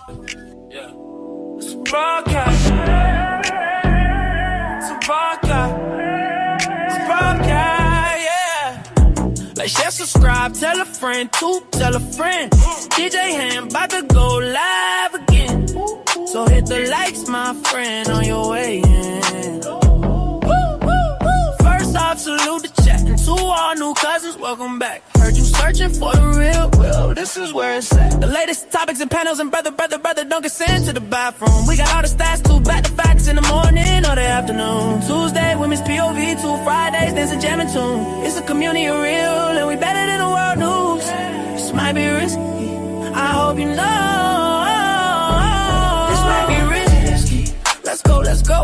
Yeah. It's a broadcast. It's a broadcast. It's a broadcast, yeah. Like, share, subscribe, tell a friend, to tell a friend. DJ Ham about to go live again. So hit the likes, my friend, on your way in. First off, salute the chat. And to all new cousins, welcome back. Heard you searching for the real, well, this is where it's at. The latest topics and panels, and brother, don't get sent to the bathroom. We got all the stats, too, back to facts in the morning or the afternoon. Tuesday, women's POV, 2 Fridays, there's a jamming tune. It's a community of real, and we better than the world news. This might be risky, I hope you know. This might be risky, let's go, let's go.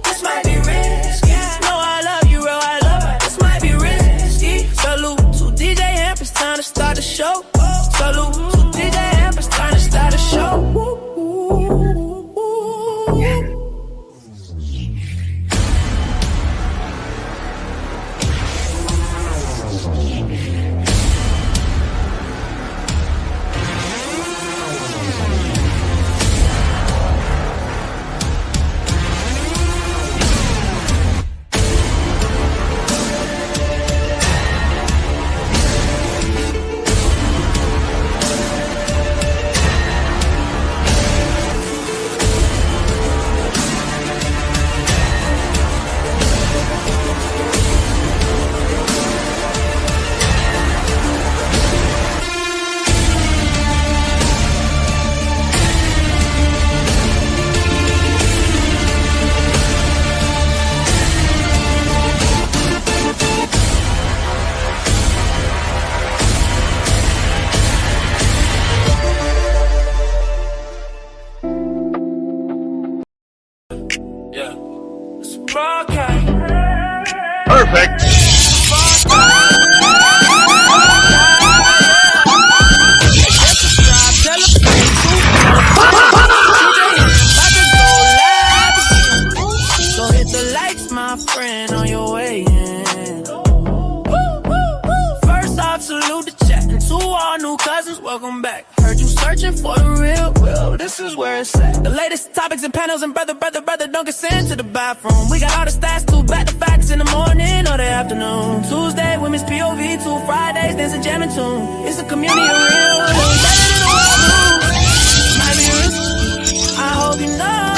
This might be risky, no, I love you, real, I love it. This might be risky. Salute to DJ Hamp, it's time to start the show. Salute to DJ Hamp, it's time to start the show. Yeah. It's a broadcast. Perfect. So hit the likes, my friend, on your way in. First off, salute the chat. And to all new cousins, welcome back. Heard you searching for the real, well, this is where it's at. The latest topics and panels, and brother, don't get sent to the bathroom. We got all the stats, too, back to facts in the morning or the afternoon. Tuesday, women's POV, 2 Fridays, there's a jamming tune. It's a community of real, and we better than the world news. Might be risky, I hope you know.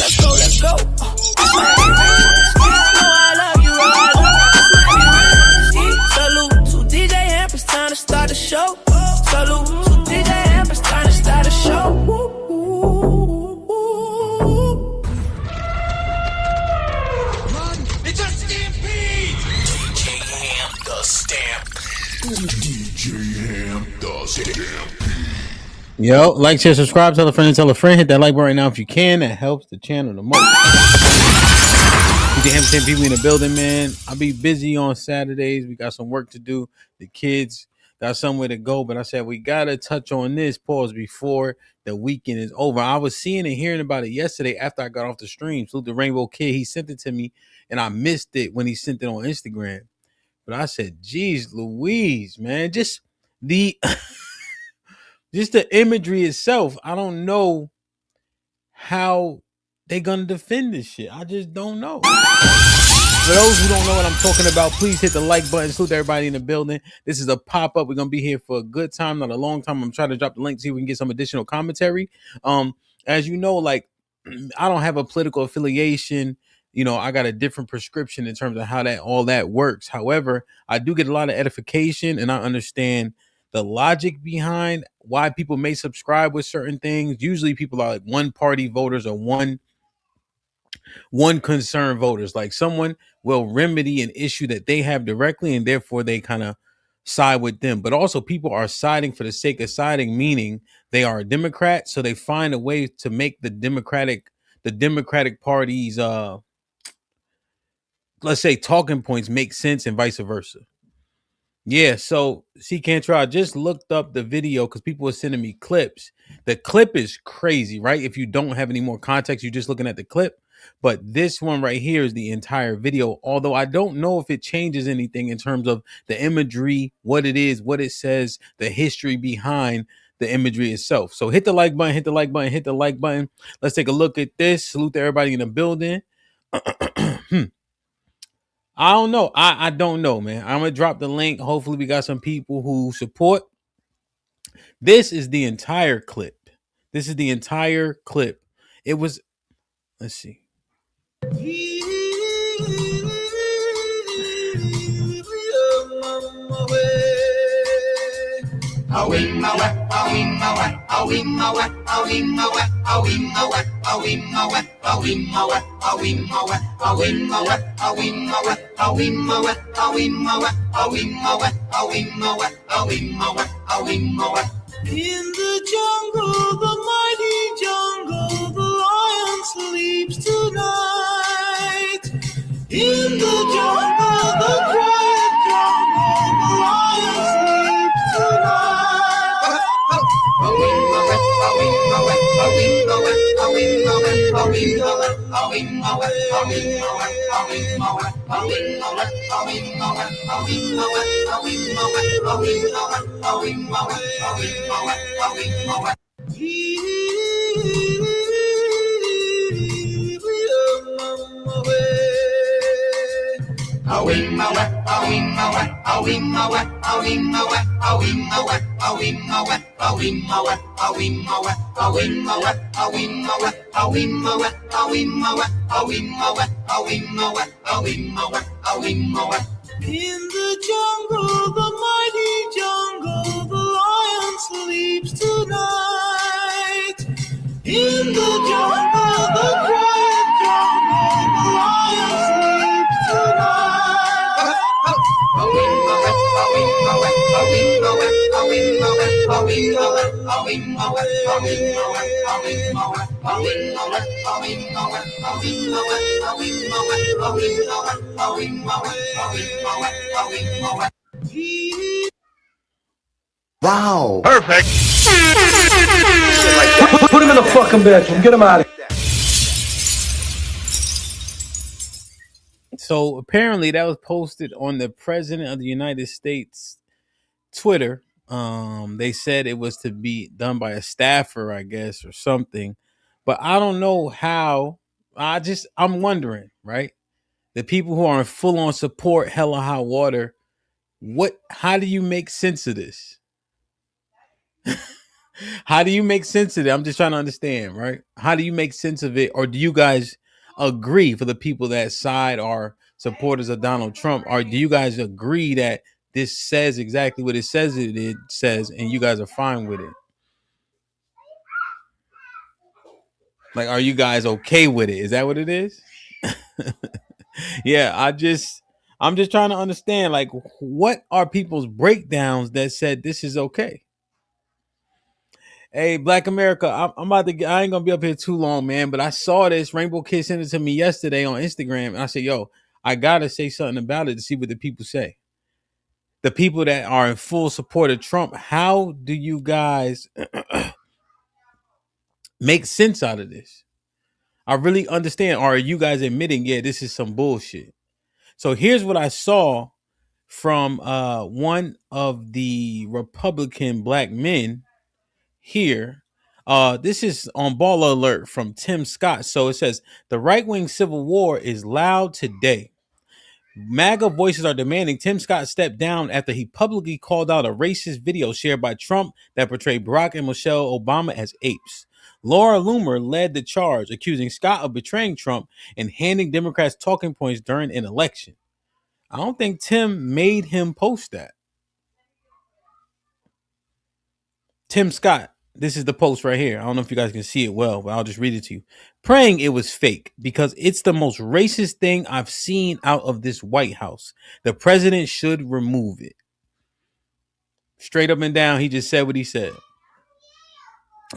Let's go, let's go. This might be risky. No, I love you, I love it. This might be risky. Salute to DJ Hamp, it's time to start the show. Salute to DJ Hamp, it's time to start the show. It's a stampede! DJ Ham the Stamp. DJ Ham the Stampede. Yo, like, share, subscribe, tell a friend, hit that like button right now if you can. That helps the channel the most. DJ Ham, 10 people in the building, man. I'll be busy on Saturdays. We got some work to do. The kids got somewhere to go, but I said we gotta touch on this pause before the weekend is over. I was seeing and hearing about it yesterday after I got off the stream. So the Rainbow Kid, he sent it to me, and I missed it when he sent it on Instagram. But I said, geez, Louise, man, just the just the imagery itself. I don't know how they gonna defend this shit. I just don't know. For those who don't know what I'm talking about, please hit the like button. Salute everybody in the building. This is a pop-up. We're gonna be here for a good time, not a long time. I'm trying to drop the link, see if we can get some additional commentary. As you know, like, I don't have a political affiliation. You know, I got a different prescription in terms of how that all that works. However, I do get a lot of edification, and I understand the logic behind why people may subscribe with certain things. Usually people are like one party voters or one concern voters. Like, someone will remedy an issue that they have directly, and therefore they kind of side with them. But also people are siding for the sake of siding, meaning they are a Democrat, so they find a way to make the Democratic Party's let's say talking points make sense, and vice versa. Yeah, so see, Cantrell, I just looked up the video because people were sending me clips. The clip is crazy, right? If you don't have any more context, you're just looking at the clip. But this one right here is the entire video. Although I don't know if it changes anything in terms of the imagery, what it is, what it says, the history behind the imagery itself. So hit the like button, hit the like button, hit the like button. Let's take a look at this. Salute to everybody in the building. I don't know. I don't know, man. I'm gonna drop the link. Hopefully, we got some people who support. This is the entire clip. This is the entire clip. It was. Let's see. In the jungle, the mighty jungle, the lion sleeps tonight. In the jungle, the quiet jungle, the lion sleeps tonight. In the jungle, the mighty jungle, the lion sleeps tonight. In the jungle, the quiet jungle, the lion sleeps tonight. Wow. Perfect. Put him in the fucking bedroom. Get him out of here. So apparently that was posted on the President of the United States Twitter. They said it was to be done by a staffer, I guess, or something. But I don't know how. I'm wondering, right? The people who are in full on support, hella hot water. How do you make sense of this? How do you make sense of it? I'm just trying to understand, right? How do you make sense of it? Or do you guys agree, for the people that side are supporters of Donald Trump, or do you guys agree that this says exactly what it says it says and you guys are fine with it? Like, are you guys okay with it? Is that what it is? Yeah, I'm just trying to understand, like, what are people's breakdowns that said this is okay? Hey, Black America, I'm about to. I ain't gonna be up here too long, man. But I saw this. Rainbow Kid sent it to me yesterday on Instagram, and I said, "Yo, I gotta say something about it to see what the people say." The people that are in full support of Trump. How do you guys make sense out of this? I really understand. Or are you guys admitting, yeah, this is some bullshit? So here's what I saw from one of the Republican black men here. This is on Ball Alert from Tim Scott. So it says the right-wing civil war is loud today. MAGA voices are demanding Tim Scott step down after he publicly called out a racist video shared by Trump that portrayed Barack and Michelle Obama as apes. Laura Loomer led the charge, accusing Scott of betraying Trump and handing Democrats talking points during an election. I don't think Tim made him post that. Tim Scott, this is the post right here. I don't know if you guys can see it well, but I'll just read it to you. Praying it was fake because it's the most racist thing I've seen out of this White House. The president should remove it. Straight up and down, he just said what he said.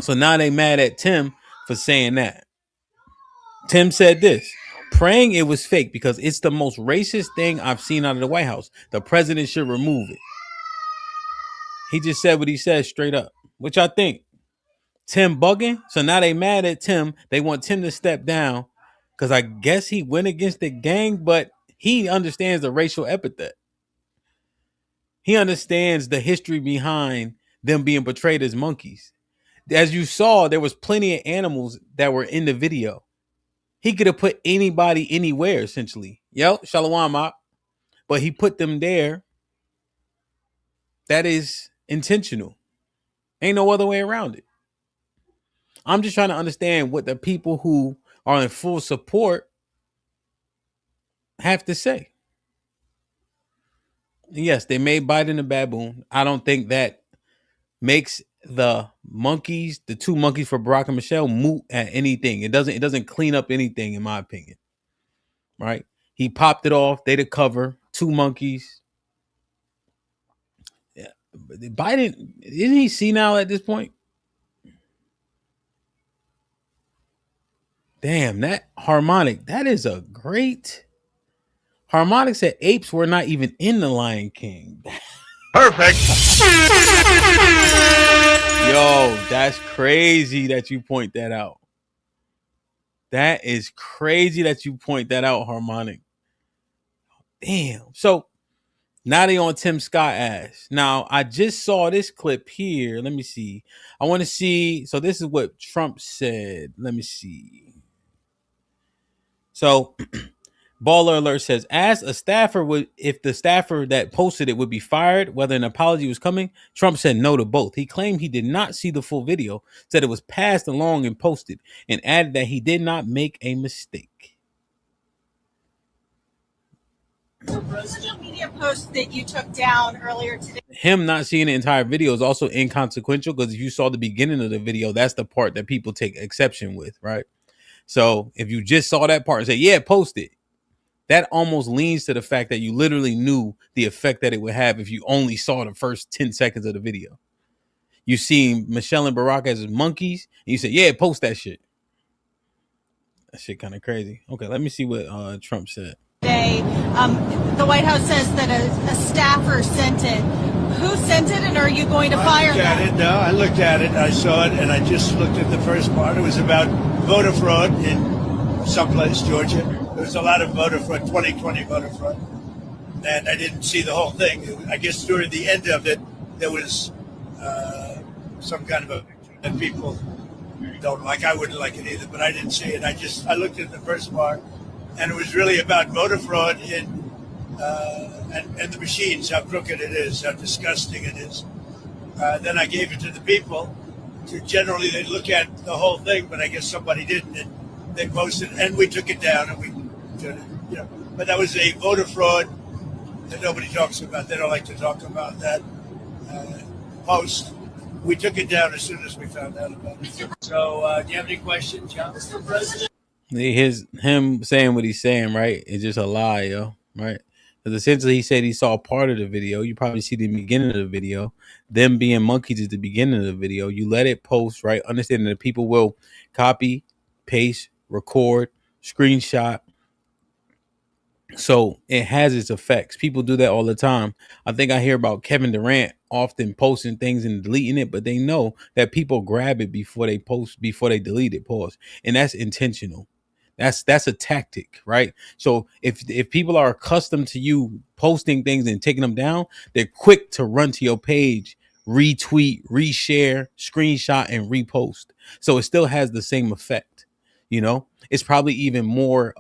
So now they mad at Tim for saying that. Tim said this. Praying it was fake because it's the most racist thing I've seen out of the White House. The president should remove it. He just said what he said straight up. Which I think. Tim bugging. So now they mad at Tim. They want Tim to step down because I guess he went against the gang, but he understands the racial epithet. He understands the history behind them being portrayed as monkeys. As you saw, there was plenty of animals that were in the video. He could have put anybody anywhere, essentially. Yo, Shalom, Op. But he put them there. That is intentional. Ain't no other way around it. I'm just trying to understand what the people who are in full support have to say. Yes, they made Biden a baboon. I don't think that makes the monkeys, the two monkeys for Barack and Michelle, moot at anything. It doesn't clean up anything, in my opinion. Right? He popped it off. They the cover. Two monkeys. Yeah. Biden, isn't he senile at this point? Damn, that harmonic. That is a great harmonic. Said apes were not even in the Lion King. Perfect. Yo, that's crazy that you point that out. That is crazy that you point that out, harmonic. Damn. So now they on Tim Scott ass. Now I just saw this clip here. Let me see. I want to see. So this is what Trump said. Let me see. So Baller Alert says, asked a staffer would if the staffer that posted it would be fired, whether an apology was coming. Trump said no to both. He claimed he did not see the full video, said it was passed along and posted, and added that he did not make a mistake. Social media post that you took down earlier today. Him not seeing the entire video is also inconsequential because if you saw the beginning of the video, that's the part that people take exception with, right? So if you just saw that part and say, yeah, post it, that almost leans to the fact that you literally knew the effect that it would have if you only saw the first 10 seconds of the video. You see Michelle and Barack as monkeys, and you say, yeah, post that shit. That shit kind of crazy. Okay, let me see what Trump said. Today, the White House says that a staffer sent it. Who sent it, and are you going to fire them? No, I looked at it, I saw it, and I just looked at the first part. It was about voter fraud in someplace, Georgia. There was a lot of voter fraud, 2020 voter fraud. And I didn't see the whole thing. I guess during the end of it, there was some kind of a picture that people don't like. I wouldn't like it either, but I didn't see it. I looked at the first part, and it was really about voter fraud in and the machines, how crooked it is, how disgusting it is. Then I gave it to the people to generally they look at the whole thing, but I guess somebody didn't. And they posted, and we took it down, and we did it, you know. But that was a voter fraud that nobody talks about. They don't like to talk about that post. We took it down as soon as we found out about it. So, do you have any questions, John? Mr. President? Him saying what he's saying, right? It's just a lie, yo, right? Because essentially he said he saw part of the video. You probably see the beginning of the video. Them being monkeys is the beginning of the video. You let it post, right? Understanding that people will copy, paste, record, screenshot. So it has its effects. People do that all the time. I think I hear about Kevin Durant often posting things and deleting it, but they know that people grab it before they post, before they delete it, pause. And that's intentional. That's a tactic, right? So if people are accustomed to you posting things and taking them down, they're quick to run to your page, retweet, reshare, screenshot, and repost. So it still has the same effect. You know, it's probably even more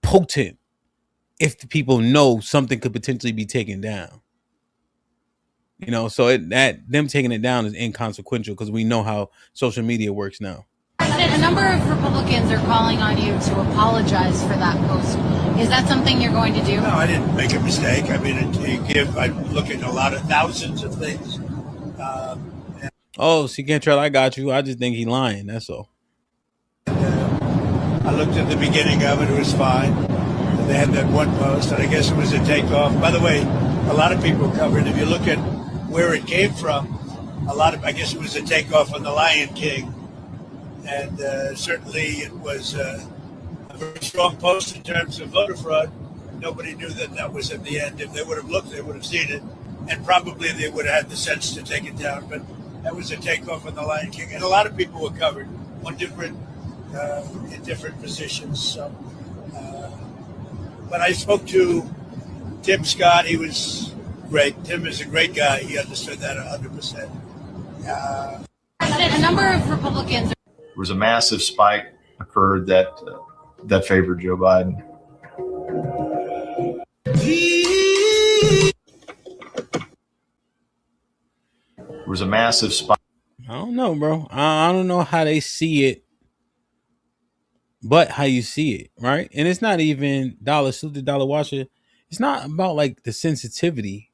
potent if the people know something could potentially be taken down. You know, so that them taking it down is inconsequential because we know how social media works now. A number of Republicans are calling on you to apologize for that post. Is that something you're going to do? No, I didn't make a mistake. I mean, I look at a lot of thousands of things. Oh, see, Cantrell, I got you. I just think he's lying. That's all. I looked at the beginning of it. It was fine. And they had that one post, and I guess it was a takeoff. By the way, a lot of people covered. If you look at where it came from, I guess it was a takeoff on the Lion King. And certainly it was a very strong post in terms of voter fraud. Nobody knew that was at the end. If they would have looked, they would have seen it. And probably they would have had the sense to take it down. But that was a takeoff on the Lion King. And a lot of people were covered. One different in different positions. So when I spoke to Tim Scott, he was great. Tim is a great guy. He understood that 100%. A number of Republicans. There was a massive spike occurred that that favored Joe Biden. There was a massive spike. I don't know, bro. I don't know how they see it, but how you see it, right? And it's not even dollar suit the dollar washer. It's not about like the sensitivity.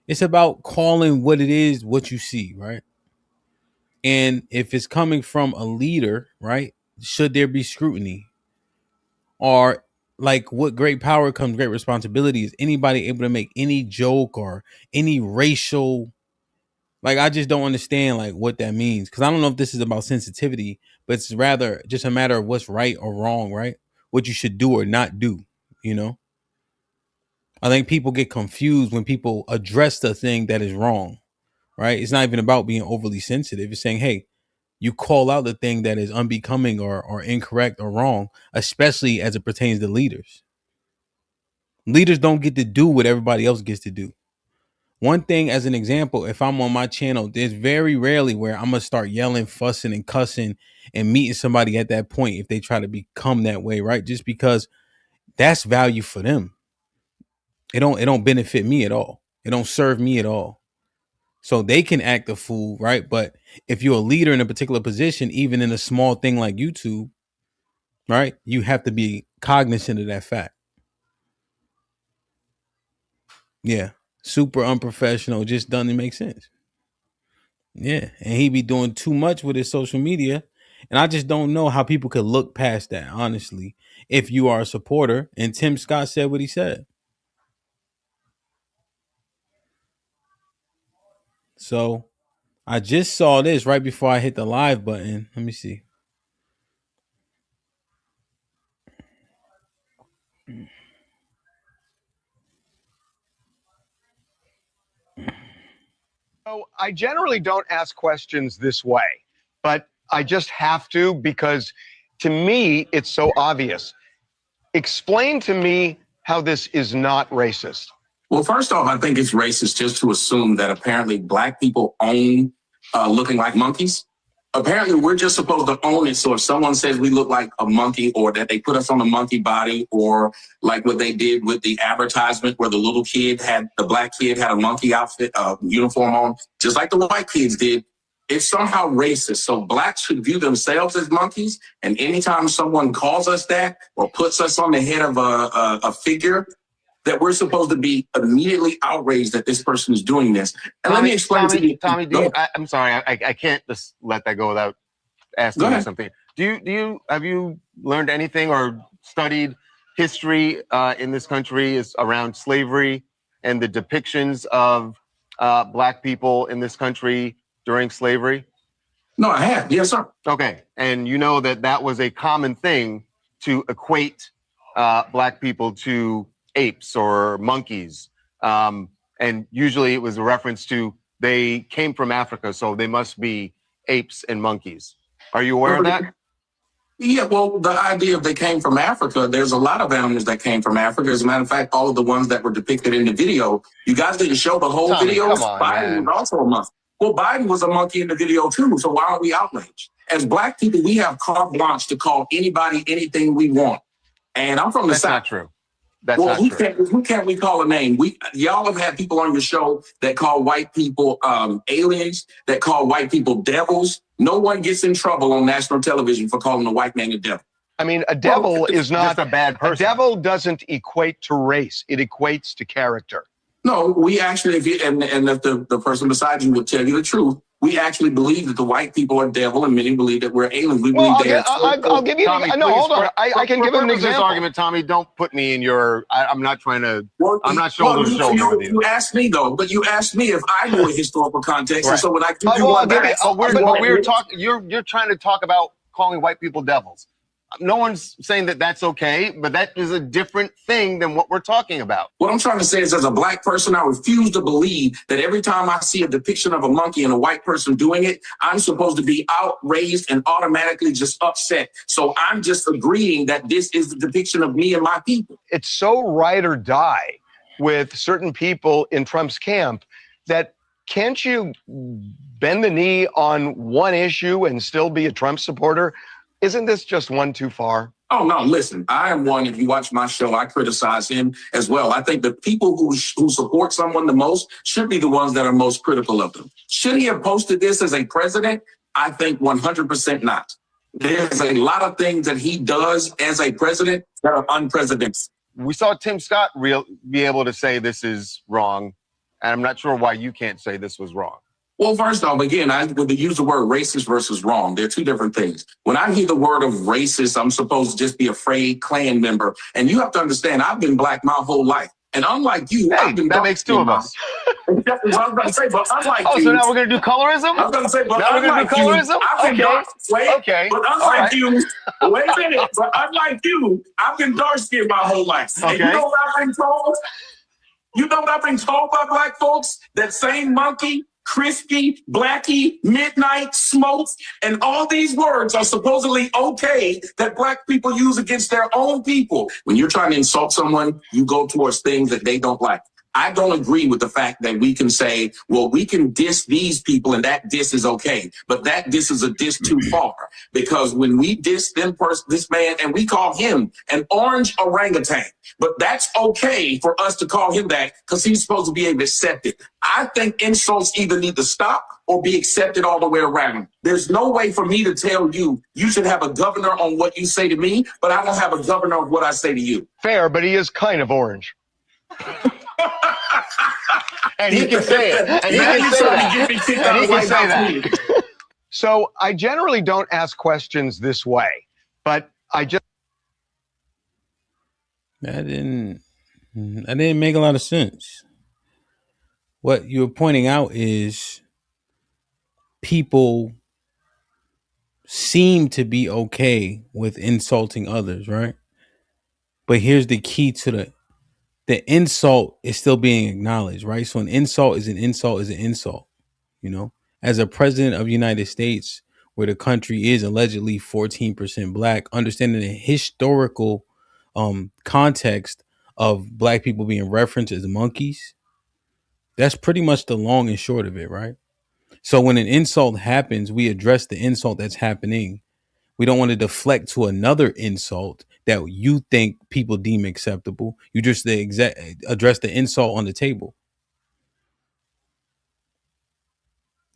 It's about calling what it is, what you see, right? And if it's coming from a leader, right? Should there be scrutiny? Or like with great power comes great responsibility. Is anybody able to make any joke or any racial? Like, I just don't understand like what that means. Cause I don't know if this is about sensitivity, but it's rather just a matter of what's right or wrong, right? What you should do or not do, you know? I think people get confused when people address the thing that is wrong, right? It's not even about being overly sensitive. It's saying, hey, you call out the thing that is unbecoming or incorrect or wrong, especially as it pertains to leaders. Leaders don't get to do what everybody else gets to do. One thing, as an example, if I'm on my channel, there's very rarely where I'm gonna start yelling, fussing, and cussing and meeting somebody at that point if they try to become that way, right? Just because that's value for them. It don't benefit me at all. It don't serve me at all. So they can act a fool, right? But if you're a leader in a particular position, even in a small thing like YouTube, right, you have to be cognizant of that fact. Yeah, super unprofessional, just doesn't make sense. Yeah, and he be doing too much with his social media, and I just don't know how people could look past that, honestly, if you are a supporter. And Tim Scott said what he said. So I just saw this right before I hit the live button. Let me see. So I generally don't ask questions this way, but I just have to because to me, it's so obvious. Explain to me how this is not racist. Well, first off, I think it's racist just to assume that apparently black people own looking like monkeys. Apparently, we're just supposed to own it. So if someone says we look like a monkey or that they put us on a monkey body or like what they did with the advertisement where the little kid had, the black kid had a monkey outfit, uniform on, just like the white kids did, it's somehow racist. So blacks should view themselves as monkeys. And anytime someone calls us that or puts us on the head of a figure, that we're supposed to be immediately outraged that this person is doing this. And let me explain to you. Tommy, I'm sorry, I can't just let that go without asking you something. Have you learned anything or studied history in this country is around slavery and the depictions of black people in this country during slavery? No, I have. Yes, sir. Okay. And you know that that was a common thing to equate black people to apes or monkeys. And usually it was a reference to they came from Africa, so they must be apes and monkeys. Are you aware of that? Yeah, well, the idea of they came from Africa, there's a lot of animals that came from Africa. As a matter of fact, all of the ones that were depicted in the video, you guys didn't show the whole video. Biden was also a monkey. Well, Biden was a monkey in the video too, so why aren't we outraged? As black people, we have carte blanche to call anybody anything we want. And I'm from the South. That's not true. That's not true. Who can't we call a name? Y'all have had people on your show that call white people aliens, that call white people devils. No one gets in trouble on national television for calling a white man a devil. I mean, a devil is not just a bad person. A devil doesn't equate to race. It equates to character. No, we actually, if the person beside you would tell you the truth, we actually believe that the white people are devil, and many believe that we're aliens. We believe I'll give you. Tommy, no, hold on. I can give him an example. Argument, Tommy, don't put me in your. I'm not trying to. I'm not shoulder to shoulder with you. You asked me though, but you asked me if I knew a historical context, right. And so when I give you one back, we're talking. You're trying to talk about calling white people devils. No one's saying that that's okay, but that is a different thing than what we're talking about. What I'm trying to say is, as a black person, I refuse to believe that every time I see a depiction of a monkey and a white person doing it, I'm supposed to be outraged and automatically just upset. So I'm just agreeing that this is the depiction of me and my people. It's so ride or die with certain people in Trump's camp that can't you bend the knee on one issue and still be a Trump supporter? Isn't this just one too far? Oh, no, listen, I am one, if you watch my show, I criticize him as well. I think the people who support someone the most should be the ones that are most critical of them. Should he have posted this as a president? I think 100% not. There's a lot of things that he does as a president that are unprecedented. We saw Tim Scott be able to say this is wrong, and I'm not sure why you can't say this was wrong. Well, first off, again, I would use the word racist versus wrong. They're two different things. When I hear the word of racist, I'm supposed to just be a afraid Klan member. And you have to understand, I've been black my whole life. And unlike you, I've been that makes two of us. That's what I was going to say, but unlike you. So now we're going to do colorism? I was going to say, but now we're going to do colorism? I've been dark. Okay. But unlike you, wait a minute. But unlike you, I've been dark skinned my whole life. Okay. And you know what I've been told? You know what I've been told by black folks? That same monkey, crispy, blackie, midnight, smokes, and all these words are supposedly okay that black people use against their own people. When you're trying to insult someone, you go towards things that they don't like. I don't agree with the fact that we can say, well, we can diss these people and that diss is okay. But that diss is a diss too far. Because when we diss this man and we call him an orange orangutan, but that's okay for us to call him that because he's supposed to be able to accept it. I think insults either need to stop or be accepted all the way around. There's no way for me to tell you, you should have a governor on what you say to me, but I don't have a governor on what I say to you. Fair, but he is kind of orange. And he can say it. And he can say that. So I generally don't ask questions this way, but I just... That didn't make a lot of sense. What you were pointing out is people seem to be okay with insulting others, right? But here's the key to the insult is still being acknowledged, right? So an insult is an insult is an insult, you know? As a president of the United States, where the country is allegedly 14% black, understanding the historical context of black people being referenced as monkeys, that's pretty much the long and short of it, right? So when an insult happens, we address the insult that's happening. We don't want to deflect to another insult that you think people deem acceptable. You just address the insult on the table.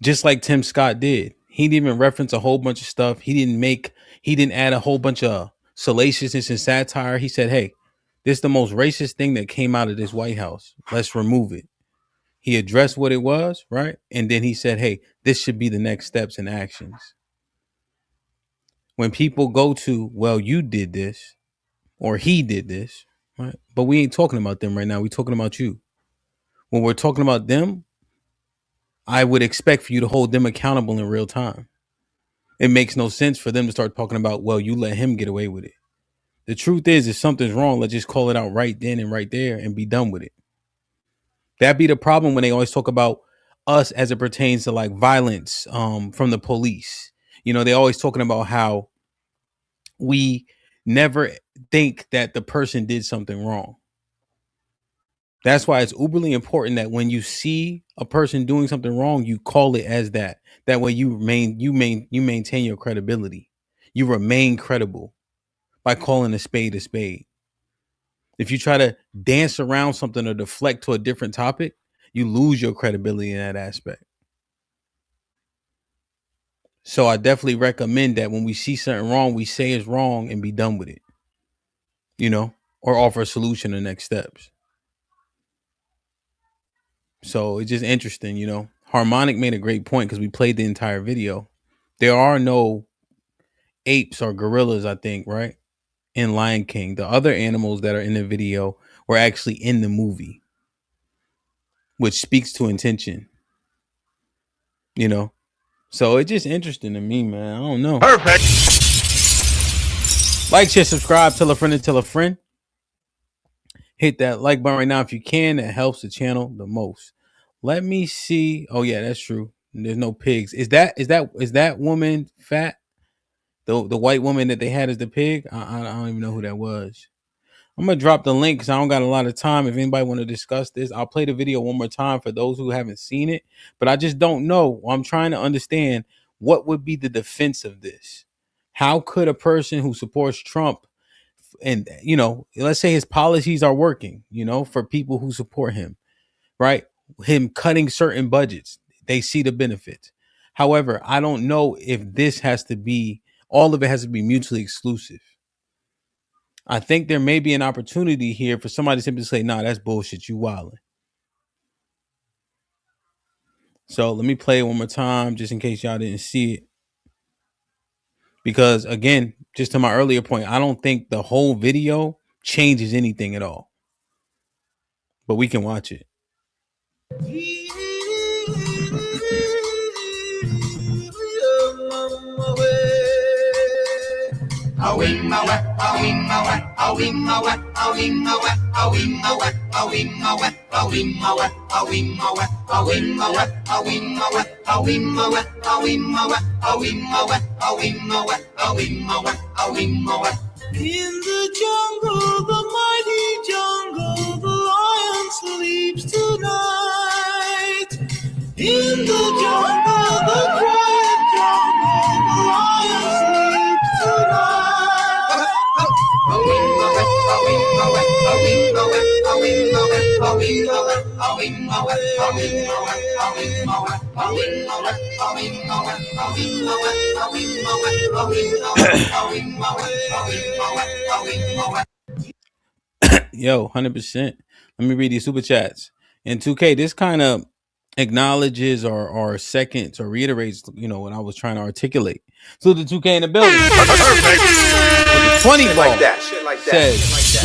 Just like Tim Scott did. He didn't even reference a whole bunch of stuff. He didn't add a whole bunch of salaciousness and satire. He said, hey, this is the most racist thing that came out of this White House. Let's remove it. He addressed what it was, right? And then he said, hey, this should be the next steps and actions. When people go to, well, you did this or he did this, right? But we ain't talking about them right now. We're talking about you. When we're talking about them, I would expect for you to hold them accountable in real time. It makes no sense for them to start talking about, well, you let him get away with it. The truth is, if something's wrong, let's just call it out right then and right there and be done with it. That'd be the problem when they always talk about us as it pertains to like violence from the police. You know, they're always talking about how we never think that the person did something wrong. That's why it's uberly important that when you see a person doing something wrong, you call it as that. That way you maintain your credibility. You remain credible by calling a spade a spade. If you try to dance around something or deflect to a different topic, you lose your credibility in that aspect. So I definitely recommend that when we see something wrong, we say it's wrong and be done with it, you know, or offer a solution or next steps. So it's just interesting, you know. Harmonic made a great point because we played the entire video. There are no apes or gorillas, I think, right? In Lion King. The other animals that are in the video were actually in the movie, which speaks to intention, you know. So it's just interesting to me, man. I don't know. Perfect. Like, share, subscribe, tell a friend and tell a friend. Hit that like button right now if you can. That helps the channel the most. Let me see. Oh yeah, that's true. There's no pigs. Is that woman fat? The white woman that they had as the pig? I don't even know who that was. I'm gonna drop the link because I don't got a lot of time. If anybody want to discuss this, I'll play the video one more time for those who haven't seen it. But I just don't know. I'm trying to understand what would be the defense of this. How could a person who supports Trump, and let's say his policies are working, for people who support him, right? Him cutting certain budgets, they see the benefits. However, I don't know if this has to be all of it has to be mutually exclusive. I think there may be an opportunity here for somebody to simply say, "Nah, that's bullshit. You wildin'." So let me play it one more time, just in case y'all didn't see it. Because again, just to my earlier point, I don't think the whole video changes anything at all. But we can watch it. In the jungle, the mighty jungle, the lion sleeps tonight. In the jungle, the quiet jungle, the lion sleeps tonight. Yo, 100%. Let me read these super chats. And 2K, this kind of acknowledges or seconds or reiterates, what I was trying to articulate. So the 2K in the building. Perfect. With the 20 Shit ball like that. Shit like that. says, Shit like that.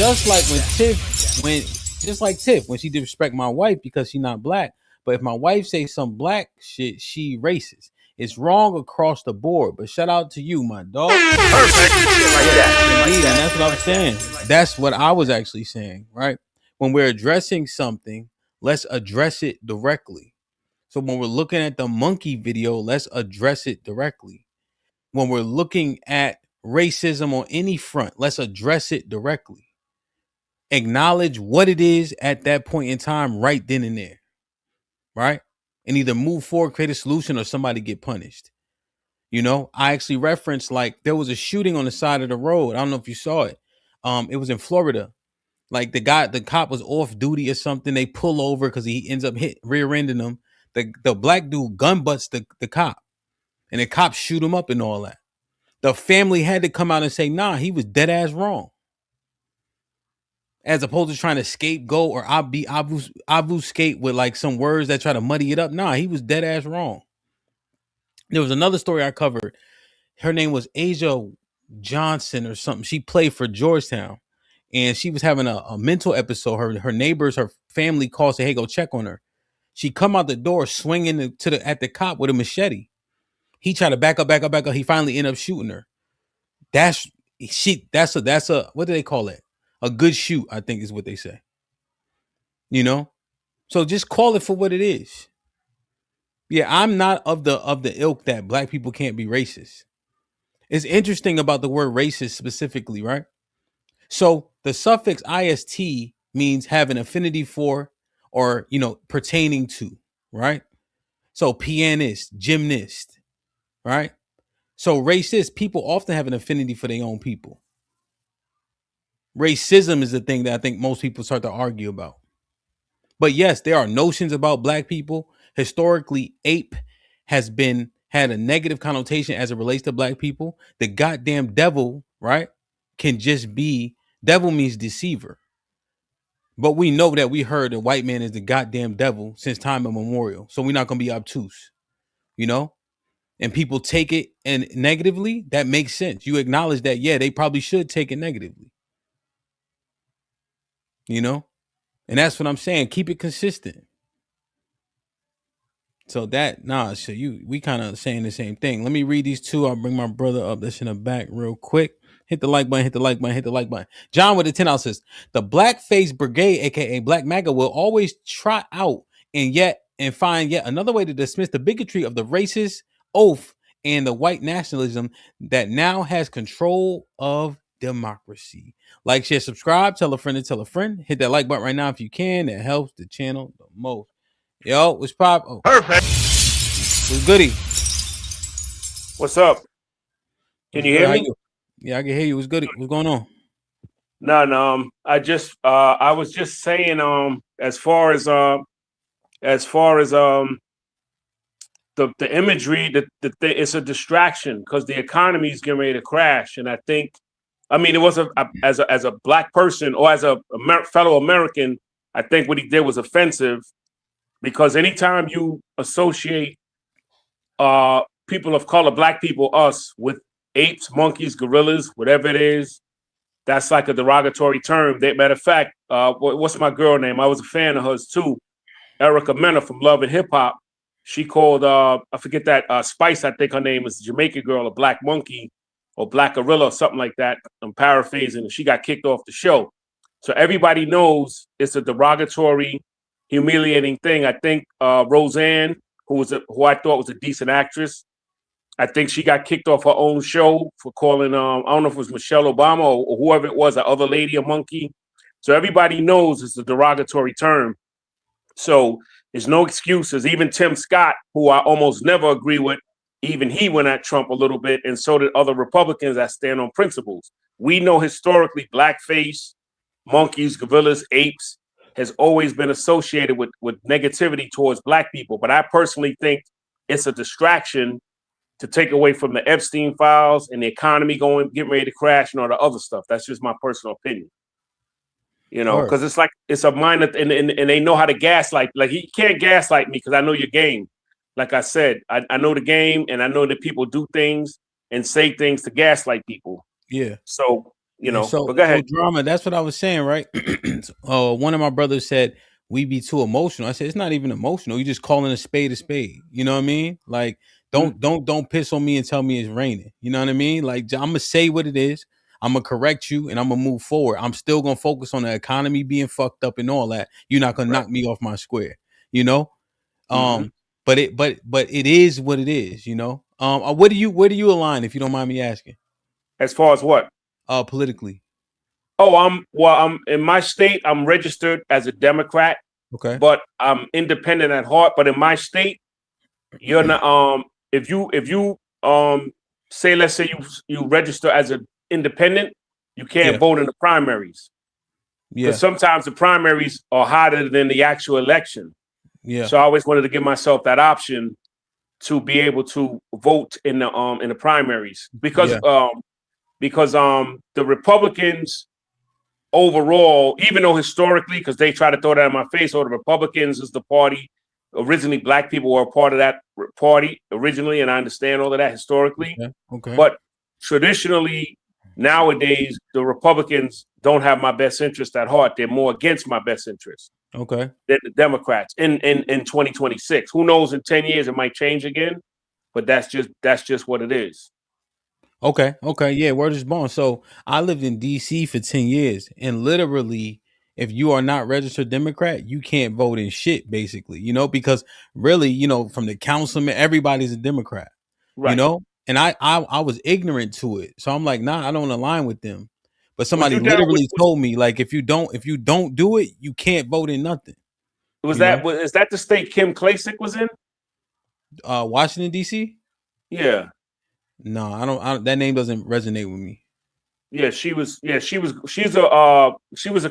just like Tiff, when she disrespect my wife because she's not black. But if my wife says some black shit, she racist. It's wrong across the board. But shout out to you, my dog. Perfect. Shit like that. Indeed, and that's what I was saying. That's what I was actually saying, right? When we're addressing something, let's address it directly. So when we're looking at the monkey video, let's address it directly. When we're looking at racism on any front, let's address it directly. Acknowledge what it is at that point in time, right then and there, right? And either move forward, create a solution, or somebody get punished. I actually referenced, like, there was a shooting on the side of the road. I don't know if you saw it. It was in Florida. Like, the cop was off duty or something. They pull over because he ends up rear-ending them. The black dude gun butts the cop, and the cop shoot him up and all that. The family had to come out and say, nah, he was dead ass wrong. As opposed to trying to scapegoat or obfuscate with like some words that try to muddy it up. Nah, he was dead ass wrong. There was another story I covered. Her name was Asia Johnson or something. She played for Georgetown, and she was having a mental episode. Her neighbors, her family called, say, "Hey, go check on her." She come out the door swinging at the cop with a machete. He tried to back up. He finally ended up shooting her. That's a what do they call it? A good shoot, I think is what they say. So just call it for what it is. Yeah, I'm not of the ilk that black people can't be racist. It's interesting about the word racist specifically, right? So the suffix ist means have an affinity for or, pertaining to, right? So pianist, gymnast, right? So racist people often have an affinity for their own people. Racism is the thing that I think most people start to argue about. But yes, there are notions about black people. Historically, ape has had a negative connotation as it relates to black people. The goddamn devil, right, can just be, devil means deceiver. But we know that we heard the white man is the goddamn devil since time immemorial. So we're not going to be obtuse, and people take it and negatively. That makes sense. You acknowledge that, yeah, they probably should take it negatively, and that's what I'm saying. Keep it consistent. So we kind of saying the same thing. Let me read these two. I'll bring my brother up that's in the back real quick. Hit the like button, hit the like button, hit the like button. John with the 10 out says the Blackface Brigade, aka Black Maga, will always trot out and find yet another way to dismiss the bigotry of the racist oath and the white nationalism that now has control of democracy. Like, share, subscribe, tell a friend to tell a friend. Hit that like button right now if you can. It helps the channel the most. Yo, what's pop? Oh. Perfect. What's goody? What's up? Can you hear me? Yeah, I can hear you. What's good? What's going on? No. I was just saying, as far as the imagery, it's a distraction because the economy is getting ready to crash, and I think, it was as a black person or as a fellow American, I think what he did was offensive, because anytime you associate people of color, black people, us, with apes, monkeys, gorillas, whatever it is, that's like a derogatory term. Matter of fact, what's my girl name? I was a fan of hers too. Erica Mena from Love and Hip Hop. She called, I forget that, Spice, I think her name is, a Jamaican girl, a black monkey or black gorilla or something like that. I'm paraphrasing. And she got kicked off the show. So everybody knows it's a derogatory, humiliating thing. I think Roseanne, who I thought was a decent actress, I think she got kicked off her own show for calling, I don't know if it was Michelle Obama or whoever it was, that other lady, a monkey. So everybody knows it's a derogatory term. So there's no excuses. Even Tim Scott, who I almost never agree with, even he went at Trump a little bit, and so did other Republicans that stand on principles. We know historically blackface, monkeys, gorillas, apes has always been associated with negativity towards black people. But I personally think it's a distraction to take away from the Epstein files and the economy getting ready to crash and all the other stuff. That's just my personal opinion. Because it's like, it's a mind that, and they know how to gaslight. Like, he can't gaslight me because I know your game. Like I said, I know the game, and I know that people do things and say things to gaslight people. Yeah. So, but go ahead. So drama, that's what I was saying, right? One of my brothers said, we be too emotional. I said, it's not even emotional. You just calling a spade a spade. You know what I mean? Like, don't piss on me and tell me it's raining. You know what I mean? Like, I'm gonna say what it is. I'm gonna correct you and I'm gonna move forward. I'm still gonna focus on the economy being fucked up and all that. You're not gonna knock me off my square. But it is what it is. Where do you align, if you don't mind me asking? As far as what? Politically. Oh, I'm in my state. I'm registered as a Democrat. Okay. But I'm independent at heart. But in my state, you're not. If you say, let's say you register as an independent, you can't vote in the primaries. Yeah. Because sometimes the primaries are harder than the actual election. Yeah. So I always wanted to give myself that option to be able to vote in the primaries, because the Republicans overall, even though historically, because they try to throw that in my face, or the Republicans is the party, originally black people were a part of that party originally, and I understand all of that historically. Okay. But traditionally, nowadays, the Republicans don't have my best interest at heart. They're more against my best interest. Okay. Than the Democrats in 2026. Who knows, in 10 years it might change again, but that's just what it is. Okay. Yeah, word is born. So I lived in DC for 10 years, and literally, if you are not registered Democrat, you can't vote in shit, basically, because really, from the councilman, everybody's a Democrat, right. And I was ignorant to it. So I'm like, nah, I don't align with them. But somebody literally told me, like, if you don't do it, you can't vote in nothing. Is that the state Kim Klacik was in? Washington, DC? Yeah. No, I don't. That name doesn't resonate with me. Yeah, she was a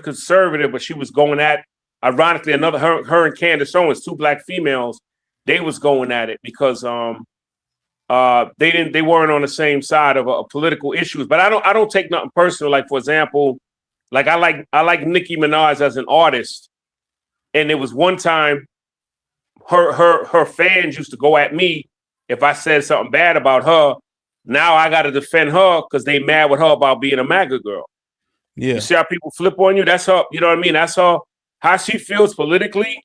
conservative, but she was going at, ironically, her and Candace Owens, two black females, they was going at it because they weren't on the same side of political issues. But I don't take nothing personal. Like, for example, like I like Nicki Minaj as an artist, and there was one time her fans used to go at me if I said something bad about her. Now I got to defend her because they mad with her about being a MAGA girl. Yeah. You see how people flip on you? That's her. You know what I mean? That's her. How she feels politically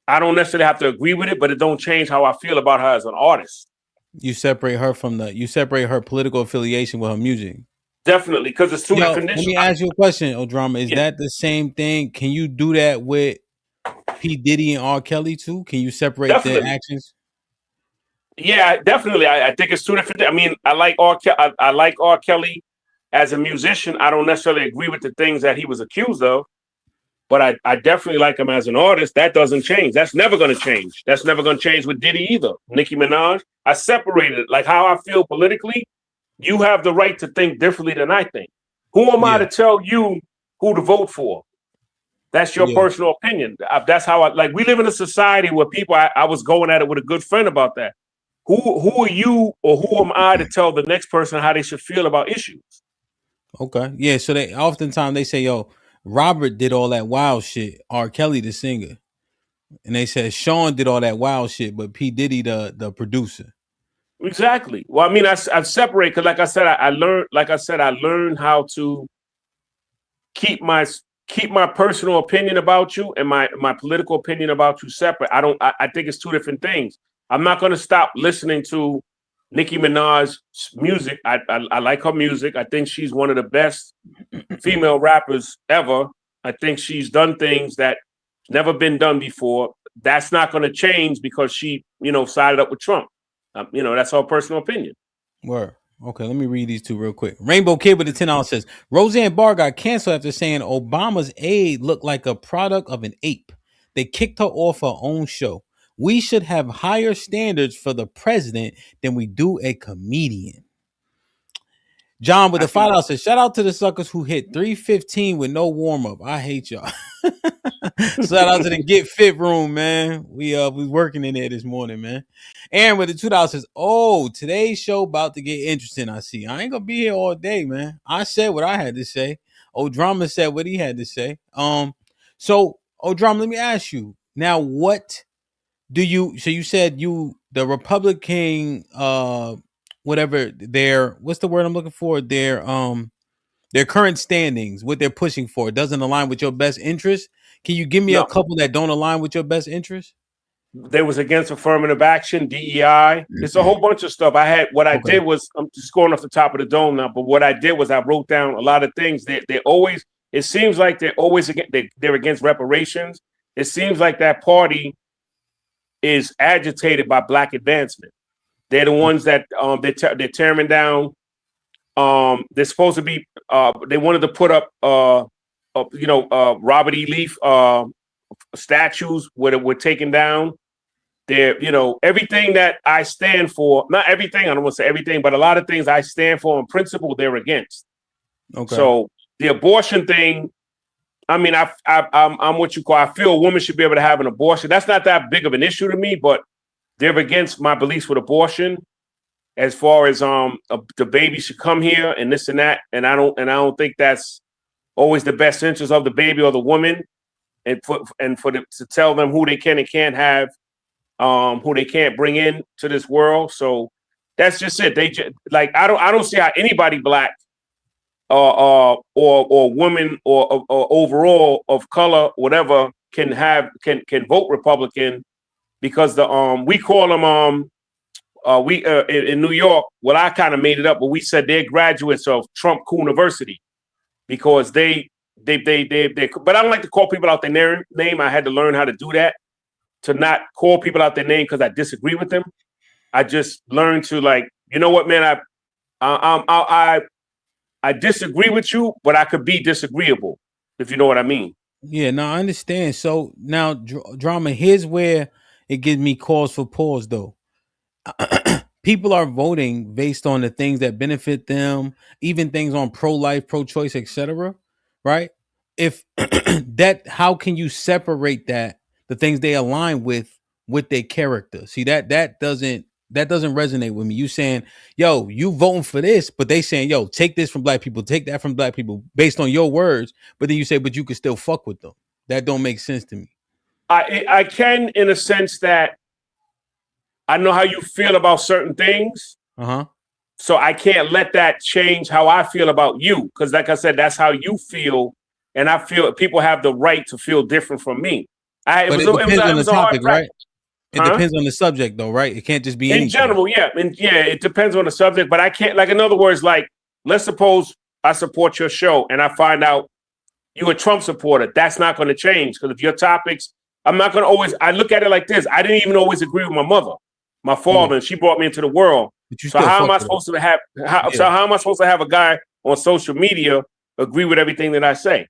I don't necessarily have to agree with it, but it don't change how I feel about her as an artist. You separate her political affiliation with her music. Definitely, because it's two different Let issues. me ask you a question, O'Drama. Is that the same thing? Can you do that with P. Diddy and R. Kelly too? Can you separate their actions? Yeah, definitely. I think it's two different. I mean, I like I like R. Kelly as a musician. I don't necessarily agree with the things that he was accused of, but I definitely like him as an artist. That doesn't change. That's never going to change. That's never going to change with Diddy either. Nicki Minaj. I separated it. Like how I feel politically. You have the right to think differently than I think. Who am I to tell you who to vote for? That's your personal opinion. That's how like. We live in a society where people. I was going at it with a good friend about that. Who are you or who am I to tell the next person how they should feel about issues? Okay. Yeah. So they oftentimes they say, yo, Robert did all that wild shit. R. Kelly, the singer. And they said Sean did all that wild shit, but P. Diddy, the producer. Exactly. Well, I mean, I've separated because, like I said, I learned. Like I said, I learned how to keep my personal opinion about you and my political opinion about you separate. I think it's two different things. I'm not going to stop listening to Nicki Minaj's music. I like her music. I think she's one of the best female rappers ever. I think she's done things that never been done before. That's not going to change because she, sided up with Trump. That's her personal opinion. Word. Okay, let me read these two real quick. Rainbow Kid with the $10 says Roseanne Barr got canceled after saying Obama's aide looked like a product of an ape. They kicked her off her own show. We should have higher standards for the president than we do a comedian. John with the $5 says, shout out to the suckers who hit 315 with no warm up. I hate y'all. Shout out to the Get Fit room, man. We working in there this morning, man. Aaron with the $2 says, oh, today's show about to get interesting. I see. I ain't gonna be here all day, man. I said what I had to say. O'Drama said what he had to say. So O'Drama, let me ask you now, what do you? So you said the Republican, whatever what's the word I'm looking for? Their current standings, what they're pushing for, doesn't align with your best interest. Can you give me a couple that don't align with your best interest? They was against affirmative action, DEI. It's a whole bunch of stuff. I did was, I'm just going off the top of the dome now, but what I did was I wrote down a lot of things. It seems like they're always they're against reparations. It seems like that party is agitated by Black advancement. They're the ones that they're tearing down. They're supposed to be. They wanted to put up, Robert E. Leaf statues where were taken down. They're, everything that I stand for. Not everything. I don't want to say everything, but a lot of things I stand for in principle, they're against. Okay. So the abortion thing. I mean, I'm what you call. I feel a woman should be able to have an abortion. That's not that big of an issue to me, but they're against my beliefs with abortion. As far as the baby should come here and this and that, and I don't think that's always the best interest of the baby or the woman, and to tell them who they can and can't have, who they can't bring in to this world. So that's just it. I don't see how anybody Black or woman or overall of color, whatever, can vote Republican, because we call them in New York. Well, I kind of made it up, but we said they're graduates of Trump University because they but I don't like to call people out their name. I had to learn how to do that, to not call people out their name because I disagree with them. I just learned to, like, you know what, man, I disagree with you, but I could be disagreeable, if you know what I mean. Yeah, no, I understand. So now, Drama, here's where it gives me cause for pause, though. People are voting based on the things that benefit them, even things on pro-life, pro-choice, etc. Right? If how can you separate the things they align with their character? See, that doesn't resonate with me. You saying, yo, you voting for this, but they saying, yo, take this from Black people, take that from Black people, based on your words. But then you say, but you can still fuck with them. That don't make sense to me. I can, in a sense that I know how you feel about certain things. So I can't let that change how I feel about you. Because like I said, that's how you feel. And I feel people have the right to feel different from me. But it depends on the topic, right? It Huh? depends on the subject, though, right? It can't just be anything. In general, yeah. It depends on the subject, but I can't, like, in other words, like, let's suppose I support your show and I find out you're a Trump supporter. That's not going to change, because if your topics, I'm not going to always, I look at it like this. I didn't even always agree with my mother, my father, and she brought me into the world. So how am I supposed to have, so how am I supposed to have a guy on social media agree with everything that I say?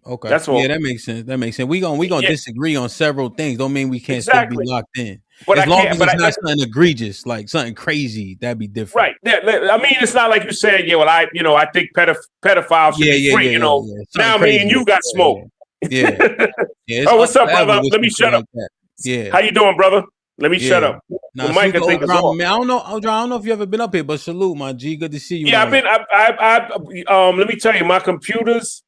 Okay. That's all. Yeah, that makes sense. That makes sense. We gonna disagree on several things. Don't mean we can't still be locked in. But as I long can't, as but it's not something egregious, like something crazy, that'd be different. Right. Yeah, I mean, it's not like you said, yeah, well, I think pedophiles should be free. Now me and you got smoke. Yeah. Oh, what's up, brother? Let me shut up. Yeah. How you doing, brother? Let me shut up. Nah, The mic, I think, is off. Man, I don't know if you ever been up here, but salute, my G. Good to see you. Yeah, I've been. Let me tell you, my computers.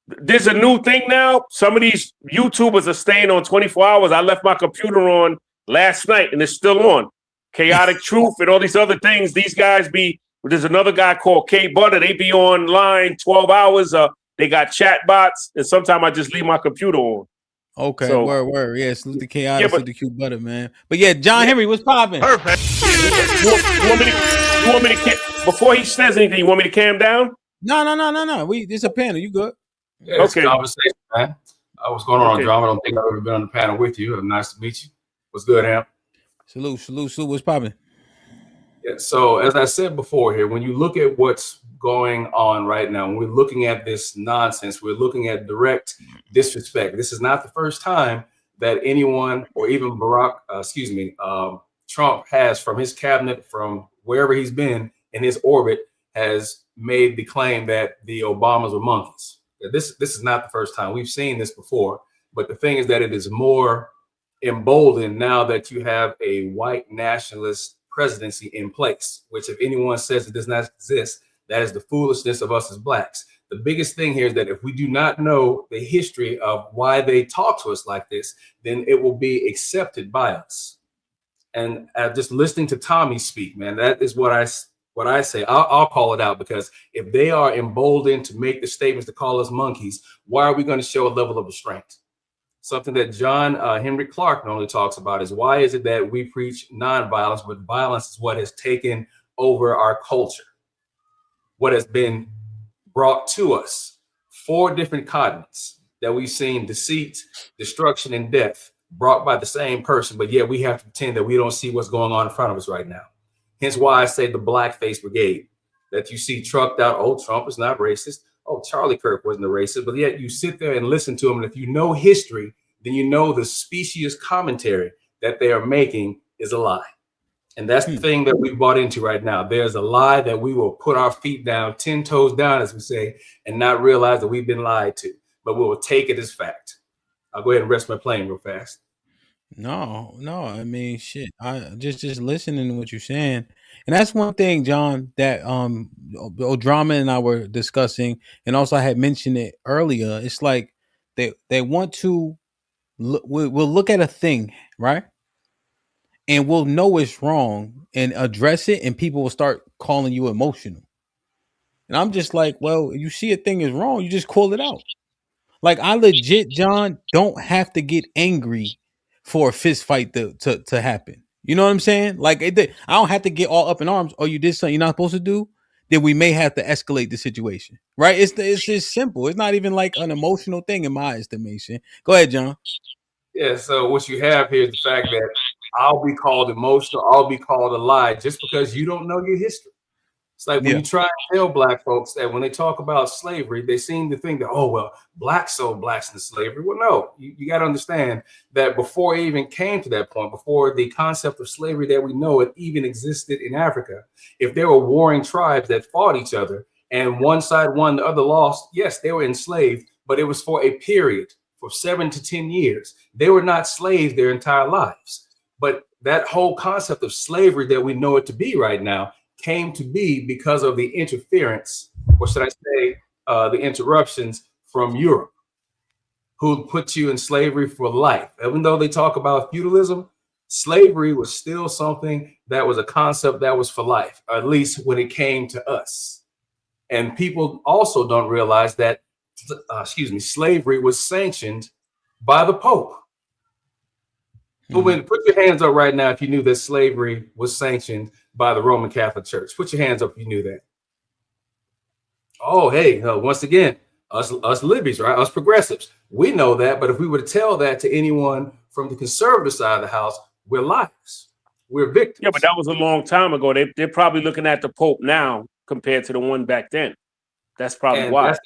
There's a new thing now. Some of these YouTubers are staying on 24 hours. I left my computer on last night, and it's still on. Chaotic Truth and all these other things. These guys be. There's another guy called K Butter. They be online 12 hours. They got chat bots, and sometimes I just leave my computer on. Okay, So, word. Yeah, salute the chaotic, salute the cute butter, man. But yeah, John Henry, what's popping? Perfect. You want me to before he says anything, you want me to calm down? No. It's a panel. You good? Yeah, it's a conversation, man. What's going on, Drama? I don't think I've ever been on the panel with you. Nice to meet you. What's good, Hamp? Salute. What's popping? Yeah, so as I said before here, when you look at what's going on right now, when we're looking at this nonsense, we're looking at direct disrespect. This is not the first time that anyone, or even Trump has, from his cabinet, from wherever he's been in his orbit, has made the claim that the Obamas were monkeys. This is not the first time. We've seen this before, but the thing is that it is more emboldened now that you have a white nationalist presidency in place, which if anyone says it does not exist, that is the foolishness of us as blacks. The biggest thing here is that if we do not know the history of why they talk to us like this, then it will be accepted by us. And just listening to Tommy speak, man, that is what I say. I'll call it out, because if they are emboldened to make the statements to call us monkeys, why are we going to show a level of restraint? Something that John Henry Clark normally talks about is, why is it that we preach nonviolence, but violence is what has taken over our culture, what has been brought to us? 4 different continents that we've seen deceit, destruction, and death brought by the same person, but yet we have to pretend that we don't see what's going on in front of us right now. Hence why I say the blackface brigade that you see trucked out. Oh, Trump is not racist. Oh, Charlie Kirk wasn't a racist. But yet you sit there and listen to him. And if you know history, then you know the specious commentary that they are making is a lie. And that's the thing that we've bought into right now. There's a lie that we will put our feet down, 10 toes down, as we say, and not realize that we've been lied to. But we will take it as fact. I'll go ahead and rest my plane real fast. No. I mean, shit. I just listening to what you're saying, and that's one thing, John, that Drama and I were discussing, and also I had mentioned it earlier. It's like they want to we'll look at a thing, right, and we'll know it's wrong and address it, and people will start calling you emotional. And I'm just like, well, you see a thing is wrong, you just call it out. Like, I legit, John, don't have to get angry for a fist fight to happen. You know what I'm saying? Like, I don't have to get all up in arms. Oh, you did something you're not supposed to do? Then we may have to escalate the situation, right? It's just simple. It's not even like an emotional thing in my estimation. Go ahead, John. Yeah, so what you have here is the fact that I'll be called emotional, I'll be called a lie just because you don't know your history. It's like when you try to tell black folks that when they talk about slavery, they seem to think that, oh, well, blacks sold blacks into slavery. Well, no, you got to understand that before it even came to that point, before the concept of slavery that we know it even existed in Africa, if there were warring tribes that fought each other and one side won, the other lost, yes, they were enslaved, but it was for a period for 7 to 10 years. They were not slaves their entire lives. But that whole concept of slavery that we know it to be right now came to be because of the interference, or should I say, the interruptions from Europe, who put you in slavery for life. Even though they talk about feudalism, slavery was still something that was a concept that was for life, at least when it came to us. And people also don't realize that, slavery was sanctioned by the Pope. But when put your hands up right now if you knew that slavery was sanctioned by the Roman Catholic Church. Put your hands up if you knew that. Oh, hey, once again, us libbies, right? Us progressives. We know that, but if we were to tell that to anyone from the conservative side of the house, we're liars. We're victims. Yeah, but that was a long time ago. They're probably looking at the Pope now compared to the one back then. That's probably why.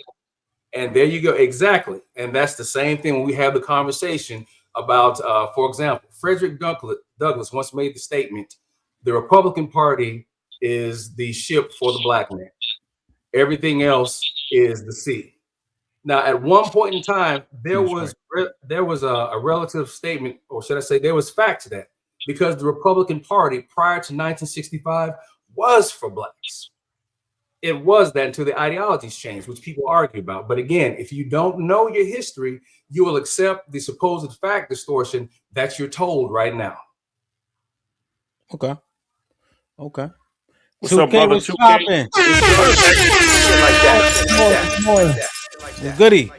And there you go. Exactly. And that's the same thing when we have the conversation about, for example, Frederick Douglass once made the statement, the Republican Party is the ship for the black man. Everything else is the sea. Now, at one point in time, there was a relative statement, or should I say there was fact to that, because the Republican Party prior to 1965 was for blacks. It was that until the ideologies changed, which people argue about. But again, if you don't know your history, you will accept the supposed fact distortion that you're told right now. Okay. What's up, brother? What's poppin'? Goody.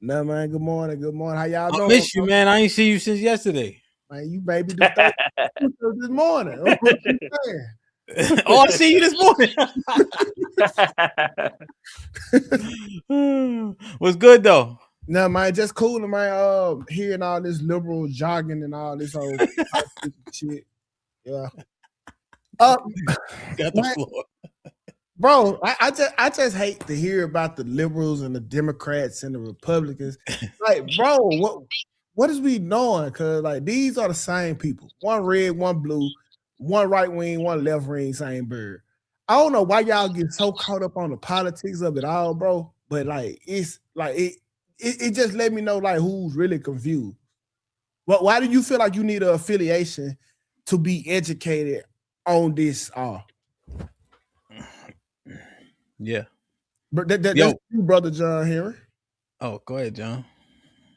No, man. Good morning. How y'all doing? I miss you, man. I ain't see you since yesterday. Man, you baby this morning. Oh, I see you this morning. What's good though? No, man, just cool, man. Hearing all this liberal jogging and all this old shit. Yeah. Got the floor. Bro, I just hate to hear about the liberals and the Democrats and the Republicans. Like, bro, what is we doing? Cause like these are the same people. One red, one blue, one right wing, one left wing, same bird. I don't know why y'all get so caught up on the politics of it all, bro. But like it's like it just let me know like who's really confused. Why do you feel like you need an affiliation to be educated on this? Yeah. But that's you, brother John Henry. Oh, go ahead, John.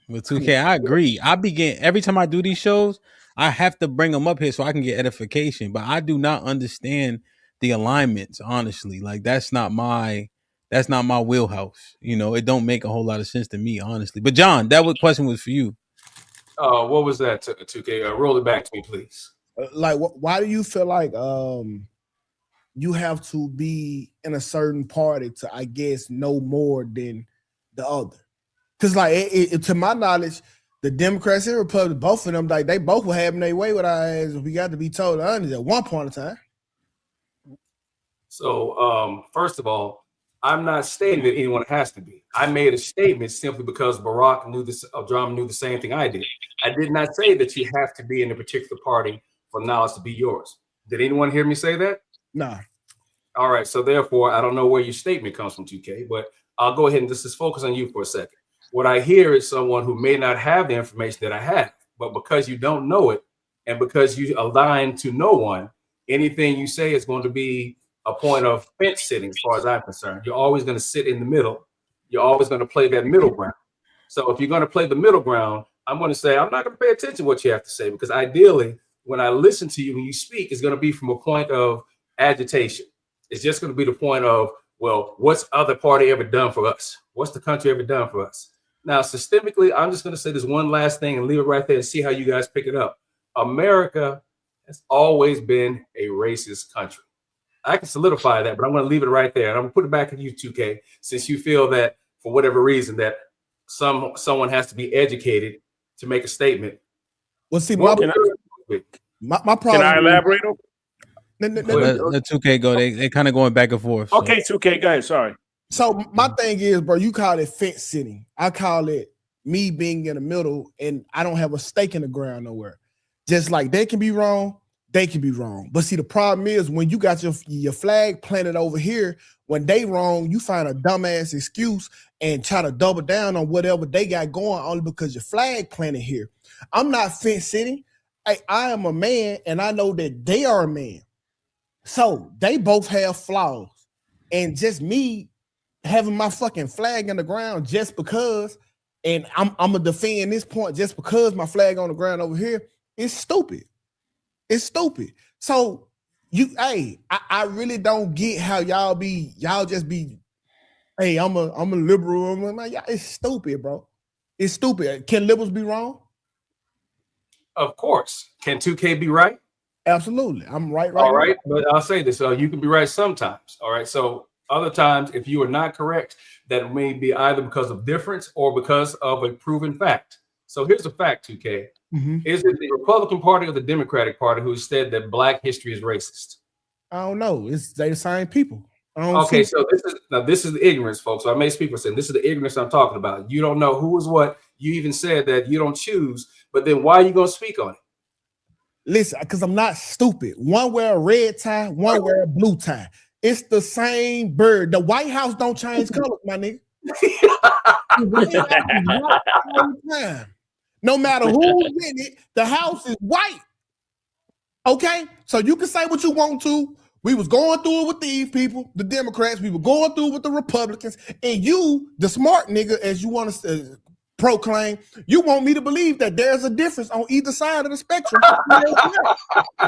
With 2K, I agree. Every time I do these shows, I have to bring them up here so I can get edification. But I do not understand the alignments, honestly. Like that's not my wheelhouse. You know, it don't make a whole lot of sense to me, honestly. But John, question was for you. What was that, 2K? Roll it back to me, please. Like, why do you feel like you have to be in a certain party to, I guess, know more than the other? Because, like, to my knowledge, the Democrats and Republicans, both of them, like, they both were having their way with our ass. We got to be told honest at one point in time. So, first of all, I'm not stating that anyone has to be. I made a statement simply because Barack knew Obama knew the same thing I did. I did not say that you have to be in a particular party for knowledge to be yours. Did anyone hear me say that? No. All right. So therefore, I don't know where your statement comes from, 2K, but I'll go ahead and just focus on you for a second. What I hear is someone who may not have the information that I have, but because you don't know it and because you align to no one, anything you say is going to be a point of fence sitting, as far as I'm concerned. You're always going to sit in the middle. You're always going to play that middle ground. So if you're going to play the middle ground, I'm going to say, I'm not going to pay attention to what you have to say, because ideally, when I listen to you, when you speak, it's going to be from a point of agitation. It's just going to be the point of, well, what's other party ever done for us? What's the country ever done for us? Now, systemically, I'm just going to say this one last thing and leave it right there and see how you guys pick it up. America has always been a racist country. I can solidify that, but I'm going to leave it right there. And I'm going to put it back at you, 2K, since you feel that for whatever reason that someone has to be educated to make a statement. Well, see, my problem. Can I elaborate? Let 2K go. They kind of going back and forth. So. Okay, 2K, go ahead. Sorry. So my thing is, bro, you call it fence sitting. I call it me being in the middle, and I don't have a stake in the ground nowhere. Just like they can be wrong, they can be wrong. But see, the problem is when you got your flag planted over here, when they wrong, you find a dumbass excuse and try to double down on whatever they got going only because your flag planted here. I'm not fence sitting. I am a man, and I know that they are a man. So they both have flaws. And just me having my fucking flag in the ground just because, and I'm gonna defend this point just because my flag on the ground over here, is stupid. It's stupid. So I really don't get how y'all just be, hey, I'm a liberal. It's stupid, bro. It's stupid. Can liberals be wrong? Of course. Can 2K be right? Absolutely. I'm right. All right. But I'll say this. You can be right sometimes. All right. So other times, if you are not correct, that may be either because of difference or because of a proven fact. So here's the fact, 2K. Mm-hmm. Is it the Republican Party or the Democratic Party who said that Black history is racist? I don't know. They the same people. Okay, so this is the ignorance, folks. So I made people saying this is the ignorance I'm talking about. You don't know who is what. You even said that you don't choose, but then why are you gonna speak on it? Listen, because I'm not stupid. One wear a red tie, one wear a blue tie. It's the same bird. The White House don't change colors, my nigga. No matter who's in it, the house is white. Okay, so you can say what you want to. We was going through it with these people, the Democrats. We were going through it with the Republicans. And you, the smart nigga, as you want to proclaim, you want me to believe that there's a difference on either side of the spectrum.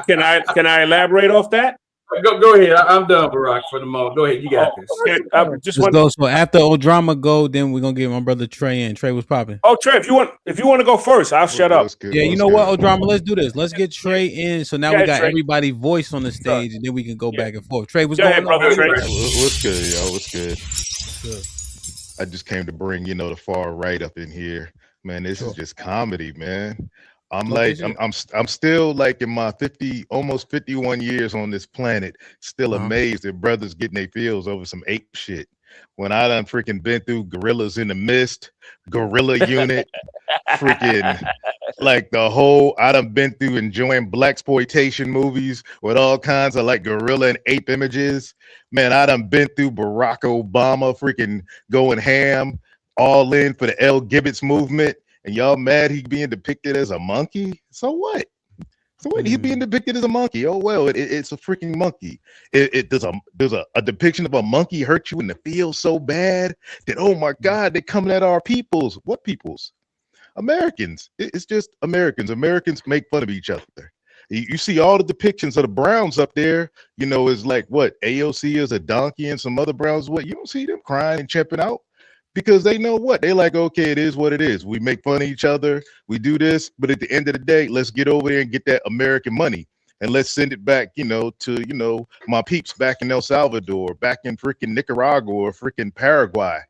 Can I elaborate off that? Go ahead. I'm done, Barack, for the moment. Go ahead. You got this. Okay. Let's go. So after O'Drama go, then we're gonna get my brother Trey in. Trey was popping. Oh, Trey, if you want to go first, I'll shut up. Yeah, you know what, O'Drama, let's do this. Let's get Trey in. So now we got everybody's voice on the stage, and then we can go back and forth. Trey, what's going on? Brother Trey. What's good, yo? What's good? I just came to bring the far right up in here, man. This is just comedy, man. I'm still like in my almost 51 years on this planet, still amazed at brothers getting their feels over some ape shit. When I done freaking been through Gorillas in the Mist, Gorilla Unit, freaking like I done been through enjoying blaxploitation movies with all kinds of like gorilla and ape images. Man, I done been through Barack Obama freaking going ham, all in for the L. Gibbets movement. And y'all mad he being depicted as a monkey? So what? He's being depicted as a monkey. Oh well, it's a freaking monkey. Does a depiction of a monkey hurt you in the field so bad that oh my God, they're coming at our peoples? What peoples? Americans. It's just Americans. Americans make fun of each other. You see all the depictions of the Browns up there. Is like what AOC is a donkey and some other Browns. What you don't see them crying and chipping out. Because they know what they like. Okay, it is what it is. We make fun of each other. We do this, but at the end of the day, let's get over there and get that American money, and let's send it back, to my peeps back in El Salvador, back in freaking Nicaragua, or freaking Paraguay.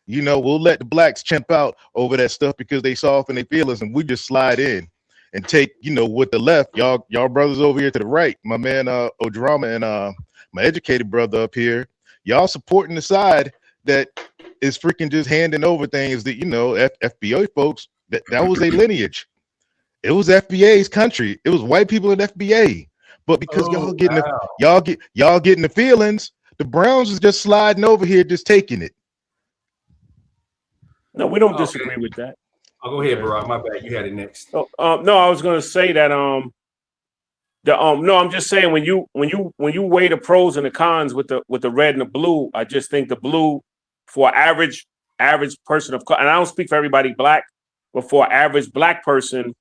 We'll let the blacks chimp out over that stuff because they soften their feelings, and we just slide in and take, with the left. Y'all brothers over here to the right, my man O'Drama and my educated brother up here. Y'all supporting the side that is freaking just handing over things that FBA folks that was a lineage. It was FBA's country. It was white people in FBA. But because y'all getting the feelings, the Browns is just sliding over here, just taking it. No, we don't disagree with that. I'll go ahead, Barack. My bad. You had it next. No, I was going to say that no, I'm just saying when you weigh the pros and the cons with the red and the blue, I just think the blue for average person of color, and I don't speak for everybody black, but for an average black person,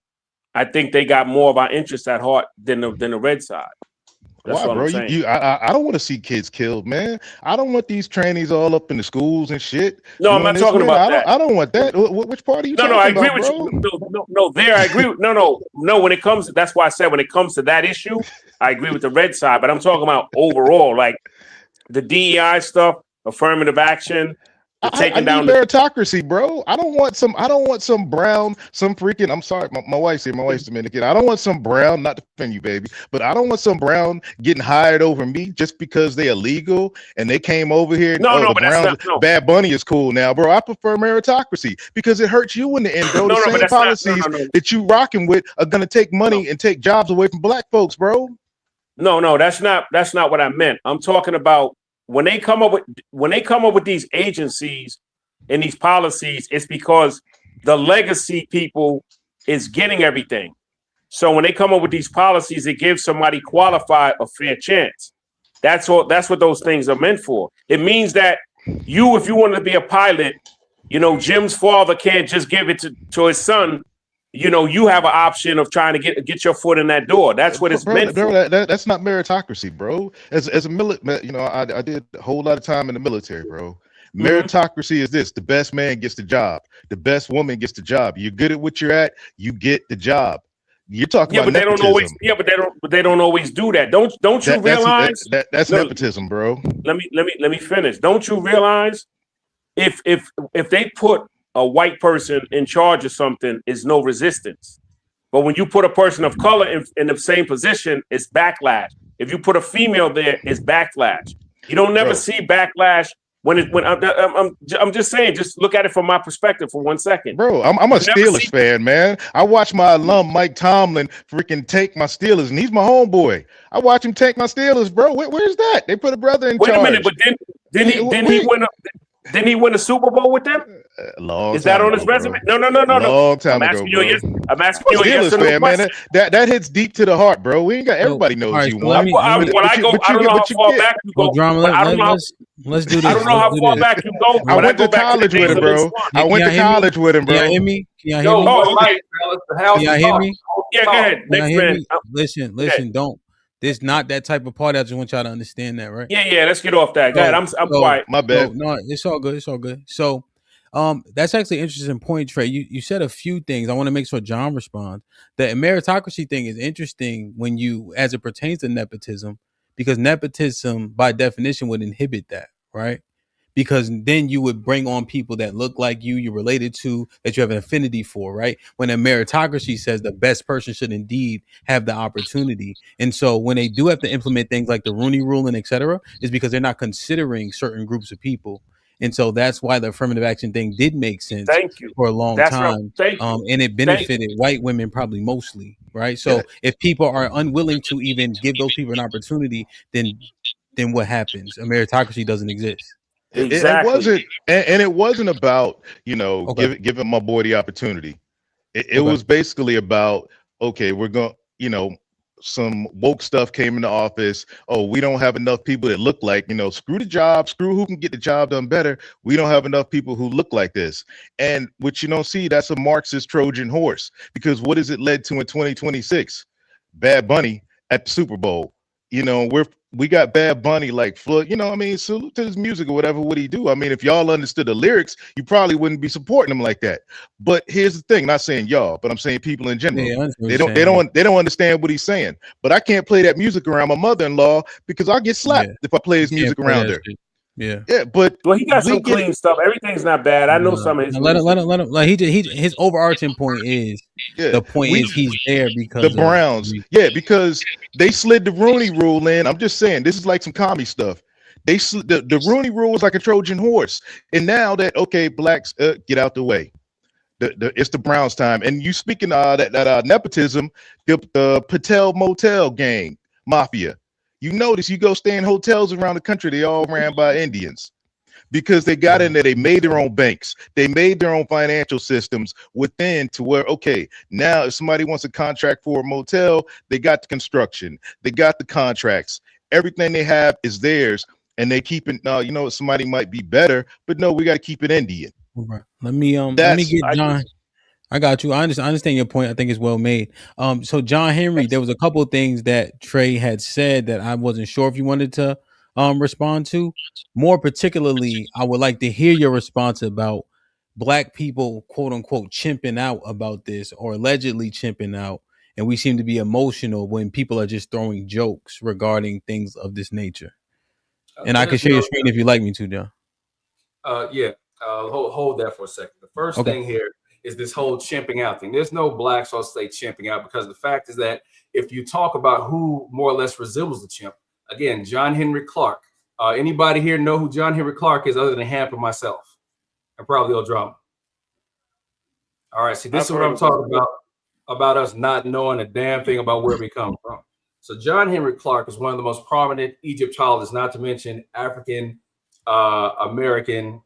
I think they got more of our interest at heart than the red side. That's Why, what bro? I'm saying. I don't want to see kids killed, man. I don't want these trannies all up in the schools and shit. No, I'm not talking about that. I don't want that. Which part are you talking I agree about, with bro? you. No, there I agree. No. When it comes, that's why I said when it comes to that issue, I agree with the red side. But I'm talking about overall, like the DEI stuff, affirmative action. I need meritocracy, bro. I don't want some brown, some freaking. I'm sorry, my wife's here. My wife's Dominican. I don't want some brown, not to offend you, baby, but I don't want some brown getting hired over me just because they illegal and they came over here. But Browns, Bad Bunny is cool now, bro. I prefer meritocracy because it hurts you in the end, bro. The same policies that you rocking with are gonna take money and take jobs away from black folks, bro. No, that's not what I meant. I'm talking about. When they come up with these agencies and these policies, it's because the legacy people is getting everything. So when they come up with these policies, it gives somebody qualified a fair chance. That's what those things are meant for. It means that if you want to be a pilot, Jim's father can't just give it to his son. You have an option of trying to get your foot in that door. That's what it's meant for. That's not meritocracy, bro. As a I did a whole lot of time in the military, bro. Meritocracy is this: the best man gets the job, the best woman gets the job. You're good at what you're at, you get the job. You're talking Yeah, about but they don't always. nepotism. Yeah, but they don't always do that. Don't you realize? That's No, nepotism, bro. let me finish. Don't you realize if they put a white person in charge of something, is no resistance. But when you put a person of color in the same position, it's backlash. If you put a female there, it's backlash. You don't never see backlash when I'm just saying. Just look at it from my perspective for 1 second, bro. I'm a Steelers fan, man. I watch my alum Mike Tomlin freaking take my Steelers, and he's my homeboy. I watch him take my Steelers, bro. Where's that? They put a brother in charge. Wait a minute, but didn't he win a Super Bowl with them? Is that on his resume? No. Long time ago, bro. I'm asking you a yes or no fan, question. Man. That hits deep to the heart, bro. We ain't got everybody knows you won. I don't know how far back you go. Let's do this. I don't know how far back you go. I went to college with him, bro. I went to college with him, bro. Can y'all hear me? Can y'all hear me? Yeah, go ahead. Next man. Listen. Don't. This not that type of party. I just want y'all to understand that, right? Yeah. Let's get off that. Go ahead. I'm quiet. My bad. No, it's all good. It's all good. So, that's actually an interesting point, Trey. You said a few things. I want to make sure John responds. The meritocracy thing is interesting when as it pertains to nepotism, because nepotism by definition would inhibit that, right? Because then you would bring on people that look like you're related to, that you have an affinity for, right? When a meritocracy says the best person should indeed have the opportunity. And so when they do have to implement things like the Rooney Rule and et cetera, is because they're not considering certain groups of people. And so that's why the affirmative action thing did make sense for a long time. And it benefited white women probably mostly, right? So if people are unwilling to even give those people an opportunity, then what happens? A meritocracy doesn't exist. Exactly. It wasn't about, giving my boy the opportunity. It was basically about, okay, we're going, some woke stuff came into office. Oh, we don't have enough people that look like, screw the job, screw who can get the job done better. We don't have enough people who look like this. And what you don't see, that's a Marxist Trojan horse, because what has it led to in 2026? Bad Bunny at the Super Bowl. We got Bad Bunny like Floyd, salute to his music or whatever would he do. I mean, if y'all understood the lyrics, you probably wouldn't be supporting him like that. But here's the thing, not saying y'all, but I'm saying people in general. Yeah, they don't understand what he's saying. But I can't play that music around my mother-in-law because I'll get slapped if I play his music around her. Yeah, but he got some clean stuff. Everything's not bad. I know some of his. Let him. Like his overarching point is he's there because the Browns. Because they slid the Rooney Rule in. I'm just saying, this is like some commie stuff. They the Rooney Rule was like a Trojan horse, and now that blacks get out the way. It's the Browns' time. And you speaking that nepotism, the Patel Motel gang mafia. You notice you go stay in hotels around the country, they all ran by Indians because they got in there. They made their own banks. They made their own financial systems within to where, now if somebody wants a contract for a motel, they got the construction, they got the contracts, everything they have is theirs, and they keep it. Somebody might be better, but no, we got to keep it Indian. Right. Let me get John. I got you. I understand your point. I think it's well made. So John Henry, there was a couple of things that Trey had said that I wasn't sure if you wanted to respond to. More particularly, I would like to hear your response about black people, quote unquote, chimping out about this or allegedly chimping out. And we seem to be emotional when people are just throwing jokes regarding things of this nature. And I can share your screen if you'd like me to, John. Hold that for a second. The first thing here is this whole chimping out thing. There's no blacks, I'll say, chimping out, because the fact is that if you talk about who more or less resembles the chimp, again, John Henry Clark. Anybody here know who John Henry Clark is other than HAMP and myself? And probably O'Drama. All right, see, this is what I'm talking about us not knowing a damn thing about where we come from. So John Henry Clark is one of the most prominent Egyptologists, not to mention African American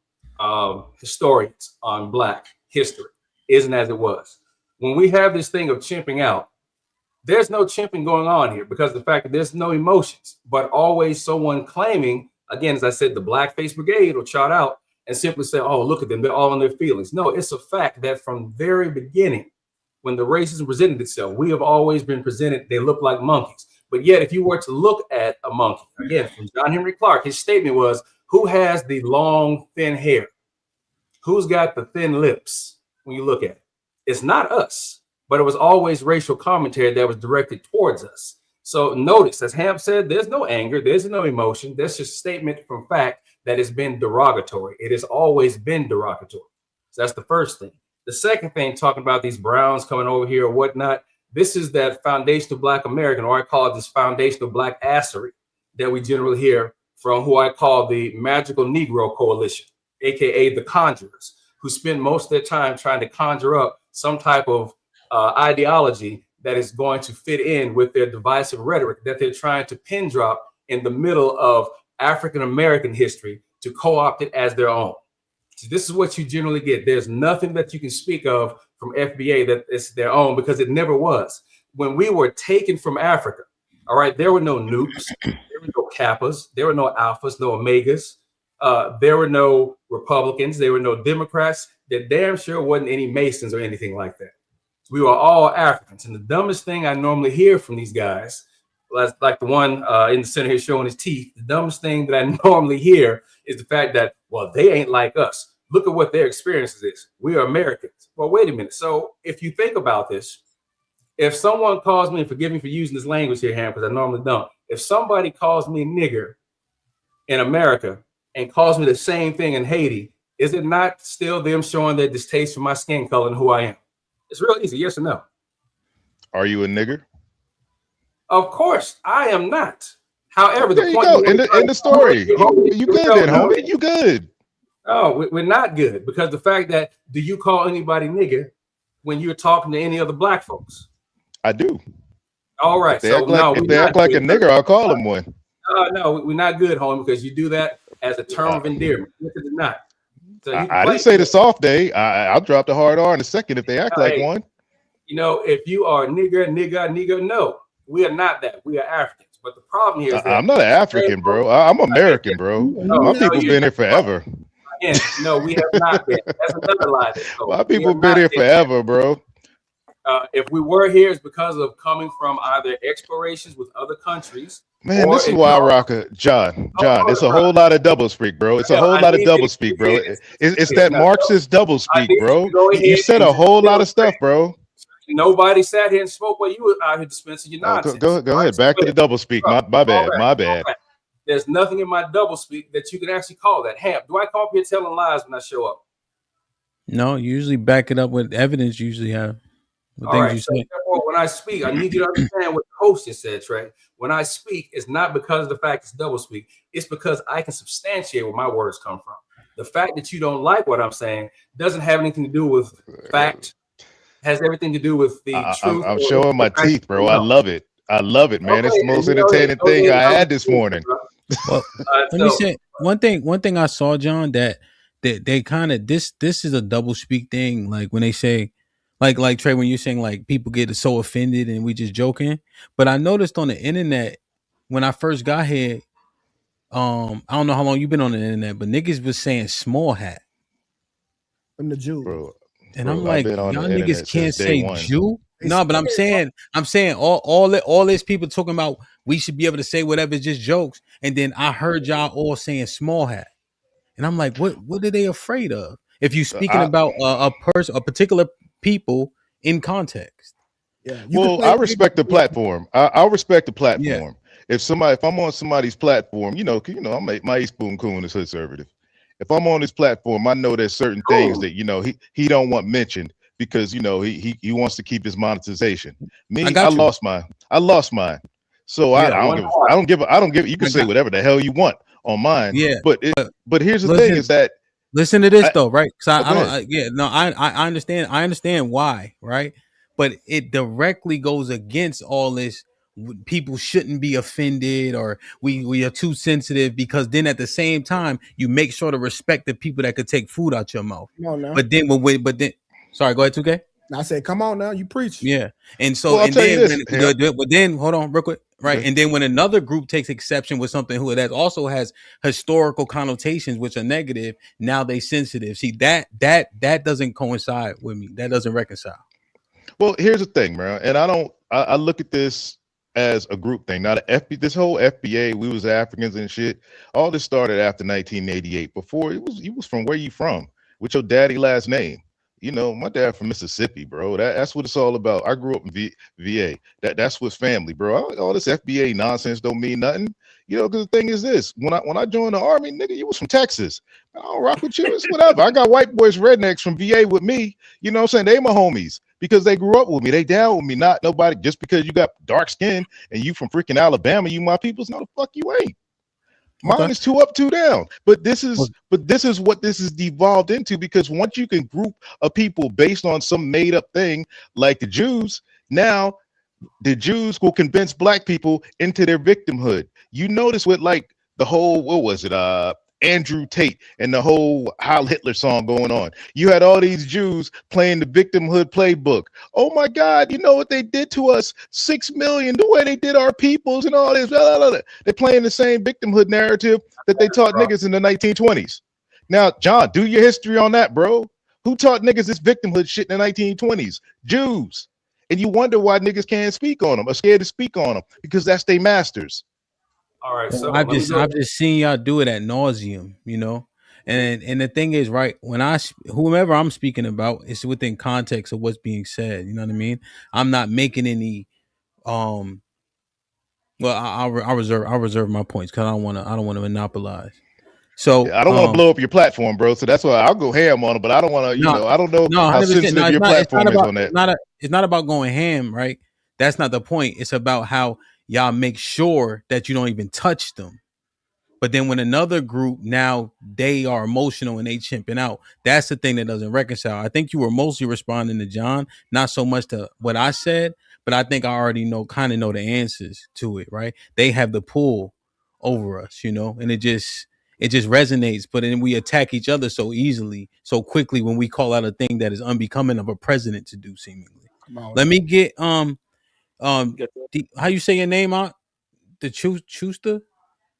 historians on black history. Isn't as it was. When we have this thing of chimping out, there's no chimping going on here because of the fact that there's no emotions, but always someone claiming, again, as I said, the Blackface Brigade will shout out and simply say, oh, look at them, they're all in their feelings. No, it's a fact that from very beginning, when the racism presented itself, we have always been presented, they look like monkeys. But yet, if you were to look at a monkey, again, from John Henry Clark, his statement was, who has the long, thin hair? Who's got the thin lips? When you look at it, it's not us. but it was always racial commentary that was directed towards us. So notice, as Hamp said, there's no anger, there's no emotion. There's just statement from fact that has been derogatory. It has always been derogatory. So that's the first thing. The second thing, talking about these Browns coming over here or whatnot, this is that foundational Black American, or I call it this foundational Black assery that we generally hear from who I call the Magical Negro Coalition, aka the Conjurers, who spend most of their time trying to conjure up some type of ideology that is going to fit in with their divisive rhetoric that they're trying to pin drop in the middle of African American history to co-opt it as their own. So this is what you generally get. There's nothing that you can speak of from FBA that is their own, because it never was. When we were taken from Africa, all right, there were no nukes, there were no Kappas, there were no Alphas, no Omegas, there were no Republicans, there were no Democrats. There damn sure wasn't any Masons or anything like that. We were all Africans. And the dumbest thing I normally hear from these guys, like the one in the center here showing his teeth, the dumbest thing that I normally hear is the fact that, well, they ain't like us. Look at what their experiences is. We are Americans. Well, wait a minute. So if you think about this, if someone calls me, and forgive me for using this language here, Ham, because I normally don't. If somebody calls me nigger in America and calls me the same thing in Haiti, is it not still them showing their distaste for my skin color and who I am? It's real easy, yes or no. Are you a nigger? Of course, I am not. However, there you go. In the story, you good then, homie. You good. Oh, we're not good, because the fact that, do you call anybody nigger when you're talking to any other Black folks? I do. All right. If they act like a nigger, I'll call them one. No, we're not good, homie, because you do that as a term of endearment. This is not. So I didn't say the soft day. I'll drop the hard R in a second if they act like one. You know, if you are nigger, no, we are not that. We are Africans. But the problem here is that I'm not an African, bro. I'm American, bro. My people been here forever. No, we have not been. That's another lie. My people been here forever, bro. If we were here, it's because of coming from either explorations with other countries. Man, this is why I rock a John. It's a whole lot of double speak, bro. It's a whole lot of double speak, bro. It's that Marxist double speak, bro. You said a whole lot of stuff, bro. Nobody sat here and spoke while you were out here dispensing your nonsense. Go ahead. Back to the double speak. My bad. My bad. There's nothing in my double speak that you can actually call that. Hamp, do I come up here telling lies when I show up? No, you usually back it up with evidence. You usually have. All right. So when I speak, I need you to understand what the host just said, Trey. When I speak, it's not because of the fact it's double speak. It's because I can substantiate where my words come from. The fact that you don't like what I'm saying doesn't have anything to do with fact. Has everything to do with the truth. I'm showing my teeth, bro. I love it. I love it, man. It's the most entertaining thing I had this morning. Well, let me say one thing I saw, John, that they kind of this is a double speak thing. Like when they say, like Trey, when you're saying like people get so offended and we just joking. But I noticed on the internet when I first got here, I don't know how long you've been on the internet, but niggas was saying small hat. I'm the Jew. Bro, and I'm like, y'all niggas can't say Jew. No, but I'm saying all this people talking about we should be able to say whatever, it's just jokes. And then I heard y'all all saying small hat. And I'm like, what are they afraid of? If you're speaking about a person, a particular people in context. Yeah. Well, I respect the platform. I'll respect the platform. Yeah. If I'm on somebody's platform, I'm my East Boone Coon is conservative. If I'm on his platform, I know there's certain things that he don't want mentioned because he wants to keep his monetization. Me, I lost mine. So I don't give. You can say whatever the hell you want on mine. Yeah. But here's the thing: is that listen to this though, right? Because I understand. I understand why, right? But it directly goes against all this. People shouldn't be offended, or we are too sensitive, because then at the same time you make sure to respect the people that could take food out your mouth. Come on now. But then sorry, go ahead, 2K. I said, come on now, you preach. Yeah, and so but then hold on real quick, right? And then when another group takes exception with something that also has historical connotations which are negative, now they sensitive. See that doesn't coincide with me. That doesn't reconcile. Well, here's the thing, man, and I look at this as a group thing. Now this whole FBA, we was Africans and shit. All this started after 1988. Before it was from where you from, with your daddy last name. You know, my dad from Mississippi, bro. That's what it's all about. I grew up in VA. That's what's family, bro. All this FBA nonsense don't mean nothing. You know, because the thing is this: when I joined the army, nigga, you was from Texas. I don't rock with you. It's whatever. I got white boys, rednecks from VA with me. You know what I'm saying? They my homies because they grew up with me. They down with me. Not nobody just because you got dark skin and you from freaking Alabama. You my peoples. No, the fuck you ain't. Mine is 2 up, 2 down. But this is what this is devolved into, because once you can group a people based on some made up thing like the Jews, now the Jews will convince black people into their victimhood. You notice with like the whole, what was it, Andrew Tate and the whole Heil Hitler song going on. You had all these Jews playing the victimhood playbook. Oh my God, you know what they did to us? 6 million, the way they did our peoples and all this. Blah, blah, blah. They're playing the same victimhood narrative that they taught niggas in the 1920s. Now, John, do your history on that, bro. Who taught niggas this victimhood shit in the 1920s? Jews. And you wonder why niggas can't speak on them or scared to speak on them, because that's their masters. All right, so I've just seen y'all do it at nauseum, you know. And the thing is, right, when whomever I'm speaking about, it's within context of what's being said. You know what I mean? I'm not making any well, I'll reserve my points because I don't want to monopolize. So I don't want to blow up your platform, bro. So that's why I'll go ham on it, but I don't want to, I don't know how sensitive your platform is on that. It's not about going ham, right? That's not the point. It's about how y'all make sure that you don't even touch them. But then when another group, now they are emotional and they chimping out, that's the thing that doesn't reconcile. I think you were mostly responding to John, not so much to what I said, but I think I already kind of know the answers to it, right? They have the pull over us, you know, and it just resonates. But then we attack each other so easily, so quickly when we call out a thing that is unbecoming of a president to do, seemingly. Let me get how you say your name out? The Chuster?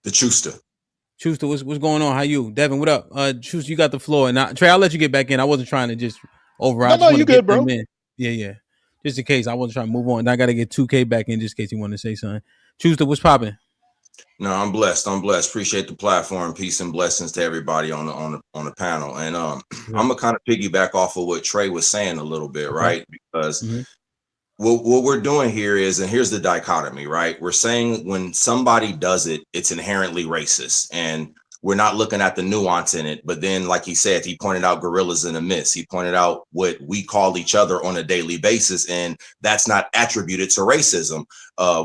The Chuster. Chuster, what's going on? How you? Devin, what up? Chuster, you got the floor. And Trey, I'll let you get back in. I wasn't trying to just override. No, you good, bro. Yeah. Just in case. I wasn't trying to move on. I got to get 2K back in just in case you want to say something. Chuster, what's popping? No, I'm blessed. Appreciate the platform. Peace and blessings to everybody on the panel. And I'm gonna kind of piggyback off of what Trey was saying a little bit, right? Because what we're doing here is, and here's the dichotomy, right? We're saying when somebody does it, it's inherently racist, and we're not looking at the nuance in it. But then, like he said, he pointed out gorillas in a mist. He pointed out what we call each other on a daily basis, and that's not attributed to racism.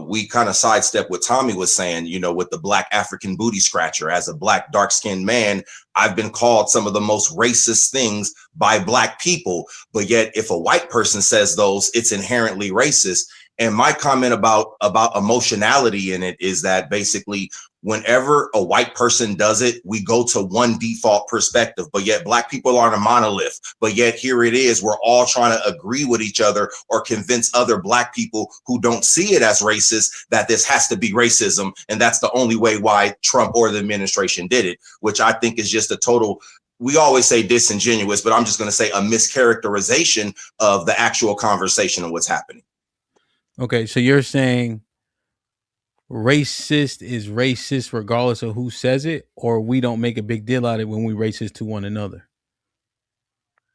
We kind of sidestep what Tommy was saying, you know, with the black African booty scratcher. As a black dark-skinned man, I've been called some of the most racist things by black people, but yet if a white person says those, it's inherently racist. And my comment about emotionality in it is that basically whenever a white person does it, we go to one default perspective, but yet black people aren't a monolith. But yet here it is, we're all trying to agree with each other or convince other black people who don't see it as racist that this has to be racism. And that's the only way why Trump or the administration did it, which I think is just a total, we always say disingenuous, but I'm just going to say a mischaracterization of the actual conversation and what's happening. Okay, so you're saying racist is racist regardless of who says it, or we don't make a big deal out of it when we racist to one another?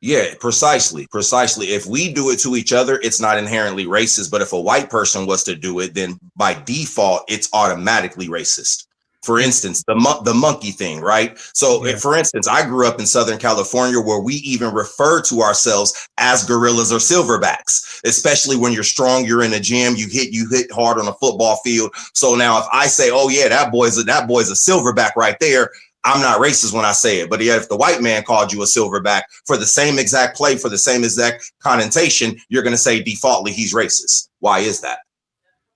Yeah, precisely. If we do it to each other, it's not inherently racist. But if a white person was to do it, then by default, it's automatically racist. For instance, the monkey thing, right? So, for instance, I grew up in Southern California where we even refer to ourselves as gorillas or silverbacks, especially when you're strong, you're in a gym, you hit hard on a football field. So now if I say, oh yeah, that boy's a silverback right there, I'm not racist when I say it. But yet if the white man called you a silverback for the same exact play, for the same exact connotation, you're going to say defaultly he's racist. Why is that?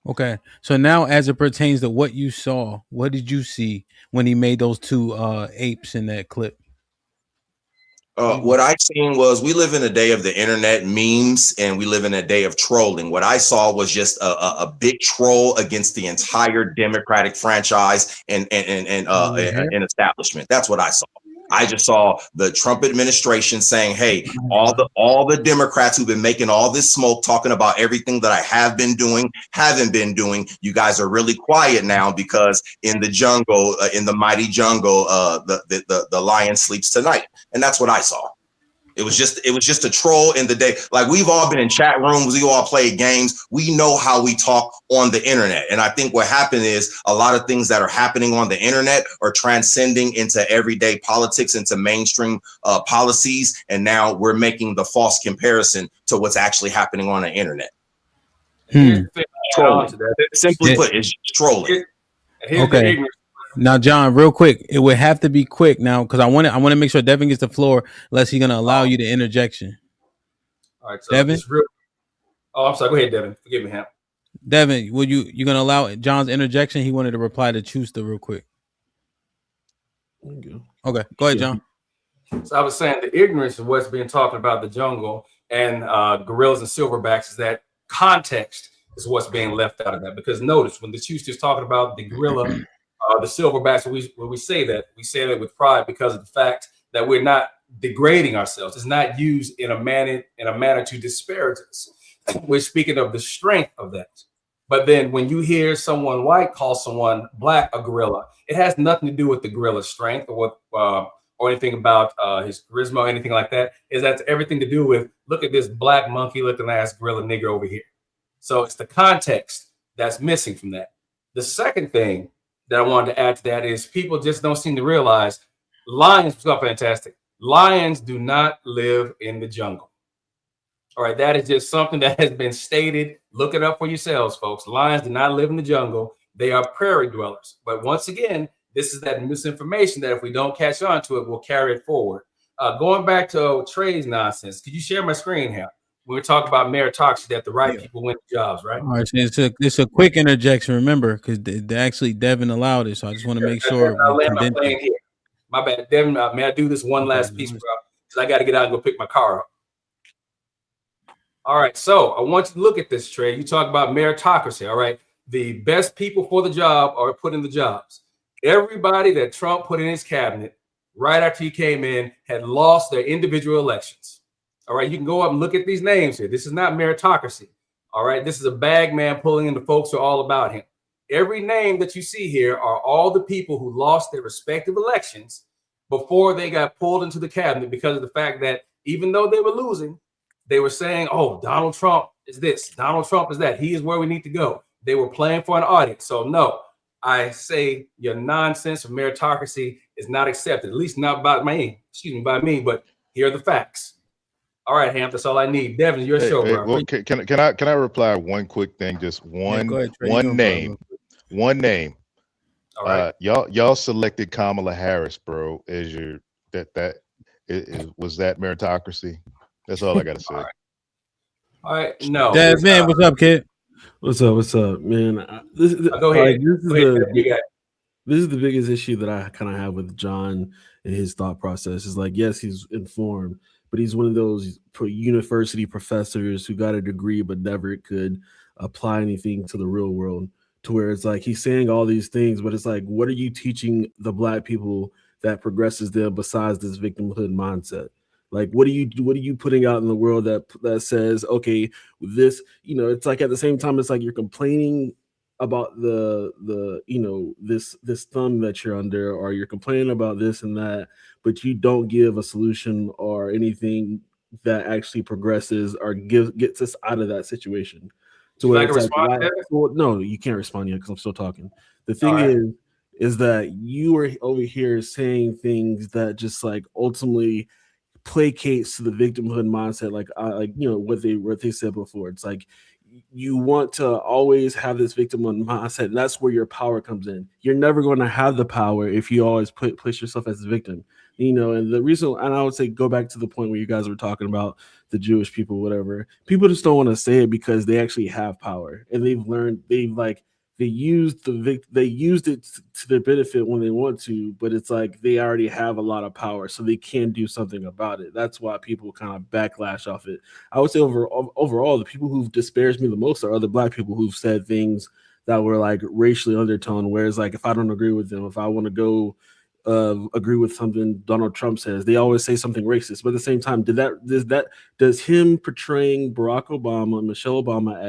Okay, so now as it pertains to what you saw, what did you see when he made those two apes in that clip? What I seen was, we live in a day of the internet memes, and we live in a day of trolling. What I saw was just a big troll against the entire Democratic franchise and establishment. That's what I saw. I just saw the Trump administration saying, hey, all the Democrats who've been making all this smoke, talking about everything that I have been doing, haven't been doing, you guys are really quiet now because in the jungle, in the mighty jungle, the lion sleeps tonight. And that's what I saw. It was just a troll in the day. Like, we've all been in chat rooms, we all play games. We know how we talk on the internet. And I think what happened is a lot of things that are happening on the internet are transcending into everyday politics, into mainstream policies. And now we're making the false comparison to what's actually happening on the internet. Trolling. Simply put, it's just trolling. Okay. Now, John, real quick, it would have to be quick now because I want to make sure Devin gets the floor, unless he's gonna allow you the interjection. All right, so Devin. I'm sorry. Go ahead, Devin. Forgive me, Hamp. Devin, will you gonna allow John's interjection? He wanted to reply to Chusta real quick. Okay, go ahead, John. So I was saying the ignorance of what's being talked about the jungle and gorillas and silverbacks is that context is what's being left out of that. Because notice when the Chusta's talking about the gorilla. The silverbacks, when we say that with pride because of the fact that we're not degrading ourselves. It's not used in a manner to disparage us. We're speaking of the strength of that. But then when you hear someone white call someone black a gorilla, it has nothing to do with the gorilla's strength or anything about his charisma or anything like that. That's everything to do with, look at this black monkey looking ass gorilla nigger over here. So it's the context that's missing from that. The second thing that I wanted to add to that is people just don't seem to realize lions are fantastic. Lions do not live in the jungle. All right, that is just something that has been stated. Look it up for yourselves, folks. Lions do not live in the jungle. They are prairie dwellers. But once again, this is that misinformation that if we don't catch on to it, we'll carry it forward. Going back to Trey's nonsense, could you share my screen here? We were talking about meritocracy, that the right people win jobs, right? All right, so it's a quick interjection, remember, because actually Devin allowed it, so I just want to make sure. I'll land my plane here. My bad, Devin. May I do this one last piece, bro? Because I got to get out and go pick my car up. All right, so I want you to look at this, Trey. You talk about meritocracy, all right? The best people for the job are put in the jobs. Everybody that Trump put in his cabinet right after he came in had lost their individual elections. All right, you can go up and look at these names here. This is not meritocracy. All right, this is a bag man pulling in the folks who are all about him. Every name that you see here are all the people who lost their respective elections before they got pulled into the cabinet because of the fact that even though they were losing, they were saying, oh, Donald Trump is this, Donald Trump is that. He is where we need to go. They were playing for an audience. So no, I say your nonsense of meritocracy is not accepted, at least not by me, but here are the facts. All right, Hamp, that's all I need. Devin, your show, bro. Well, can I reply one quick thing? Just one name. One name. All right. Y'all selected Kamala Harris, bro, as your was that meritocracy? That's all I gotta say. All right. No. Man, what's up, kid? What's up, man? Go ahead. This is the biggest issue that I kind of have with John and his thought process. Is like, yes, he's informed, but he's one of those university professors who got a degree but never could apply anything to the real world, to where it's like he's saying all these things, but it's like, what are you teaching the black people that progresses them besides this victimhood mindset? Like, what are you putting out in the world that says, okay, this, it's like at the same time, it's like you're complaining about the this thumb that you're under, or you're complaining about this and that, but you don't give a solution or anything that actually progresses or gets us out of that situation. So where it's like, no, you can't respond yet because I'm still talking. The thing is that you are over here saying things that just like ultimately placates to the victimhood mindset, what they said before. It's like you want to always have this victimhood mindset, and that's where your power comes in. You're never going to have the power if you always place yourself as a victim. And the reason, and I would say go back to the point where you guys were talking about the Jewish people, whatever. People just don't want to say it because they actually have power, and they've learned they used it to their benefit when they want to, but it's like they already have a lot of power, so they can do something about it. That's why people kind of backlash off it. I would say overall, the people who've disparaged me the most are other black people who've said things that were like racially undertone. Whereas, like, if I don't agree with them, if I want to go agree with something Donald Trump says, they always say something racist. But at the same time, does him portraying Barack Obama and Michelle Obama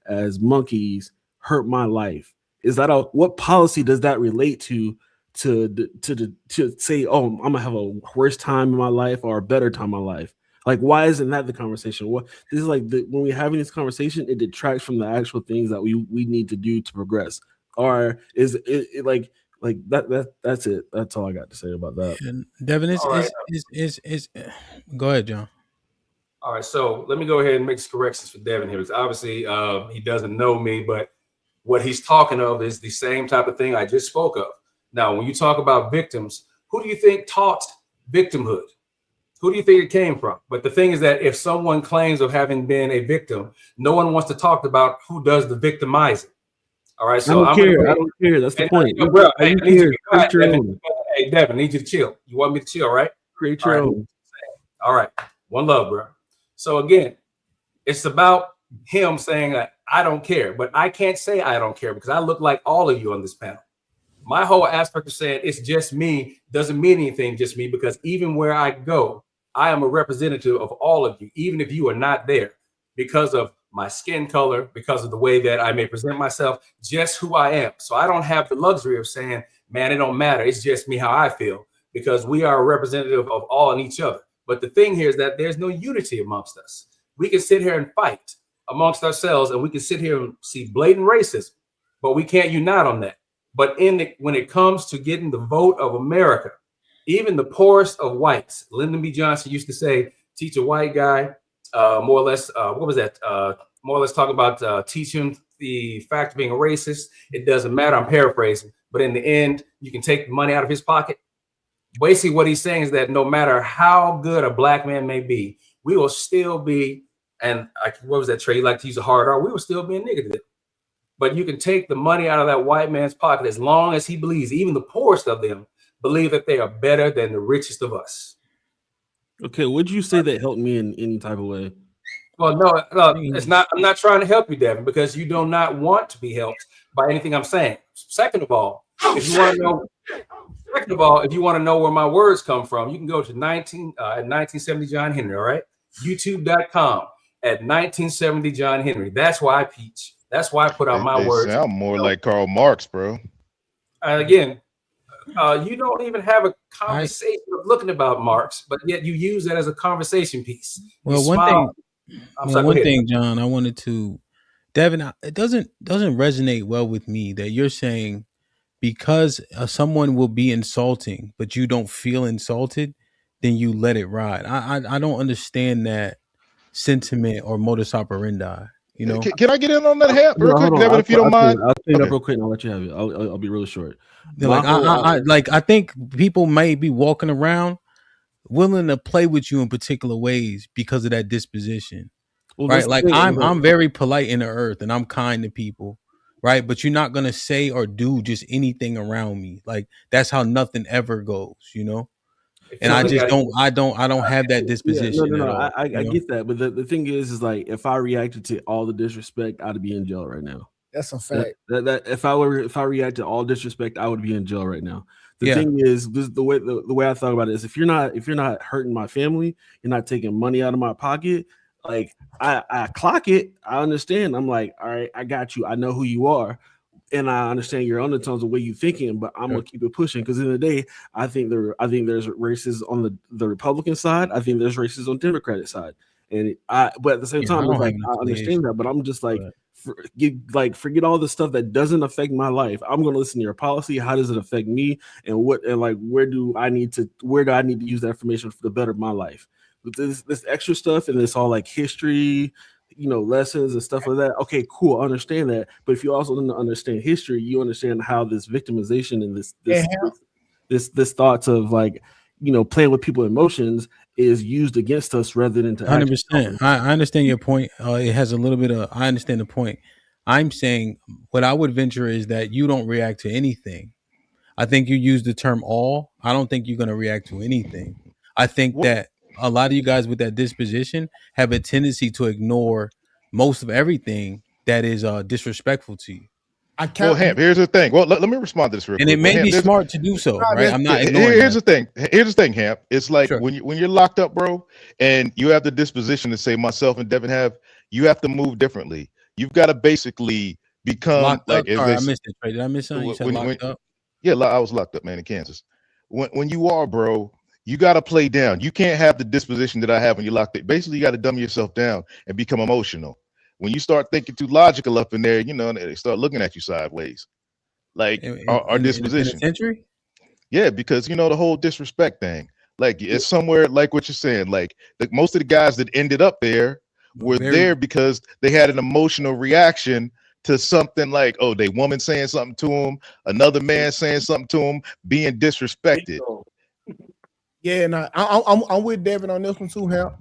as monkeys hurt my life? Is that what policy does that relate to say, oh, I'm gonna have a worse time in my life or a better time in my life? Like, why isn't that the conversation? What this is like when we're having this conversation, it detracts from the actual things that we need to do to progress. Or is it like that's it? That's all I got to say about that. And Devin All right. is go ahead, John. All right, so let me go ahead and make some corrections for Devin here. Because obviously, he doesn't know me, but what he's talking of is the same type of thing I just spoke of. Now, when you talk about victims, who do you think taught victimhood? Who do you think it came from? But the thing is that if someone claims of having been a victim, no one wants to talk about who does the victimizing. All right, so I don't care. That's the point. Bro, hey, I need you to be quiet, Devin. Hey, Devin, I need you to chill. You want me to chill, right? Create your own. All right, one love, bro. So again, it's about him saying that I don't care, but I can't say I don't care because I look like all of you on this panel. My whole aspect of saying it's just me doesn't mean anything, just me, because even where I go, I am a representative of all of you, even if you are not there, because of my skin color, because of the way that I may present myself, just who I am. So I don't have the luxury of saying, man, it don't matter. It's just me, how I feel, because we are a representative of all and each other. But the thing here is that there's no unity amongst us. We can sit here and fight amongst ourselves, and we can sit here and see blatant racism, but we can't unite on that. But when it comes to getting the vote of America, even the poorest of whites, Lyndon B. Johnson used to say, teach a white guy, more or less, what was that? More or less talk about teaching the fact of being a racist. It doesn't matter. I'm paraphrasing, but in the end, you can take the money out of his pocket. Basically, what he's saying is that no matter how good a black man may be, we will still be, and what was that Trey? You like to use a hard R, we will still be a nigga to them. But you can take the money out of that white man's pocket as long as he believes, even the poorest of them, believe that they are better than the richest of us. Okay, would you say that helped me in any type of way? Well, no, it's not. I'm not trying to help you, Devin, because you do not want to be helped by anything I'm saying. Second of all, if you want to know, if you want to know where my words come from, you can go to 1970 John Henry. All right, YouTube.com at 1970 John Henry. That's why I teach. That's why I put out my words. Sound more like Karl Marx, bro. Again, you don't even have a conversation of looking about Marx, but yet you use that as a conversation piece. Well, one thing, John, I wanted to, Devin, it doesn't resonate well with me that you're saying because someone will be insulting, but you don't feel insulted, then you let it ride. I don't understand that sentiment or modus operandi. You know, can I get in on that hat real quick, Devin, if you don't mind? I'll clean up real quick and I'll let you have it. I'll be really short. I think people may be walking around willing to play with you in particular ways because of that disposition, right? Like I'm very polite in the earth and I'm kind to people, right? But you're not gonna say or do just anything around me. Like that's how nothing ever goes, you know. And I just don't have that disposition. No. I get that, but the thing is like if I reacted to all the disrespect, I'd be in jail right now. That's a fact. That if I react to all disrespect, I would be in jail right now. The thing is, this the way I thought about it is if you're not hurting my family, you're not taking money out of my pocket. Like I clock it, I understand. I'm like, all right, I got you. I know who you are. And I understand your undertones, the way you're thinking, but I'm gonna keep it pushing because in the day, I think there's races on the Republican side. I think there's races on the Democratic side, but at the same time, it's like I understand that, but I'm just like, forget all the stuff that doesn't affect my life. I'm gonna listen to your policy. How does it affect me, and where do I need to use that information for the better of my life? But this extra stuff and this all like history, lessons and stuff like that. Okay, cool. I understand that. But if you also don't understand history, you understand how this victimization and this thoughts of like, playing with people's emotions is used against us rather than to 100%. I understand your point. It has a little bit of, I understand the point. I'm saying what I would venture is that you don't react to anything. I think you use the term all. I don't think you're going to react to anything. I think that a lot of you guys with that disposition have a tendency to ignore most of everything that is disrespectful to you. Well, Hamp, here's the thing. Well, let me respond to this real quick. And it may be smart to do so, right? I'm not ignoring Here's the thing. Here's the thing, Hamp. It's like when you're locked up, bro, and you have the disposition to say myself and Devin you have to move differently. You've got to basically become locked like. Up. Sorry, I missed it. Did I miss something? You said locked up? Yeah, I was locked up, man, in Kansas. When you are, bro, You got to play down. You can't have the disposition that I have when you locked it. Basically, you got to dumb yourself down and become emotional. When you start thinking too logical up in there, they start looking at you sideways. Like our in the disposition. penitentiary? Yeah, because the whole disrespect thing. Like it's somewhere like what you're saying. Like most of the guys that ended up there were there because they had an emotional reaction to something like, oh, they woman saying something to them, another man saying something to them, being disrespected. Yeah, and I'm with Devin on this one too, Hamp.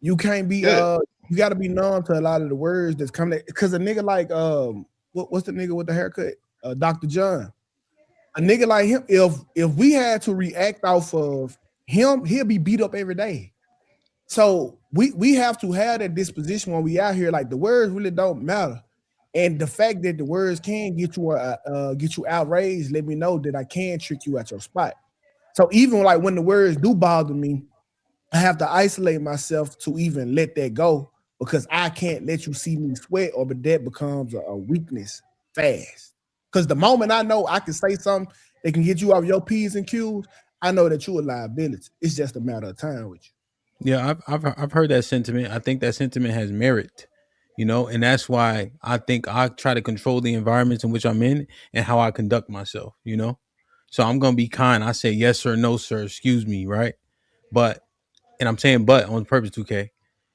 You can't be you got to be numb to a lot of the words that's coming because a nigga like what's the nigga with the haircut? Dr. John. A nigga like him, if we had to react off of him, he'll be beat up every day. So we have to have that disposition when we out here. Like the words really don't matter, and the fact that the words can get you outraged, let me know that I can trick you at your spot. So even like when the words do bother me, I have to isolate myself to even let that go because I can't let you see me sweat, or but that becomes a weakness fast. Because the moment I know I can say something that can get you off your P's and Q's, I know that you're a liability. It's just a matter of time with you. Yeah, I've heard that sentiment. I think that sentiment has merit, and that's why I think I try to control the environments in which I'm in and how I conduct myself, So I'm gonna be kind. I say yes sir, no sir, excuse me, right? And I'm saying but on purpose, 2K.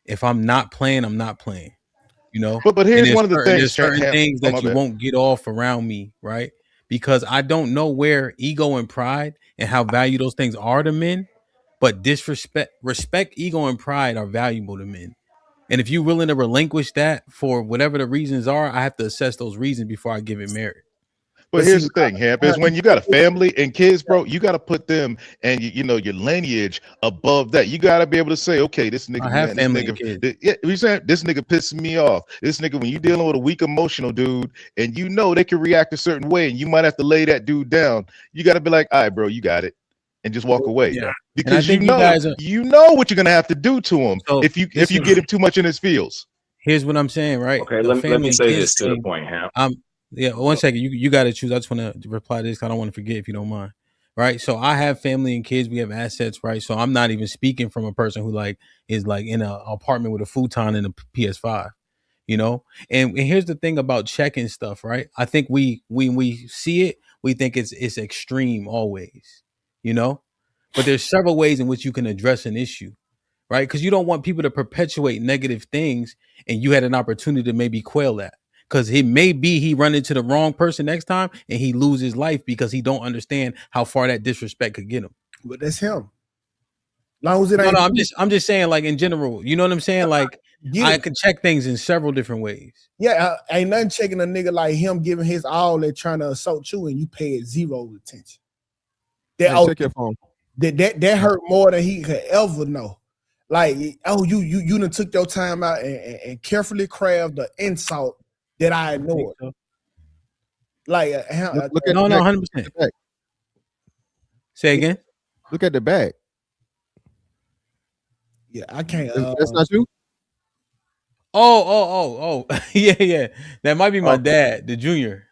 If I'm not playing, I'm not playing. But here's one of the things. There's certain things that you won't get off around me, right? Because I don't know where ego and pride and how valuable those things are to men, but respect, ego, and pride are valuable to men. And if you're willing to relinquish that for whatever the reasons are, I have to assess those reasons before I give it merit. But here's the thing, Hamp, is when you got a family and kids, bro, you got to put them and your lineage above that. You got to be able to say, okay, this nigga, this nigga pissing me off. This nigga, when you dealing with a weak emotional dude, and they can react a certain way, and you might have to lay that dude down. You got to be like, all right, bro, you got it, and just walk away. Yeah. Because you know what you're gonna have to do to him if you get him too much in his feels. Here's what I'm saying, right? Okay, let me say this to the point, Hamp. Yeah, one second. You got to choose. I just want to reply to this. I don't want to forget if you don't mind. Right. So I have family and kids. We have assets. Right. So I'm not even speaking from a person who is in an apartment with a futon and a PS5. And here's the thing about checking stuff. Right. I think when we see it, we think it's extreme always. But there's several ways in which you can address an issue. Right. Because you don't want people to perpetuate negative things, and you had an opportunity to maybe quell that. Because it may be he run into the wrong person next time and he lose his life because he don't understand how far that disrespect could get him. But that's him. Long as it ain't. No, I'm just saying, like in general, you know what I'm saying? Like I can check things in several different ways. Yeah, ain't nothing checking a nigga like him giving his all at trying to assault you and you pay it zero attention. Check your phone. That hurt more than he could ever know. Like, oh, you done took your time out and carefully craft the insult that I ignored. Like, look at 100%. Say again. Look at the back. Yeah, I can't. That's not you. Oh, yeah. That might be my dad, the junior.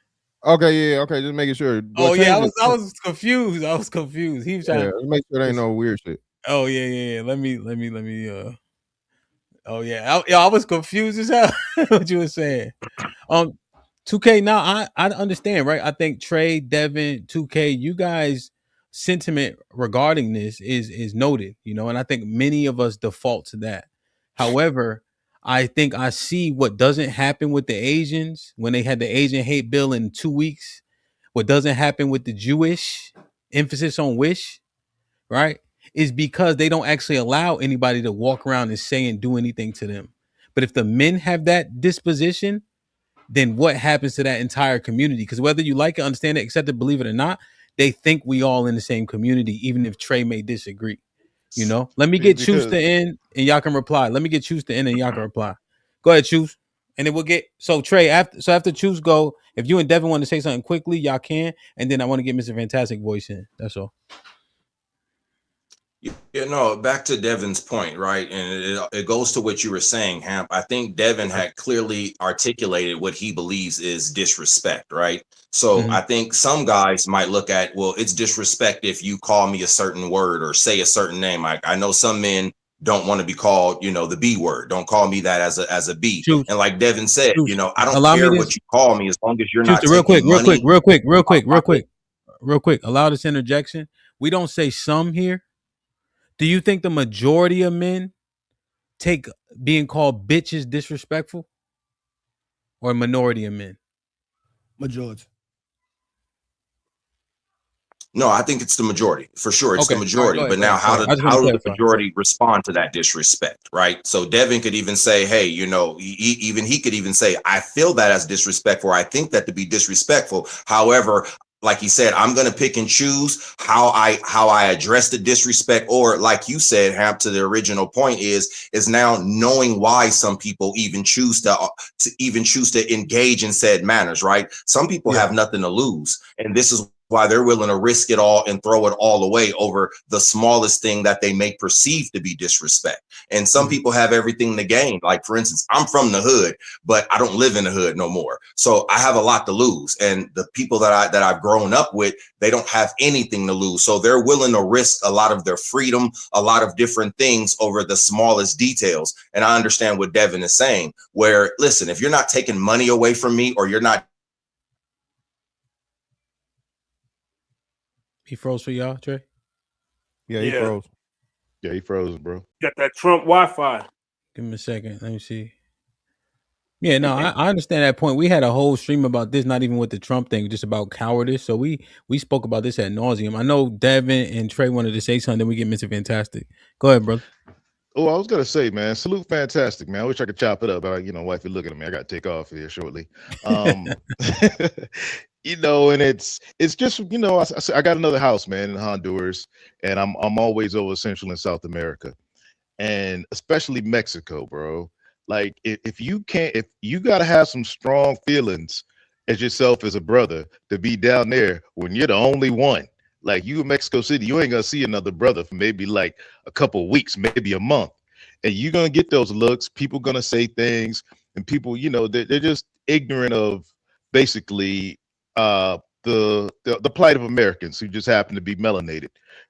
Okay, yeah, okay. Just making sure. I was confused. He was trying to make sure there ain't no weird shit. Oh yeah. Let me. Oh yeah, I was confused as hell what you were saying. 2K. Now I understand, right? I think Trey, Devin, 2K, you guys' sentiment regarding this is noted, and I think many of us default to that. However, I think I see what doesn't happen with the Asians when they had the Asian hate bill in 2 weeks. What doesn't happen with the Jewish emphasis on wish, right? Is because they don't actually allow anybody to walk around and say and do anything to them. But if the men have that disposition, then what happens to that entire community? Because whether you like it, understand it, accept it, believe it or not, they think we all in the same community, even if Trey may disagree. Let me get Choose to end and y'all can reply. Go ahead, Choose. And then we'll get Trey after Choose go. If you and Devin want to say something quickly, y'all can. And then I want to get Mr. Fantastic voice in. That's all. Yeah, no, back to Devin's point, right? And it goes to what you were saying, Hamp. I think Devin had clearly articulated what he believes is disrespect, right? So I think some guys might look at, well, it's disrespect if you call me a certain word or say a certain name. I know some men don't want to be called, the B word. Don't call me that as a B. Choose. And like Devin said, Choose. I don't Allow me care this. what you call me as long as you're Choose not real quick, taking money. real quick. Allow this interjection. We don't say some here. Do you think the majority of men take being called bitches disrespectful, or a minority of men? Majority. No, I think it's the majority for sure. It's the majority. Right, but now, how do the majority respond to that disrespect? Right. So Devin could even say, "Hey, he could even say, I feel that as disrespectful. I think that to be disrespectful. However, like he said, I'm going to pick and choose how I address the disrespect, or like you said, Hamp, to the original point is now knowing why some people even choose to engage in said manners, right? Some people have nothing to lose, and this is why they're willing to risk it all and throw it all away over the smallest thing that they may perceive to be disrespect. And some people have everything to gain. Like, for instance, I'm from the hood, but I don't live in the hood no more. So I have a lot to lose. And the people that I've grown up with, they don't have anything to lose. So they're willing to risk a lot of their freedom, a lot of different things over the smallest details. And I understand what Devin is saying, where, listen, if you're not taking money away from me, or you're not. He froze for y'all, Trey? Yeah, he froze. Yeah, he froze, bro. Got that Trump Wi-Fi. Give me a second. Let me see. Yeah, no, I understand that point. We had a whole stream about this, not even with the Trump thing, just about cowardice. So we spoke about this ad nauseum. I know Devin and Trey wanted to say something, then we get Mr. Fantastic. Go ahead, brother. Oh, I was gonna say, man, salute Fantastic, man. I wish I could chop it up, but wife, you're looking at me. I gotta take off here shortly. And it's just, I got another house, man, in Honduras, and I'm always over Central and South America, and especially Mexico, bro. Like, if you gotta have some strong feelings as yourself as a brother to be down there when you're the only one. Like, you in Mexico City, you ain't gonna see another brother for maybe like a couple of weeks, maybe a month, and you're gonna get those looks. People gonna say things, and people, they're just ignorant of basically the plight of Americans who just happen to be melanated,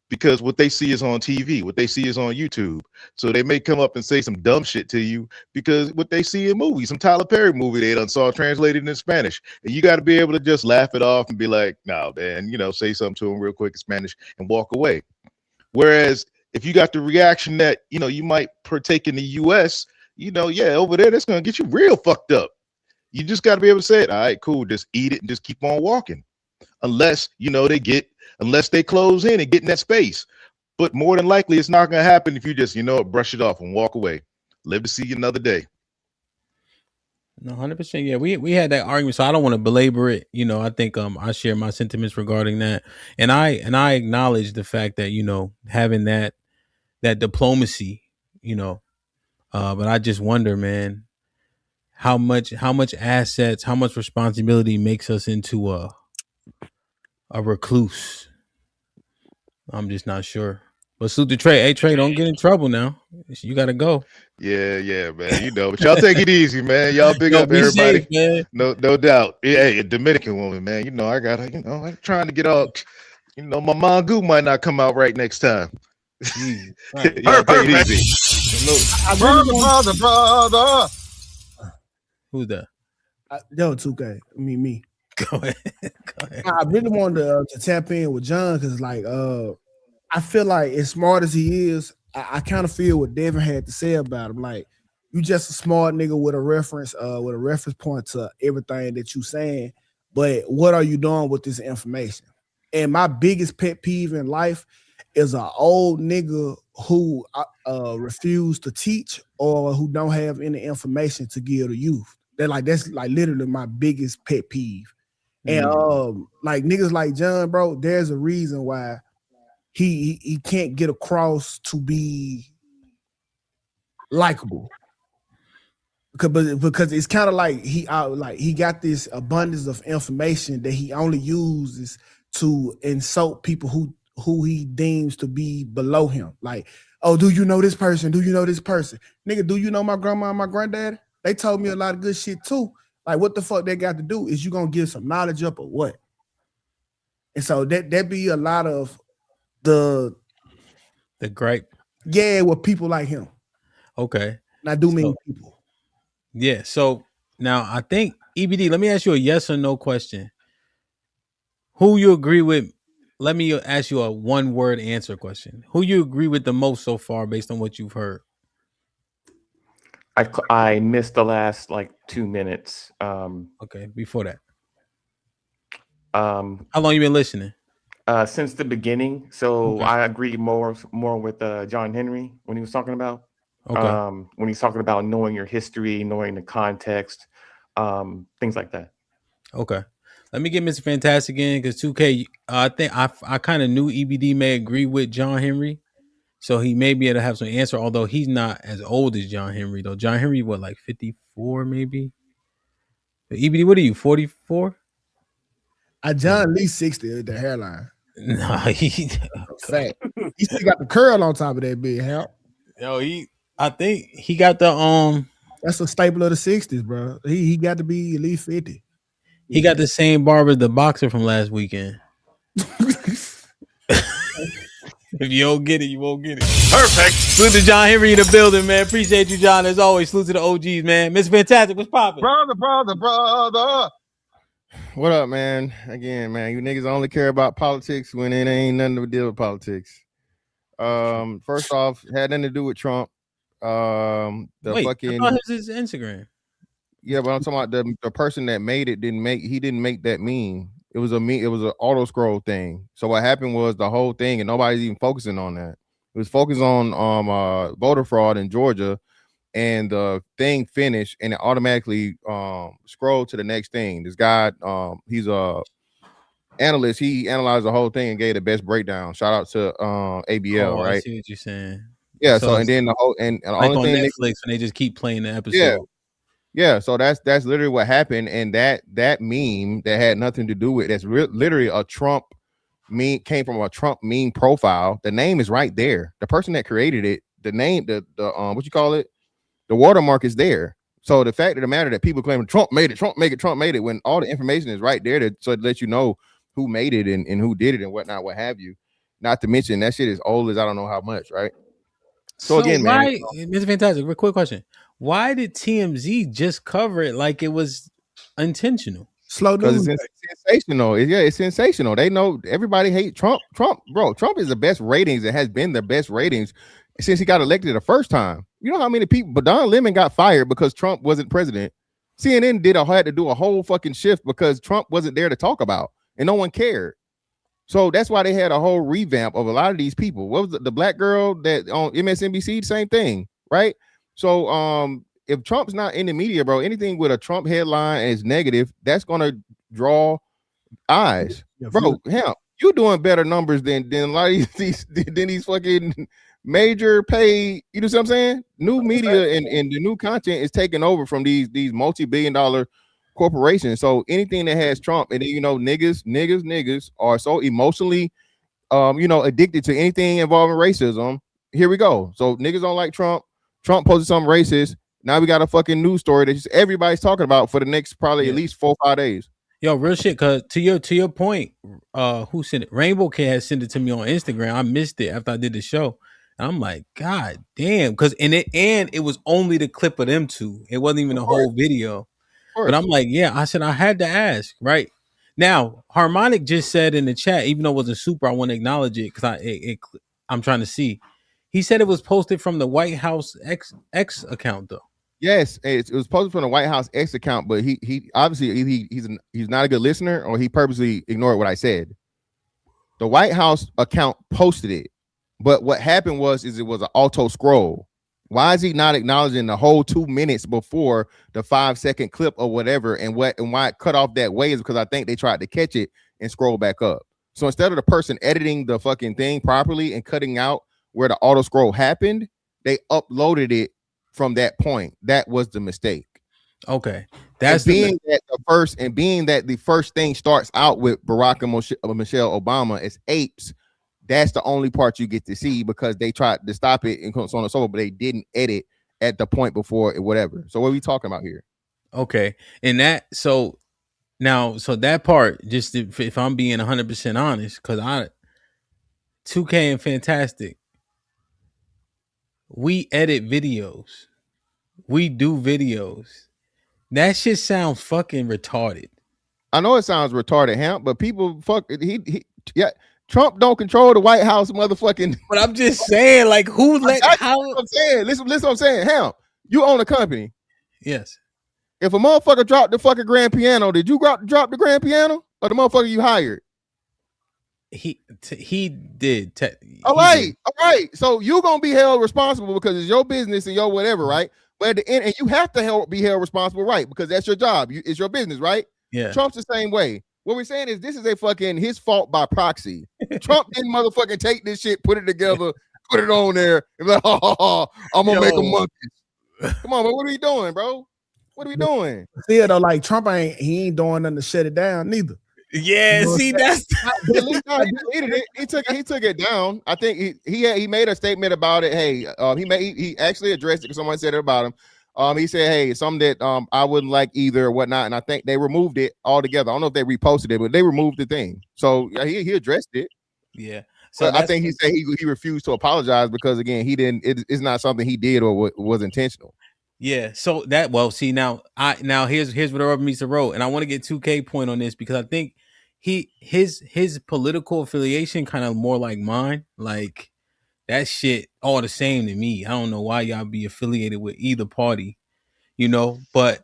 because what they see is on TV, what they see is on YouTube. So they may come up and say some dumb shit to you because what they see in movies, some Tyler Perry movie they done saw translated in Spanish, and you got to be able to just laugh it off and be like, "No, man," say something to them real quick in Spanish and walk away. Whereas if you got the reaction that you might partake in the U.S., over there that's gonna get you real fucked up. You just got to be able to say it. All right, cool. Just eat it and just keep on walking. Unless, unless they close in and get in that space. But more than likely, it's not going to happen if you just, brush it off and walk away. Live to see another day. No, 100%. Yeah, we had that argument, so I don't want to belabor it. I think I share my sentiments regarding that. And I acknowledge the fact that, having that diplomacy, but I just wonder, man, how much assets, how much responsibility makes us into a recluse. I'm just not sure. But salute to Trey. Hey, Trey, don't get in trouble now. You got to go. Yeah, man. But y'all take it easy, man. Y'all big up everybody. Safe, man. No doubt. Hey, a Dominican woman, man. I gotta, I'm trying to get out. My mango might not come out right next time. Right. Y'all take it easy. Brother. Who's that? Yo, 2K. Me. Go ahead. I really wanted to tap in with John because, I feel like as smart as he is, I kind of feel what Devin had to say about him. Like, you just a smart nigga with a reference point to everything that you saying. But what are you doing with this information? And my biggest pet peeve in life is an old nigga who refuse to teach or who don't have any information to give the youth. That's literally my biggest pet peeve. And niggas like John, bro, there's a reason why he can't get across to be likable. Because it's kind of like he got this abundance of information that he only uses to insult people who he deems to be below him. Like, oh, do you know this person? Do you know this person? Nigga, do you know my grandma and my granddad? They told me a lot of good shit too. Like, what the fuck they got to do? Is you gonna give some knowledge up or what? And so that be a lot of the gripe. Yeah, with people like him. Okay. Not do many people. Yeah. So now I think EBD, let me ask you a yes or no question. Who you agree with? Let me ask you a one word answer question. Who you agree with the most so far based on what you've heard? I missed the last like 2 minutes. Okay, before that. How long you been listening? Since the beginning. So Okay. I agree more with John Henry when he was talking about. Okay. When he's talking about knowing your history, knowing the context, things like that. Okay. Let me get Mr. Fantastic in because 2K, I think I kind of knew EBD may agree with John Henry. So he may be able to have some answer, although he's not as old as John Henry, though. John Henry, what, like 54 maybe? But EBD, what are you, 44? John at least 60 with the hairline. No, he fact. He still got the curl on top of that big hair. Yo, I think he got the That's a staple of the 60s, bro. He got to be at least 50. He got the same barber as the boxer from last weekend. If you don't get it, you won't get it. Perfect. Salute to John Henry in the building, man. Appreciate you, John. As always, salute to the OGs, man. Mr. Fantastic, what's popping? Brother. What up, man? Again, man, you niggas only care about politics when it ain't nothing to deal with politics. First off, had nothing to do with Trump. Wait, I thought it was his Instagram. Yeah, but I'm talking about the person that made it didn't make that meme. It was an auto scroll thing. So what happened was the whole thing, and nobody's even focusing on that. It was focused on voter fraud in Georgia, and the thing finished, and it automatically scrolled to the next thing. This guy, he's a analyst. He analyzed the whole thing and gave the best breakdown. Shout out to ABL, right? I see what you're saying. Yeah. So and then the whole and the like only on thing Netflix when they just keep playing the episode. Yeah, so that's literally what happened, and that meme that had nothing to do with that's literally a Trump meme, came from a Trump meme profile. The name is right there. The person that created it, the name, the what you call it, the watermark is there. So the fact of the matter that people claim Trump made it, when all the information is right there to let you know who made it and who did it and whatnot, what have you. Not to mention that shit is old as I don't know how much, right? So again, why, Mr. Fantastic, real quick question. Why did TMZ just cover it like it was intentional? Slow news. It's sensational. It's sensational. They know everybody hates Trump. Trump is the best ratings. It has been the best ratings since he got elected the first time. You know how many people, but Don Lemon got fired because Trump wasn't president. CNN had to do a whole fucking shift because Trump wasn't there to talk about, and no one cared. So that's why they had a whole revamp of a lot of these people. What was the black girl that on MSNBC? Same thing, right? So if Trump's not in the media, bro, anything with a Trump headline is negative, that's gonna draw eyes. Bro, hell, you doing better numbers than a lot of these fucking major pay. You know what I'm saying? New media and the new content is taking over from these multi-billion-dollar corporations. So anything that has Trump, and then niggas are so emotionally addicted to anything involving racism. Here we go. So niggas don't like Trump. Trump posted something racist. Now we got a fucking news story that everybody's talking about for the next probably at least 4 or 5 days. Yo, real shit. Cause to your point, who sent it? Rainbow Kid had sent it to me on Instagram. I missed it after I did the show. And I'm like, God damn. Because it was only the clip of them two. It wasn't even the whole video. But I'm like, yeah, I said I had to ask, right? Now, Harmonic just said in the chat, even though it wasn't super, I want to acknowledge it because I'm trying to see. He said it was posted from the White House X account though. Yes, it was posted from the White House X account, but he obviously he's not a good listener, or he purposely ignored what I said. The White House account posted it, but what happened was it was an auto scroll. Why is he not acknowledging the whole 2 minutes before the 5-second clip or whatever, and why it cut off that way is because I think they tried to catch it and scroll back up. So instead of the person editing the fucking thing properly and cutting out where the auto scroll happened, they uploaded it from that point. That was the mistake. Okay. That's being that the first thing starts out with Barack and Michelle Obama as apes. that's the only part you get to see because they tried to stop it and so on and so forth, but they didn't edit at the point before it, whatever. So what are we talking about here? Okay, and that so now so that part, just if I'm being 100% honest, because 2K and Fantastic, we edit videos, we do videos. That shit sounds fucking retarded. I know it sounds retarded, Hamp, but people yeah. Trump don't control the White House, motherfucking. But I'm just saying, like, who let how? I'm saying, listen, what I'm saying, Hamp. You own a company. Yes. If a motherfucker dropped the fucking grand piano, did you drop the grand piano or the motherfucker you hired? He did. All right. So you're gonna be held responsible because it's your business and your whatever, right? But at the end, and you have to be held responsible, right? Because that's your job. It's your business, right? Yeah. Trump's the same way. What we're saying is this is a fucking his fault by proxy. Trump didn't motherfucking take this shit, put it together, put it on there, and be like, I'm gonna make a monkey. Come on, man, what are we doing, bro? What are we doing? Yeah, though, like Trump ain't doing nothing to shut it down neither. Yeah, you know, see, that's he took it down. I think he made a statement about it. Hey, he actually addressed it because someone said it about him. He said, hey, something that I wouldn't like either or whatnot. And I think they removed it altogether. I don't know if they reposted it, but they removed the thing. So yeah, he addressed it. Yeah. So I think he said he refused to apologize because again, it's not something he did or was intentional. Yeah. So see now here's where the rubber meets the road. And I want to get 2K point on this because I think his political affiliation kind of more like mine. Like that shit all the same to me. I don't know why y'all be affiliated with either party, but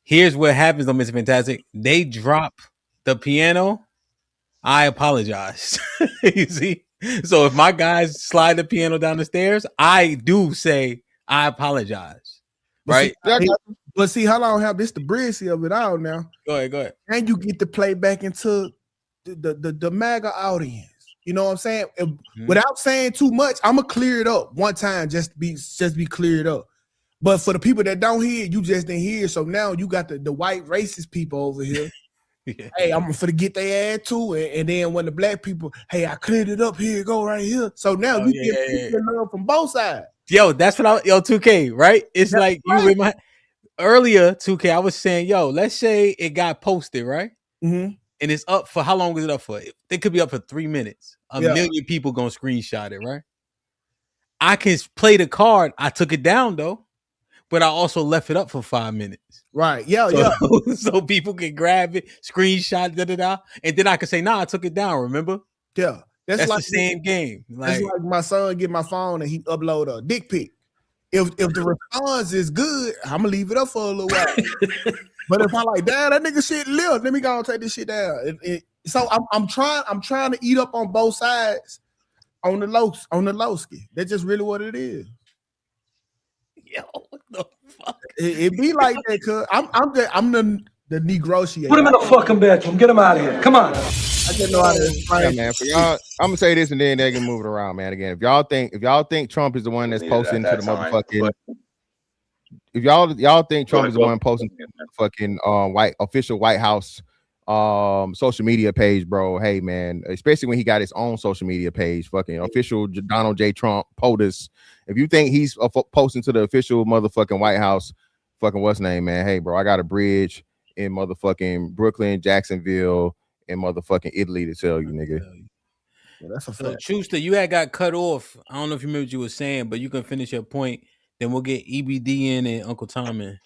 here's what happens on Mr. Fantastic. They drop the piano. I apologize. You see? So if my guys slide the piano down the stairs, I do say I apologize. Right? But see, how long have this the bridge of it all now? Go ahead. And you get to play back into the MAGA audience. You know what I'm saying? Without saying too much, I'm gonna clear it up one time, just be cleared up. But for the people that don't hear, you just didn't hear. So now you got the white racist people over here. Yeah. Hey, I'm gonna get their ass too, and then when the black people, hey, I cleared it up. Here, go right here. So now you get love from both sides. Yo, that's what 2K, right? It's like right. You remind earlier 2K. I was saying, yo, let's say it got posted, right? Mm-hmm. And it's up for how long is it up for? It could be up for 3 minutes. A million people gonna screenshot it, right? I can play the card. I took it down though, but I also left it up for 5 minutes. Right. Yeah. So people can grab it, screenshot, and then I can say, nah, I took it down. Remember? Yeah. That's like the same game. That's like my son get my phone and he upload a dick pic. If the response is good, I'm gonna leave it up for a little while. But if I like, damn, that nigga shit live, let me go and take this shit down. So I'm trying to eat up on both sides on the lowski. That's just really what it is. Yo, what the fuck? It be like that, cuz I'm the negotiator. Put him in the fucking bedroom. Get him out of here. Come on. I didn't know how to explain. Yeah, man. For y'all, I'm gonna say this and then they can move it around, man. Again, if y'all think Trump is the one that's posting to the motherfucking, if y'all think Trump is the one posting to the fucking official White House social media page, bro. Hey, man, especially when he got his own social media page, fucking official Donald J. Trump POTUS. If you think he's posting to the official motherfucking White House, fucking what's name, man? Hey, bro, I got a bridge in motherfucking Brooklyn, Jacksonville, and motherfucking Italy to tell you, nigga. Yeah, that's a fact. So, Truster, you had got cut off. I don't know if you remember what you were saying, but you can finish your point. Then we'll get EBD in and Uncle Tom in.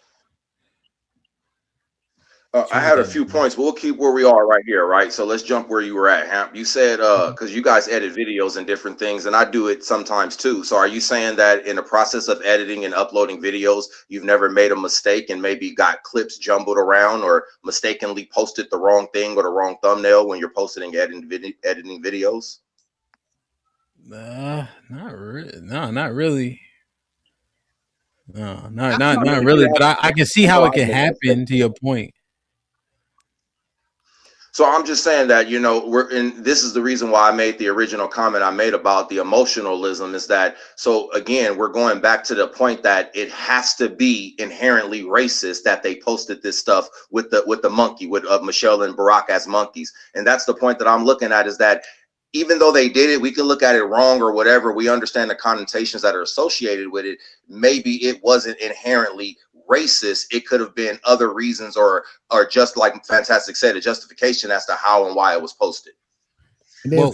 I had a few points, but we'll keep where we are right here, right? So let's jump where you were at, Hamp. You said, because you guys edit videos and different things, and I do it sometimes too. So are you saying that in the process of editing and uploading videos, you've never made a mistake and maybe got clips jumbled around or mistakenly posted the wrong thing or the wrong thumbnail when you're posting and editing videos? Not really. No, not really. No, not really. But I can see how it can happen. To your point. So I'm just saying that, you know, this is the reason why I made the original comment I made about the emotionalism is that, so again, we're going back to the point that it has to be inherently racist that they posted this stuff with the monkey, with Michelle and Barack as monkeys. And that's the point that I'm looking at, is that even though they did it, we can look at it wrong or whatever. We understand the connotations that are associated with it. Maybe it wasn't inherently racist. It could have been other reasons, or just like Fantastic said, a justification as to how and why it was posted. And then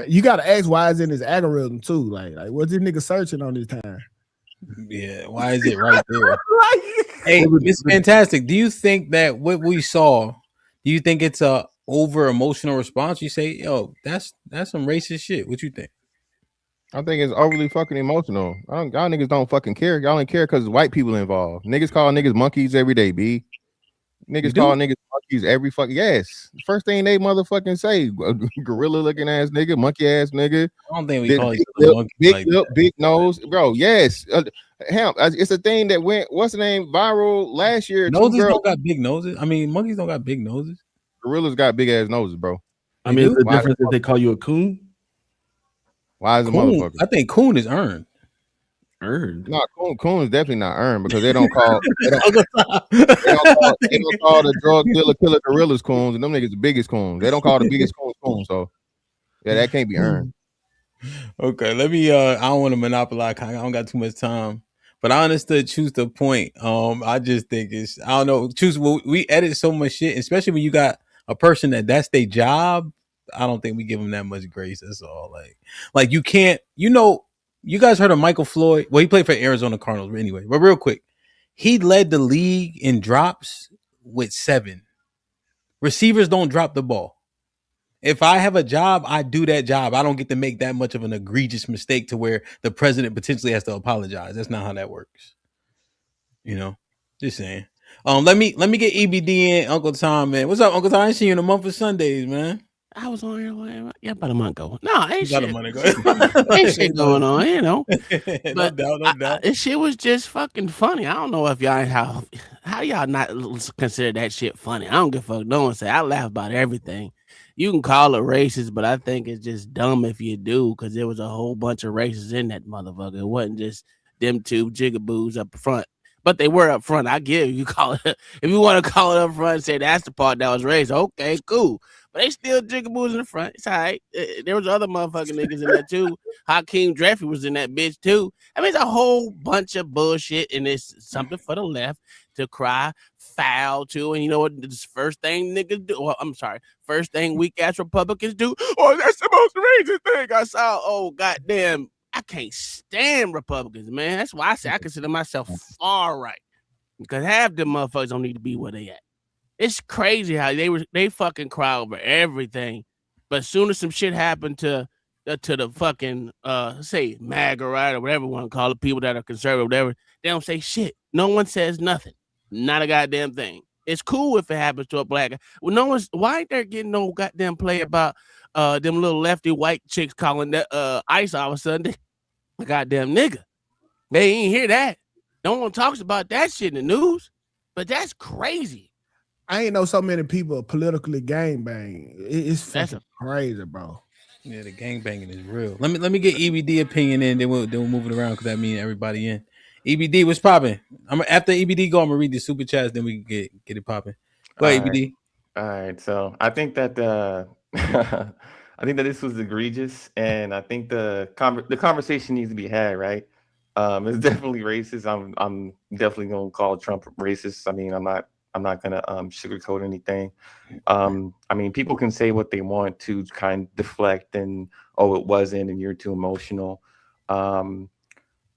you got to ask why it's in his algorithm too. Like what's this nigga searching on this time? Yeah, why is it right there? Hey, it's fantastic. Do you think that what we saw? Do you think it's a over emotional response? You say, "Yo, that's some racist shit." What you think? I think it's overly fucking emotional. Y'all niggas don't fucking care. Y'all don't care because white people involved. Niggas call niggas monkeys every day, B. Niggas call niggas monkeys every fucking yes. First thing they motherfucking say, gorilla looking ass nigga, monkey ass nigga. I don't think we call each other monkeys big like lip, that. big nose, bro. Yes, HAMP. It's a thing that went. What's the name? Viral last year. Noses don't got big noses. I mean, monkeys don't got big noses. Gorillas got big ass noses, bro. I mean, it's the difference if they call you a coon. Why is a Coon? motherfucker? I think coon is earned. Earned? No, coon is definitely not earned because they don't call they don't call the drug dealer killer gorillas coons, and them niggas the biggest coons. They don't call the biggest coons. So yeah, that can't be earned. Okay, let me. I don't want to monopolize. I don't got too much time, but I understood. Choose the point. I just think it's. I don't know. Choose. We edit so much shit, especially when you got a person that's their job. I don't think we give them that much grace. That's all. Like you can't. You know. You guys heard of Michael Floyd? Well, he played for Arizona Cardinals anyway. But real quick, he led the league in drops with 7. Receivers don't drop the ball. If I have a job, I do that job. I don't get to make that much of an egregious mistake to where the president potentially has to apologize. That's not how that works. You know, just saying. Let me get EBD in, Uncle Tom, man. What's up, Uncle Tom? I ain't seen you in a month of Sundays, man. I was on here about a month ago. No, ain't About shit. a month ago. Ain't shit going on, you know. No doubt. This shit was just fucking funny. I don't know if y'all how y'all not consider that shit funny. I don't give a fuck. No one say I laugh about everything. You can call it racist, but I think it's just dumb if you do, because there was a whole bunch of racists in that motherfucker. It wasn't just them two jigaboos up front. But they were up front. I give you call it if you want to call it up front and say that's the part that was racist. Okay, cool. But they still jigaboos in the front. It's all right. There was other motherfucking niggas in there too. Hakeem Jeffrey was in that bitch too. I mean, it's a whole bunch of bullshit, and it's something for the left to cry foul to. And you know what? This first thing niggas do. Well, I'm sorry. First thing weak ass Republicans do. Oh, that's the most racist thing I saw. Oh, goddamn. I can't stand Republicans, man. That's why I say I consider myself far right, because half them motherfuckers don't need to be where they at. It's crazy how they fucking cry over everything, but as soon as some shit happened to the fucking say Maga, right, or whatever you want to call it, people that are conservative, whatever, they don't say shit. No one says nothing, not a goddamn thing. It's cool if it happens to a black guy. Well, no one's. Why ain't there getting no goddamn play about them little lefty white chicks calling that ICE all of a sudden a goddamn nigga? They ain't hear that. No one talks about that shit in the news, but that's crazy. I ain't know so many people politically gangbang. It's fucking crazy, bro. Yeah, the gangbanging is real. Let me get EBD opinion in, then we'll move it around because that means everybody in. EBD, what's popping? After EBD go, I'm gonna read the super chats, then we can get it popping. Go ahead, EBD. All right, so I think that I think that this was egregious, and I think the conversation needs to be had, right? It's definitely racist. I'm definitely gonna call Trump racist. I mean, I'm not gonna sugarcoat anything. I mean, people can say what they want to kind of deflect and it wasn't, and you're too emotional.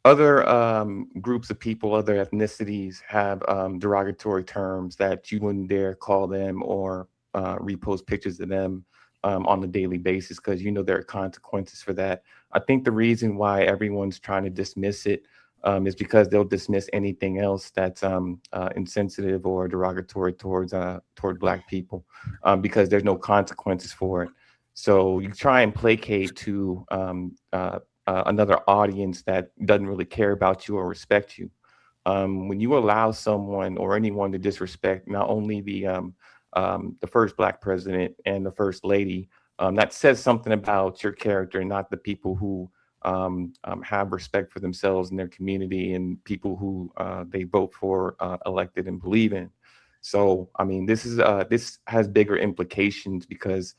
Other groups of people, other ethnicities have derogatory terms that you wouldn't dare call them or repost pictures of them on a daily basis, because you know there are consequences for that. I think the reason why everyone's trying to dismiss it is because they'll dismiss anything else that's insensitive or derogatory toward Black people, because there's no consequences for it. So you try and placate to another audience that doesn't really care about you or respect you. When you allow someone or anyone to disrespect not only the first Black president and the first lady, that says something about your character, not the people who have respect for themselves and their community and people who they vote for, elected, and believe in. So, I mean, this has bigger implications because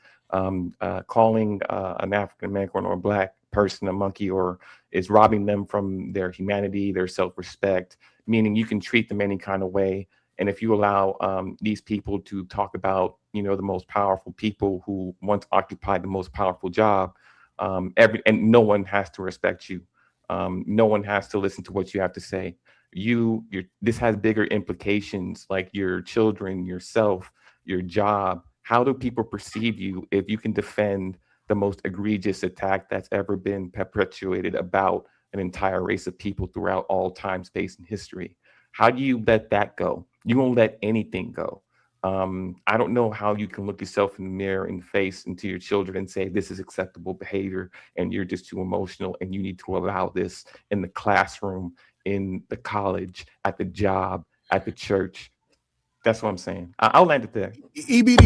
calling an African American or a Black person a monkey or is robbing them from their humanity, their self-respect, meaning you can treat them any kind of way. And if you allow these people to talk about, the most powerful people who once occupied the most powerful job, and no one has to respect you. No one has to listen to what you have to say. This has bigger implications, like your children, yourself, your job. How do people perceive you if you can defend the most egregious attack that's ever been perpetuated about an entire race of people throughout all time, space, and history? How do you let that go? You won't let anything go. I don't know how you can look yourself in the mirror and face into your children and say this is acceptable behavior and you're just too emotional and you need to allow this in the classroom, in the college, at the job, at the church. That's what I'm saying. I'll land it there. EBD.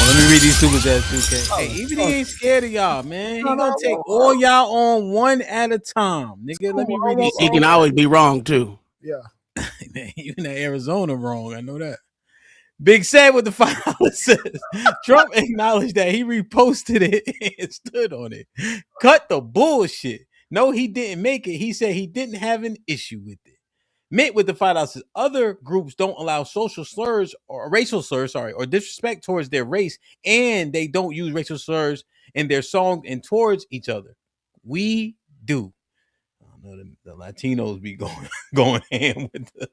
Let me read these super chats, 2K. Hey, EBD ain't scared of y'all, man. He gonna take all y'all on one at a time, nigga. Let me read these. He can always be wrong too. Yeah. Man, you in Arizona wrong. I know that. Big Sad with the $5 says Trump acknowledged that he reposted it and stood on it. Cut the bullshit. No, he didn't make it. He said he didn't have an issue with it. Mitt with the $5 says other groups don't allow social slurs or racial slurs, or disrespect towards their race, and they don't use racial slurs in their songs and towards each other. We do. The Latinos be going ham with the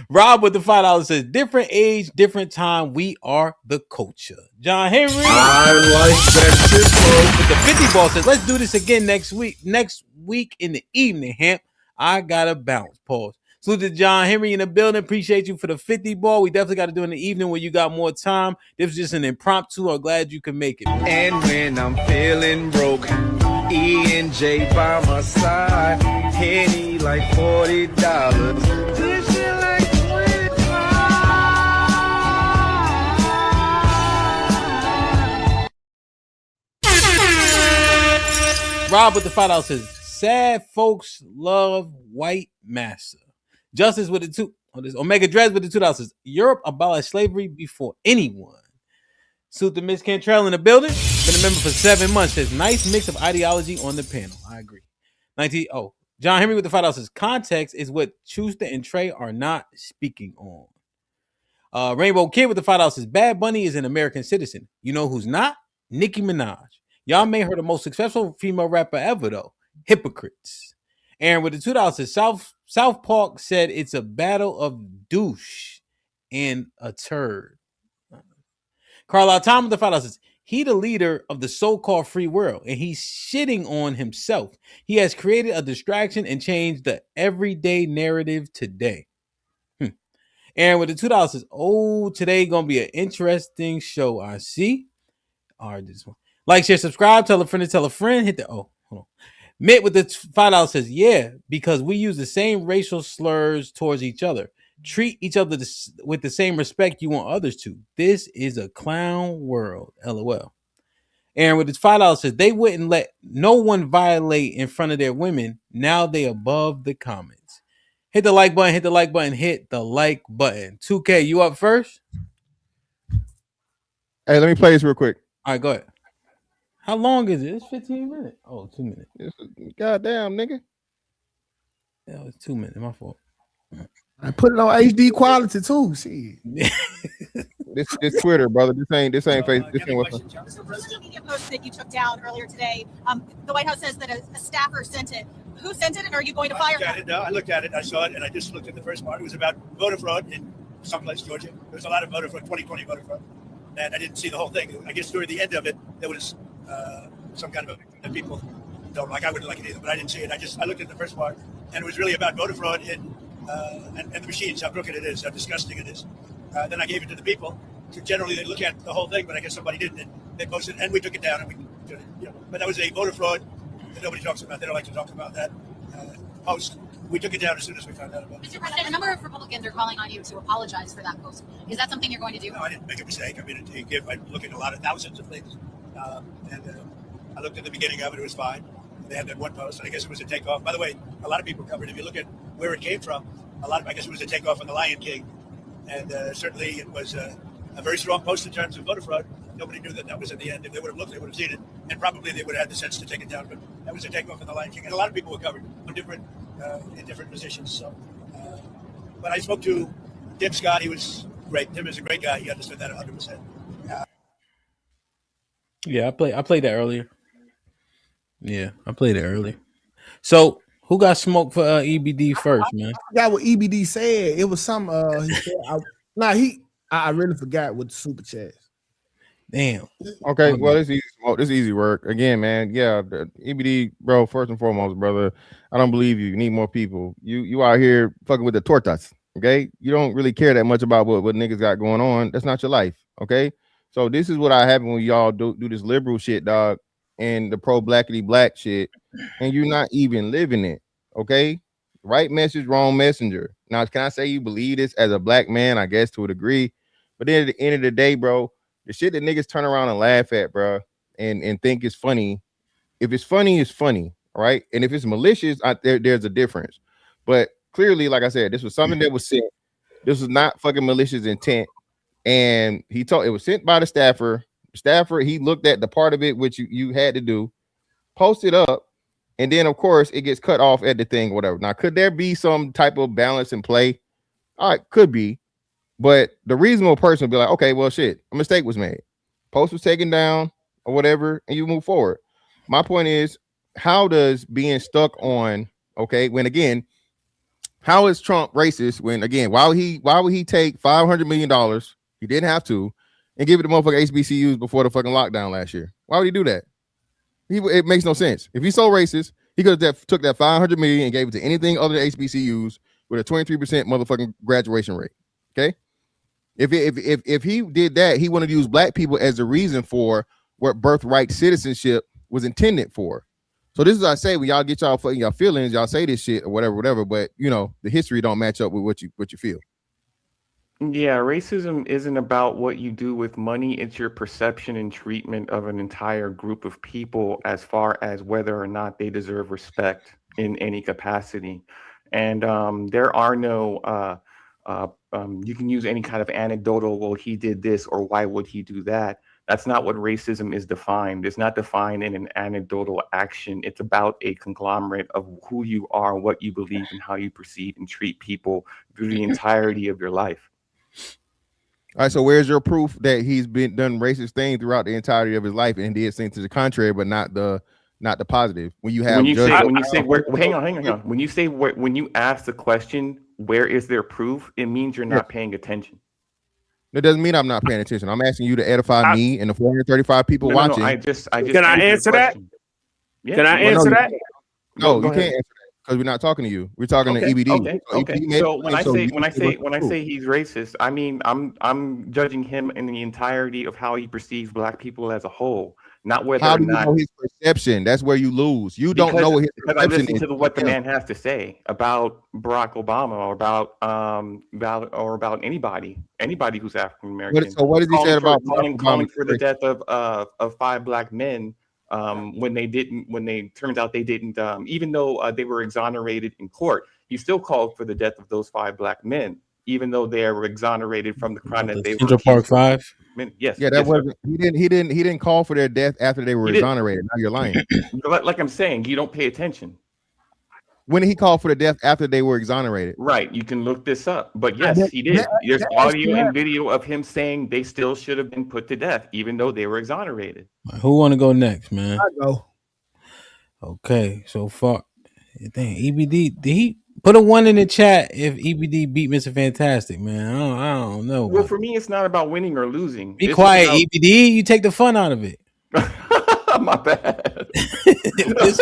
Rob with the $5 says different age, different time. We are the culture. John Henry. I like that shit, bro. With the 50 ball says, let's do this again next week. Next week in the evening, Hamp. I gotta bounce. Pause. Salute to John Henry in the building. Appreciate you for the 50 ball. We definitely got to do it in the evening when you got more time. This was just an impromptu. I'm glad you could make it. And when I'm feeling broke, E and J by my side, Henny like $40. This shit like Rob with the $5 says, sad folks love white massa. Justice with the two. Omega Dreads with the $2 says, Europe abolished slavery before anyone. Suit the Miss Cantrell in the building. Been a member for 7 months. Says, nice mix of ideology on the panel. I agree. John Henry with the $5 says, context is what Schuster and Trey are not speaking on. Rainbow Kid with the $5 says, Bad Bunny is an American citizen. You know who's not? Nicki Minaj. Y'all made her the most successful female rapper ever, though. Hypocrites. Aaron with the $2 says, South Park said it's a battle of douche and a turd. Carlisle Tom with the $5 says, he the leader of the so-called free world, and he's shitting on himself. He has created a distraction and changed the everyday narrative today. Aaron with the $2 says, oh, today gonna be an interesting show. I see. All right, this one. Like, share, subscribe, tell a friend, hit the hold on. Mitt with the $5 says, yeah, because we use the same racial slurs towards each other. Treat each other with the same respect you want others to. This is a clown world. LOL. Aaron with his $5 says, they wouldn't let no one violate in front of their women. Now they above the comments. Hit the like button, hit the like button, hit the like button. 2K, you up first? Hey, let me play this real quick. All right, go ahead. How long is it? It's 15 minutes. Oh, 2 minutes. Goddamn, nigga. Yeah, it's 2 minutes. My fault. I put it on HD quality too. See, this Twitter, brother. This ain't Facebook. This ain't what's on. So the social media post that you took down earlier today, the White House says that a staffer sent it. Who sent it, and are you going to fire him? I looked at it. I saw it, and I just looked at the first part. It was about voter fraud in someplace, Georgia. There was a lot of voter fraud, 2020 voter fraud, and I didn't see the whole thing. I guess during the end of it, there was some kind of a that people don't like. I wouldn't like it either, but I didn't see it. I looked at the first part, and it was really about voter fraud in and the machines, how crooked it is, how disgusting it is. Then I gave it to the people. So generally, they look at the whole thing, but I guess somebody didn't. And they posted, and we took it down. And we did it, But that was a voter fraud that nobody talks about. They don't like to talk about that post. We took it down as soon as we found out about it. Mr. President, a number of Republicans are calling on you to apologize for that post. Is that something you're going to do? No, I didn't make a mistake. I mean, I look at a lot of thousands of things. I looked at the beginning of it. It was fine. They had that one post, and I guess it was a takeoff. By the way, a lot of people covered it. If you look at where it came from, I guess it was a takeoff on the Lion King And certainly it was a very strong post in terms of voter fraud. Nobody knew that was at the end. If they would have looked, they would have seen it, and probably they would have had the sense to take it down. But that was a takeoff in the Lion King, and a lot of people were covered on in different positions. So, but I spoke to Tim Scott. He was great. Tim is a great guy. He understood that 100%. Yeah, I played that earlier. Yeah, I played it earlier. So who got smoked for EBD first, man? I forgot what EBD said. It was some he said I really forgot what the super chat. Damn. Okay, well, this is easy work. Again, man. Yeah, the EBD, bro. First and foremost, brother, I don't believe you. You need more people. You out here fucking with the tortas. Okay, you don't really care that much about what niggas got going on. That's not your life. Okay, so this is what I happen when y'all do this liberal shit, dog, and the pro blackity black shit, and you're not even living it. Okay, right message, wrong messenger. Now, can I say you believe this as a black man? I guess to a degree, but then at the end of the day, bro. The shit that niggas turn around and laugh at, bro, and think it's funny. If it's funny, it's funny, right? And if it's malicious, there's a difference. But clearly, like I said, this was something that was sent. This was not fucking malicious intent. And he told it was sent by the staffer. He looked at the part of it which you had to do, posted up, and then of course it gets cut off at the thing, or whatever. Now, could there be some type of balance in play? All right, could be. But the reasonable person would be like, okay, well, shit, a mistake was made. Post was taken down or whatever, and you move forward. My point is, how does being stuck on, okay, when again, how is Trump racist when, again, why would he take $500 million, he didn't have to, and give it to motherfucking HBCUs before the fucking lockdown last year? Why would he do that? It makes no sense. If he's so racist, he could have took that $500 million and gave it to anything other than HBCUs with a 23% motherfucking graduation rate, okay? If he did that, he wanted to use black people as the reason for what birthright citizenship was intended for. So this is what I say when y'all get y'all fucking y'all feelings, y'all say this shit or whatever. But you know the history don't match up with what you feel. Yeah, racism isn't about what you do with money. It's your perception and treatment of an entire group of people as far as whether or not they deserve respect in any capacity. And there are no you can use any kind of anecdotal, well, he did this or why would he do that? That's not what racism is defined. It's not defined in an anecdotal action. It's about a conglomerate of who you are, what you believe, and how you perceive and treat people through the entirety of your life. All right, so where's your proof that he's been done racist things throughout the entirety of his life and did things to the contrary, but not the positive? When you have hang on. When you ask the question, where is their proof? It means you're not paying attention. It doesn't mean I'm not paying attention. I'm asking you to edify me and the 435 people watching. No, I just can I answer that? Yeah. Can I answer that? No, you can't answer that because we're not talking to you. We're talking to EBD. Okay. So when I say he's racist, I mean I'm judging him in the entirety of how he perceives black people as a whole. Not whether how or do you not know his perception. That's where you lose. You don't know what his perception I listen is. to what the man has to say about Barack Obama or about anybody who's African American. So what does he say about calling for the death of 5 black men when they turned out they didn't even though they were exonerated in court. He still called for the death of those 5 black men, even though they were exonerated from the crime that they were. Central Park 5. Yes. Yeah, that wasn't. He didn't call for their death after they were exonerated. Now you're lying. Like I'm saying, you don't pay attention. When did he call for the death after they were exonerated? Right. You can look this up. But yes, he did. There's audio and video of him saying they still should have been put to death, even though they were exonerated. Who want to go next, man? I go. Okay, so far, dang, EBD, did he put a 1 in the chat if EBD beat Mr. Fantastic, man? I don't know. Well, for me, it's not about winning or losing. Be quiet, EBD. You take the fun out of it. My bad. this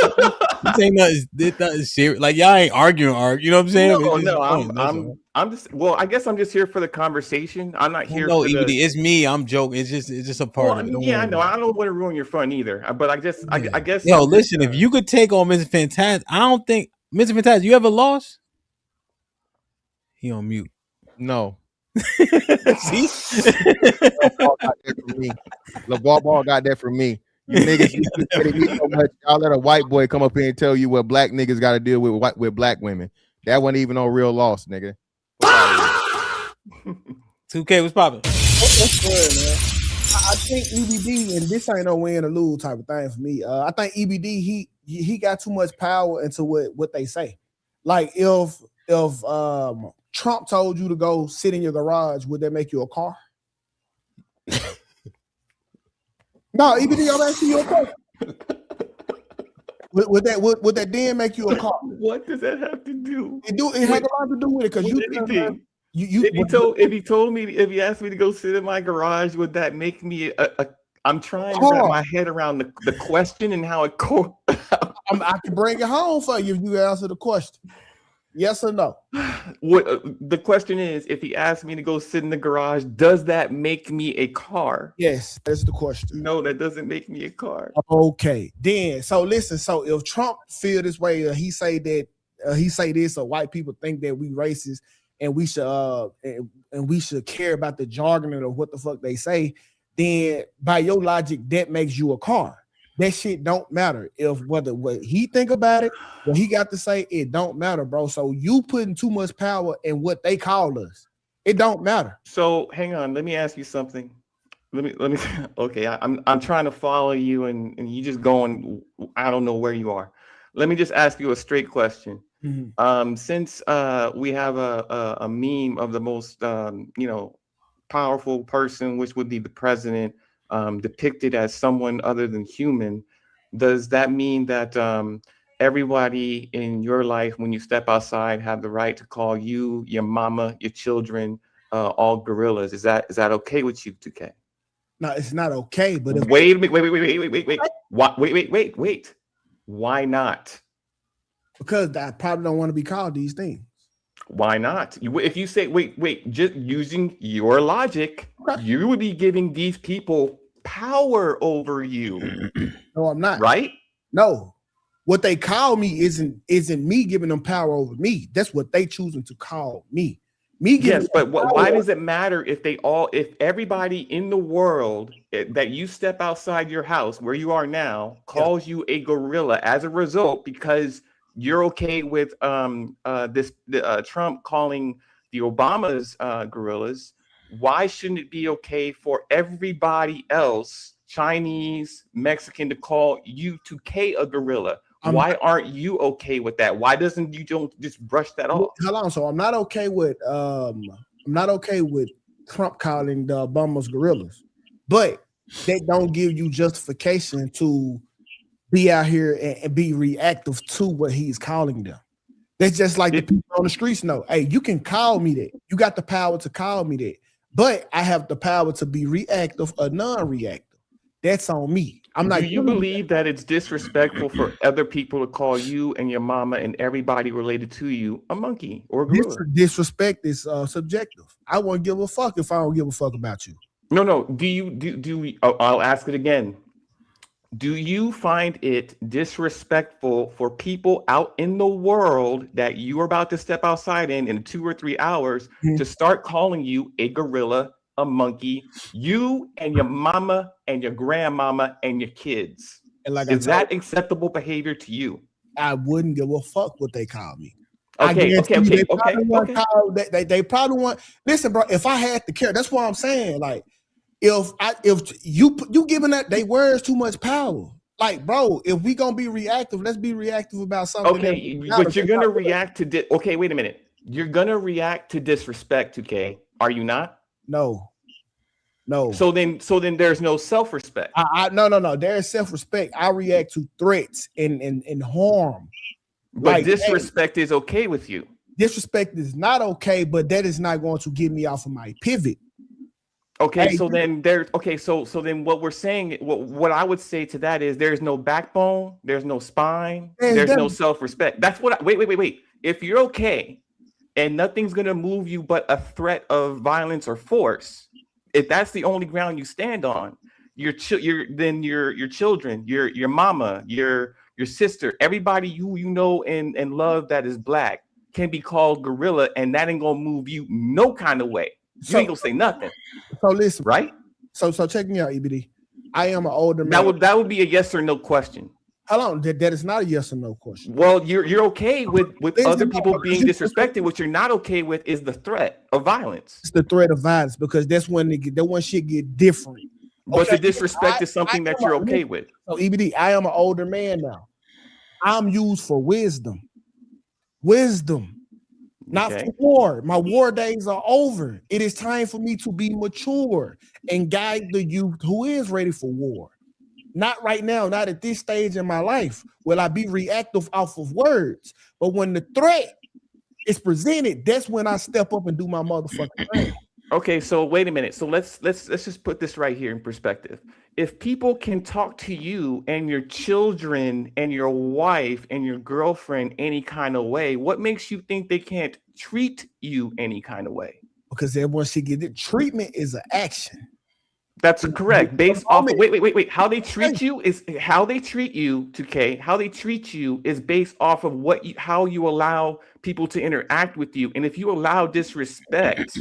ain't nothing serious. Like y'all ain't arguing. You know what I'm saying? No. I'm just. Well, I guess I'm just here for the conversation. I'm not here. No, EBD. It's me. I'm joking. It's just a part of it. Yeah, I know. I don't want to ruin your fun either. But I guess. Yo, listen. If you could take on Mr. Fantastic, I don't think Mr. Fantastic. You ever lost? He on mute. No. See, LeVar Ball got that from me. You niggas, you me so much. Y'all let a white boy come up here and tell you what black niggas got to deal with black women. That wasn't even no real loss, nigga. 2K, what's popping? That's good, man. I think EBD, and this ain't no win or lose type of thing for me. I think EBD he got too much power into what they say. Like if Trump told you to go sit in your garage, would that make you a car? No, EBD, I'm asking you a question. Would that then make you a car? What does that have to do? It has a lot to do with it because if he asked me to go sit in my garage, would that make me I'm trying to wrap my head around the question and how it I can bring it home for you if you answer the question. Yes or no? What the question is, if he asked me to go sit in the garage, does that make me a car? Yes, that's the question. No, that doesn't make me a car. Okay, then so listen. So if Trump feel this way, he say this, or white people think that we racist and we should and we should care about the jargon of what the fuck they say, then by your logic, that makes you a car. That shit don't matter. If whether what he think about it, what he got to say, it don't matter, bro. So you putting too much power in what they call us. It don't matter. So hang on, let me ask you something. Let me okay, I'm trying to follow you and you just going, I don't know where you are. Let me just ask you a straight question. Mm-hmm. Since we have a meme of the most powerful person, which would be the president, depicted as someone other than human, does that mean that everybody in your life, when you step outside, have the right to call you, your mama, your children, all gorillas? Is that okay with you, 2K? No, it's not okay. But if wait. Why not? Because I probably don't want to be called these things. Why not? If you say wait, just using your logic, you would be giving these people power over you. No, I'm not. Right? No. What they call me isn't me giving them power over me. That's what they choosing to call me. Yes, but why does it matter if everybody in the world that you step outside your house where you are now calls you a gorilla as a result, because you're okay with Trump calling the Obamas gorillas? Why shouldn't it be okay for everybody else, Chinese, Mexican, to call you 2K a gorilla? Why aren't you okay with that? Why don't just brush that off? Hold on. So I'm not okay with Trump calling the Obamas gorillas, but they don't give you justification to be out here and be reactive to what he's calling them. That's just like the people on the streets know. Hey, you can call me that. You got the power to call me that, but I have the power to be reactive or non-reactive. That's on me. I'm not. Do you believe that it's disrespectful for other people to call you and your mama and everybody related to you a monkey or a gorilla? Disrespect is subjective. I won't give a fuck if I don't give a fuck about you. No. I'll ask it again. Do you find it disrespectful for people out in the world that you are about to step outside in 2 or 3 hours to start calling you a gorilla, a monkey, you and your mama and your grandmama and your kids? And is that acceptable behavior to you? I wouldn't give a fuck what they call me. Okay. They probably want. Listen, bro. If I had to care, that's what I'm saying. Like, if you giving that they words too much power. Like, bro, if we gonna be reactive, let's be reactive about something. Okay, but you're gonna react to okay. Wait a minute. You're gonna react to disrespect, 2K. Are you not? No. So then there's no self-respect. No. There is self-respect. I react to threats and harm. But like, disrespect is okay with you. Disrespect is not okay, but that is not going to get me off of my pivot. Okay, so then what we're saying, what I would say to that is there's no backbone, there's no spine, there's no self-respect. That's what wait. If you're okay and nothing's gonna move you but a threat of violence or force, if that's the only ground you stand on, your children, your mama, your sister, everybody you know and love that is black can be called gorilla, and that ain't gonna move you no kind of way. You ain't gonna say nothing. So listen, right? So check me out, EBD. I am an older man. That would be a yes or no question. Hold on, that is not a yes or no question. Well, you're okay with other people being disrespected. What you're not okay with is the threat of violence. It's the threat of violence because that's when shit get different. But the disrespect is something that you're okay with. So EBD, I am an older man now. I'm used for wisdom. Not for war. My war days are over. It is time for me to be mature and guide the youth who is ready for war. Not right now, not at this stage in my life will I be reactive off of words. But when the threat is presented, that's when I step up and do my motherfucking thing. Okay, so wait a minute. So let's just put this right here in perspective. If people can talk to you and your children and your wife and your girlfriend any kind of way, what makes you think they can't treat you any kind of way? Because everyone should get it. Treatment is an action. That's correct. Based off of, wait. How they treat you is how they treat you, 2K. How they treat you is based off of how you allow people to interact with you. And if you allow disrespect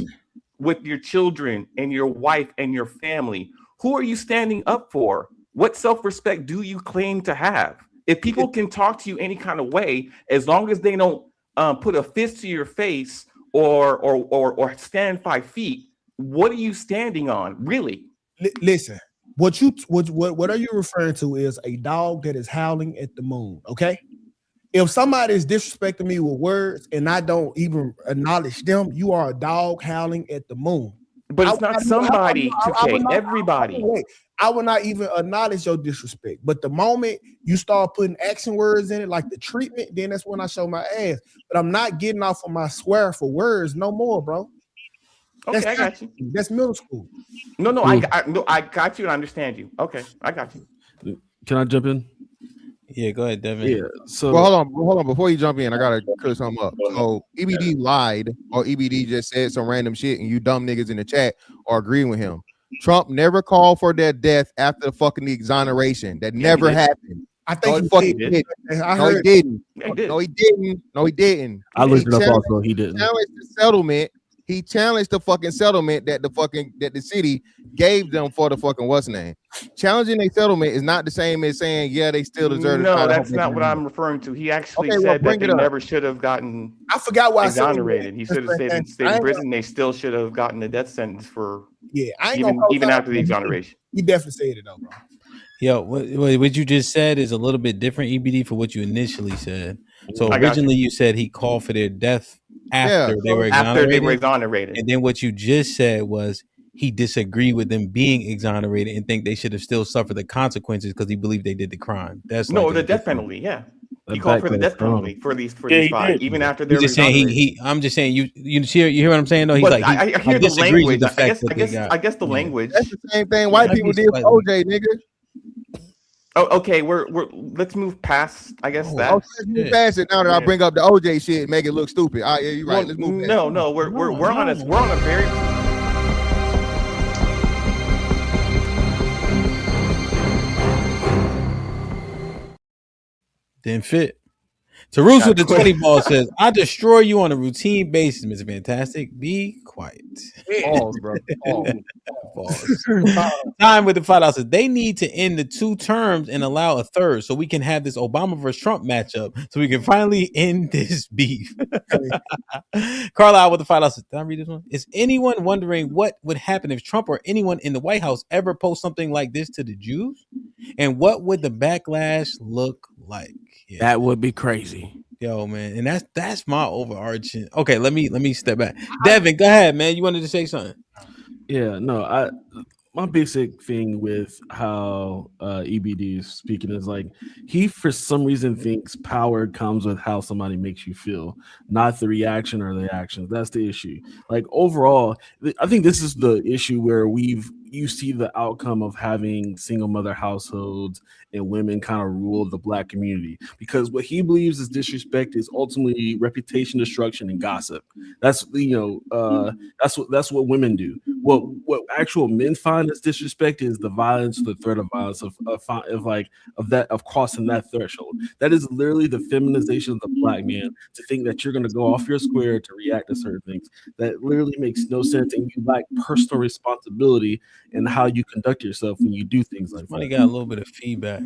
with your children and your wife and your family, who are you standing up for? What self-respect do you claim to have? If people can talk to you any kind of way, as long as they don't put a fist to your face or stand 5 feet, what are you standing on, really? Listen, what are you referring to is a dog that is howling at the moon, okay? If somebody is disrespecting me with words and I don't even acknowledge them, you are a dog howling at the moon. But it's not somebody, 2K, everybody. I will not even acknowledge your disrespect. But the moment you start putting action words in it, like the treatment, then that's when I show my ass. But I'm not getting off of my swear for words no more, bro. Okay, I got you. That's middle school. No, I got you and I understand you. Okay, I got you. Can I jump in? Yeah, go ahead, Devin. Yeah. So well, hold on. Before you jump in, I gotta clear something up. So EBD lied, or EBD just said some random shit, and you dumb niggas in the chat are agreeing with him. Trump never called for their death after the fucking exoneration. That never happened. I think he did. No, he didn't. No, he didn't. No, he didn't. I looked it up also. He didn't. Challenged the settlement. He challenged the fucking settlement that the city gave them for the fucking what's name. Challenging a settlement is not the same as saying, yeah, they still deserve. No, that's not what I'm referring to. He actually said that they never should have gotten. I forgot why exonerated. He should have stayed in prison. They still should have gotten a death sentence for. Yeah, I ain't even after the exoneration. He definitely said it though, bro. Yo, what you just said is a little bit different, EBD, for what you initially said. So originally you said he called for their death after they were exonerated. And then what you just said was he disagreed with them being exonerated and think they should have still suffered the consequences because he believed they did the crime. That's the death penalty. Yeah, he called for the death penalty for these five, even after they were exonerated. I'm just saying you hear what I'm saying? No, he's like I hear the language. I guess the language. That's the same thing white people did with OJ, nigga. Oh, okay. We're let's move past. I guess that. Let's move past it now that I bring up the OJ shit, and make it look stupid. Yeah, you're right. Let's move. No. We're on a very. Didn't fit. Tarus with the 20 ball says, I destroy you on a routine basis, Mr. Fantastic. Be quiet. Pause, bro. Pause. Time with the $5 says, they need to end the 2 terms and allow a third so we can have this Obama versus Trump matchup so we can finally end this beef. Carlisle with the $5 says, did I read this one? Is anyone wondering what would happen if Trump or anyone in the White House ever post something like this to the Jews? And what would the backlash look like? Yeah. That would be crazy. Yo, man. And that's my overarching. Okay, let me step back. Devin, go ahead, man. You wanted to say something? Yeah, no, my basic thing with how EBD is speaking is like he for some reason thinks power comes with how somebody makes you feel, not the reaction or the actions. That's the issue. Like overall, I think this is the issue where you see the outcome of having single mother households and women kind of rule the Black community, because what he believes is disrespect is ultimately reputation destruction and gossip. That's that's what women do. What actual men find as disrespect is the violence, the threat of violence, of crossing that threshold. That is literally the feminization of the Black man, to think that you're going to go off your square to react to certain things. That literally makes no sense, and you lack personal responsibility in how you conduct yourself when you do things like that. I got a little bit of feedback.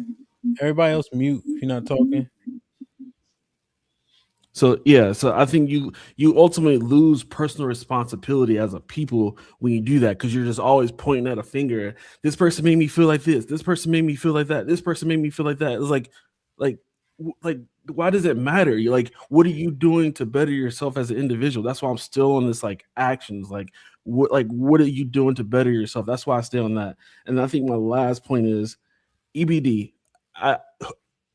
Everybody else mute if you're not talking. So yeah, so I think you ultimately lose personal responsibility as a people when you do that, because you're just always pointing at a finger. This person made me feel like this. This person made me feel like that. This person made me feel like that. It's like, like, why does it matter? You're like, what are you doing to better yourself as an individual? That's why I'm still on this like actions. Like what are you doing to better yourself? That's why I stay on that. And I think my last point is EBD. Out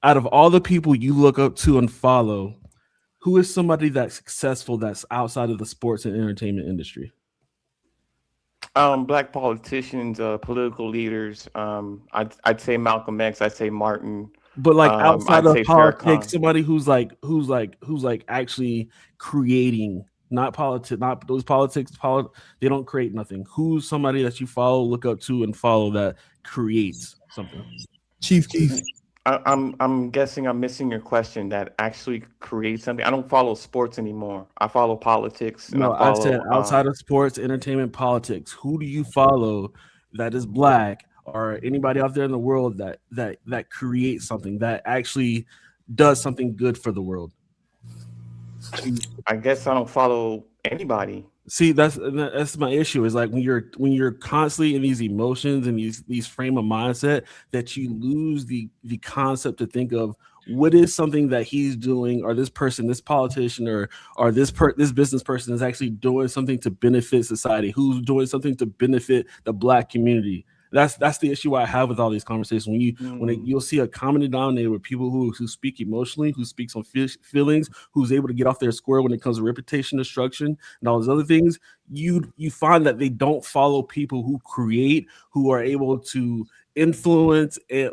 of all the people you look up to and follow, who is somebody that's successful that's outside of the sports and entertainment industry? Black politicians, political leaders. I'd say Malcolm X. I'd say Martin. But like outside I'd of say politics, Farrakhan. somebody who's like actually creating, not politics, not those politics. They don't create nothing. Who's somebody that you follow, look up to, and follow that creates something? Chief Keef. I'm guessing I'm missing your question. That actually creates something. I don't follow sports anymore. I follow politics, and No, I I said follow. outside of sports, entertainment, politics. Who do you follow that is black, or anybody out there in the world that creates something that actually does something good for the world? I guess I don't follow anybody. See, that's my issue. Is like when you're constantly in these emotions and these frame of mindset, that you lose the concept to think of what is something that he's doing, or this person, this politician, or this business person is actually doing something to benefit society, who's doing something to benefit the black community. That's the issue I have with all these conversations. You'll see a common denominator with people who speak emotionally, who speaks on feelings, who's able to get off their square when it comes to reputation destruction and all those other things. You find that they don't follow people who create, who are able to influence in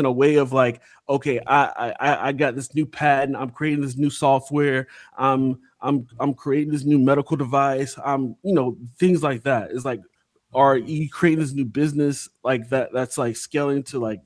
a way of like, okay, I got this new patent, I'm creating this new software, I'm creating this new medical device, things like that. It's like, are you creating this new business like that that's like scaling to like,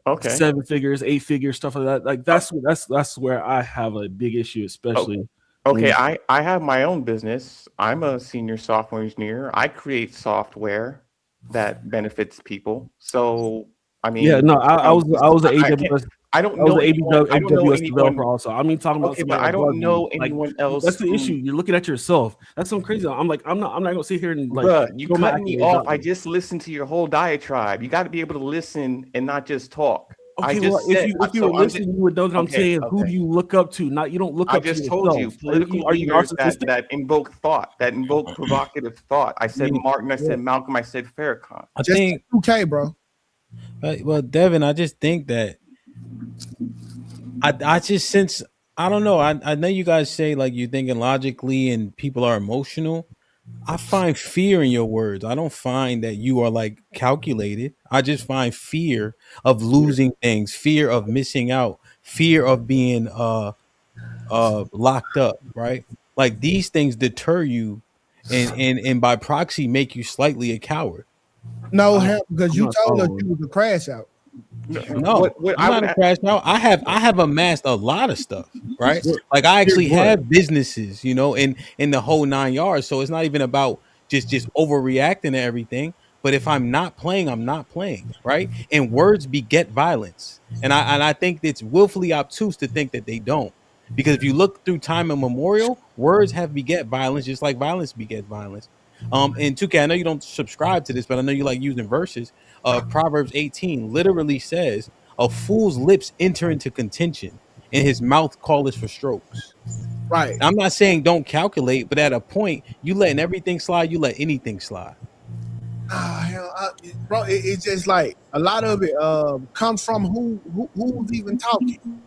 okay, 7 figures, 8 figures, stuff like that? Like that's where I have a big issue, especially. Okay, I have my own business. I'm a senior software engineer. I create software that benefits people. So I mean, yeah, no, I was an AWS. I don't know AWS anyone. developer also. I mean, talking about Okay, but somebody I don't know like, anyone else. That's the issue. You're looking at yourself. That's so crazy. I'm not gonna sit here and like. Bruh, you cut me off. I just just listened to your whole diatribe. You got to be able to listen and not just talk. Okay, I just said, if you were listening, you would know that I'm saying. Who do you look up to? Not, you don't look up to yourself. I just told you political leaders that invoke thought, that invoke provocative thought. I said Martin, I said Malcolm, I said Farrakhan. I think okay, bro. Well, Devin, I just think that I just sense, I don't know. I know you guys say like you're thinking logically and people are emotional. I find fear in your words. I don't find that you are like calculated. I just find fear of losing things, fear of missing out, fear of being locked up, right? Like these things deter you and by proxy make you slightly a coward. No, because you told us you was a crash out. No, I'm not a crash out. I have amassed a lot of stuff, right? Like I actually have businesses, in the whole 9 yards. So it's not even about just overreacting to everything. But if I'm not playing, I'm not playing, right? And words beget violence, and I think it's willfully obtuse to think that they don't, because if you look through time immemorial, words have beget violence, just like violence begets violence. And 2K, I know you don't subscribe to this, but I know you like using verses. Proverbs 18 literally says, "A fool's lips enter into contention, and his mouth calleth for strokes." Right. I'm not saying don't calculate, but at a point, you letting everything slide, you let anything slide. Bro, it's just like a lot of it comes from who's even talking.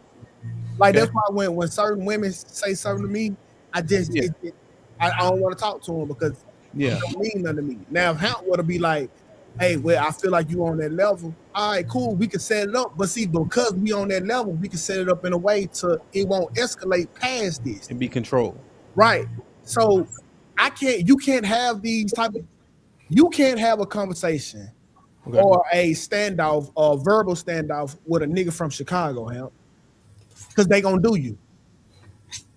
Like that's why when certain women say something to me, I just I don't want to talk to them because it don't mean nothing to me. Now if Hamp were to be like, hey, well, I feel like you on that level. All right, cool. We can set it up. But see, because we on that level, we can set it up in a way to it won't escalate past this. And be controlled. Right. So you can't have these you can't have a conversation or a standoff, a verbal standoff with a nigga from Chicago, Hamp. Because they gonna do you.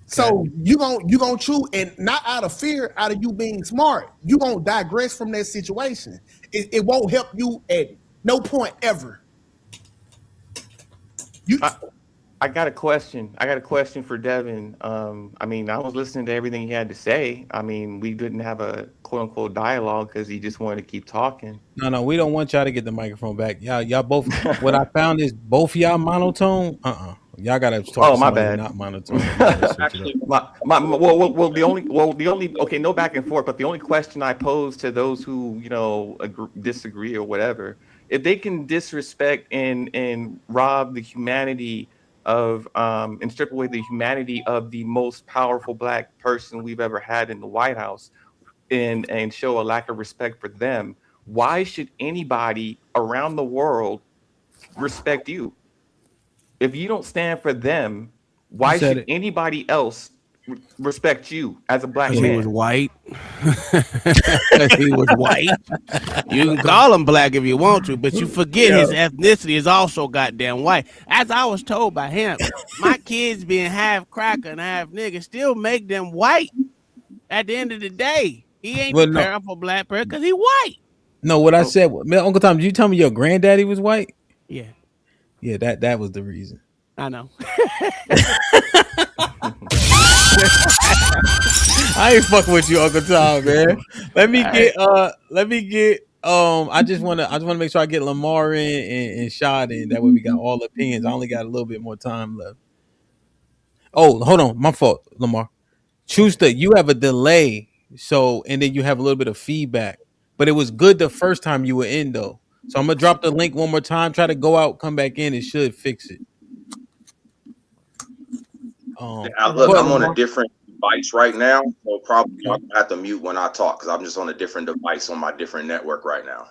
So you gonna choose, and not out of fear, out of you being smart, you gonna digress from that situation. It won't help you at no point ever. I got a question. I got a question for Devin. I mean, I was listening to everything he had to say. I mean, we didn't have a quote unquote dialogue because he just wanted to keep talking. No, we don't want y'all to get the microphone back. Y'all both. What I found is both y'all monotone. Y'all gotta talk to My somebody bad. not monotone. Okay, the only okay, no back and forth, but the only question I pose to those who disagree or whatever, if they can disrespect and rob the humanity of and strip away the humanity of the most powerful black person we've ever had in the White House, and show a lack of respect for them, why should anybody around the world respect you? If you don't stand for them, why should anybody else respect you as a black man? He was white. He was white. You can call him black if you want to, but you forget his ethnicity is also goddamn white. As I was told by him, my kids being half cracker and half nigga still make them white. At the end of the day, he ain't the parent for black person because he white. No, what I said, man, Uncle Tom, did you tell me your granddaddy was white? Yeah. Yeah, that was the reason. I know. I ain't fucking with you, Uncle Tom, man. Let me get I just wanna make sure I get Lamar in and Shad in. That way we got all opinions. I only got a little bit more time left. Oh, hold on, my fault, Lamar. Chusta, you have a delay, so and then you have a little bit of feedback. But it was good the first time you were in though. So I'm gonna drop the link one more time. Try to go out, come back in. It should fix it. Look, I'm on a different device right now, so probably I'm gonna have to mute when I talk because I'm just on a different device on my different network right now.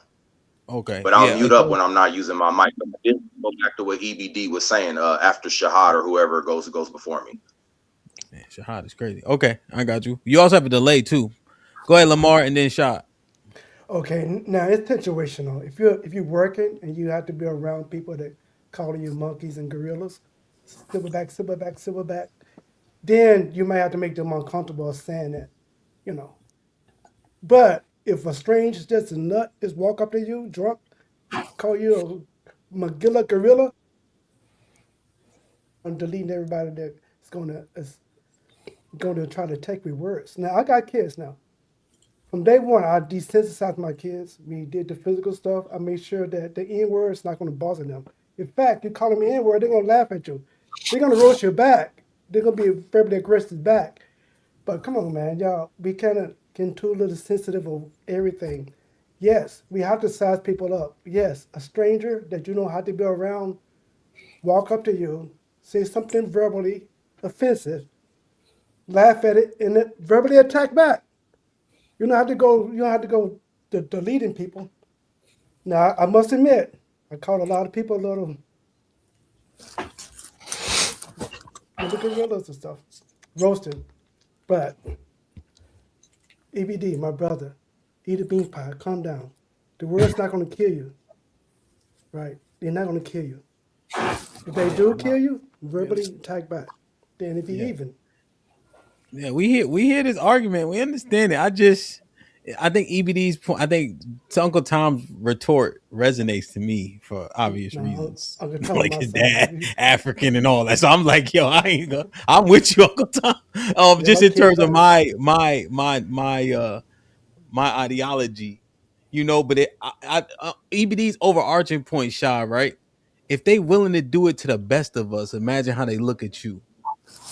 Okay, but I'll mute up when I'm not using my mic. But I did go back to what EBD was saying after Shahad or whoever goes before me. Man, Shahad is crazy. Okay, I got you. You also have a delay too. Go ahead, Lamar, and then Shahad. Okay, now it's situational. If you're working and you have to be around people that call you monkeys and gorillas, silverback, then you might have to make them uncomfortable saying that, you know. But if a stranger just a nut just walk up to you drunk, call you a Magilla gorilla, I'm deleting everybody that's going to try to take me words. Now I got kids now. From day one, I desensitized my kids. We did the physical stuff. I made sure that the N-word is not going to bother them. In fact, you calling me N-word, they're going to laugh at you. They're going to roast your back. They're going to be verbally aggressive back. But come on, man, y'all, we kind of getting too little sensitive of everything. Yes, we have to size people up. Yes, a stranger that you don't have to be around, walk up to you, say something verbally offensive, laugh at it, and then verbally attack back. You don't have to go deleting people. Now, I must admit, I called a lot of people little gorillas and stuff, roasting. But EBD, my brother, eat a bean pie, calm down. The word's not going to kill you, right? They're not going to kill you. If they do kill you, verbally attack back. Then it'd be even. Yeah, we hear this argument. We understand it. I think EBD's point. I think Uncle Tom's retort resonates to me for obvious reasons. Like his dad, African, and all that. So I'm like, yo, I'm with you, Uncle Tom. Just in terms of my ideology, you know. But EBD's overarching point, Sha, right? If they willing to do it to the best of us, imagine how they look at you.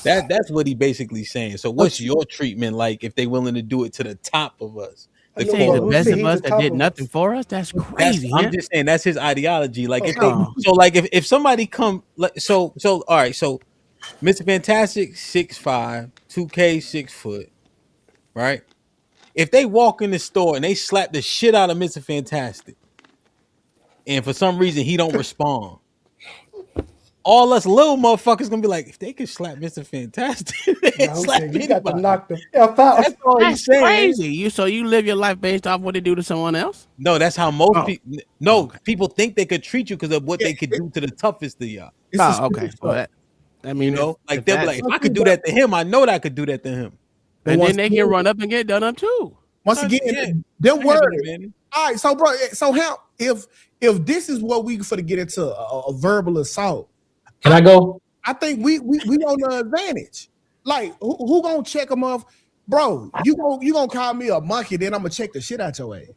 That's what he basically saying. So what's your treatment like if they willing to do it to the top of us? The best of us that did nothing for us? That's crazy. I'm just saying that's his ideology. Like if somebody come so all right, so Mr. Fantastic 6'5", 2K 6 foot, right? If they walk in the store and they slap the shit out of Mr. Fantastic, and for some reason he don't respond, all us little motherfuckers gonna be like, if they can slap Mr. Fantastic, you got to knock the F out. That's all he's saying. Crazy. So you live your life based off what they do to someone else? No, that's how most people. No, people think they could treat you because of what they could do to the toughest of y'all. Okay. So that I mean, like they'll be like, if I could do that to him, I know that I could do that to him. And then they can run up and get done up too. Once again, them words. All right, so bro, so how if this is what we for to get into a verbal assault, Can I go? I think we on the advantage. Like, who gonna check them off? Bro, you gonna call me a monkey, then I'm gonna check the shit out your ass.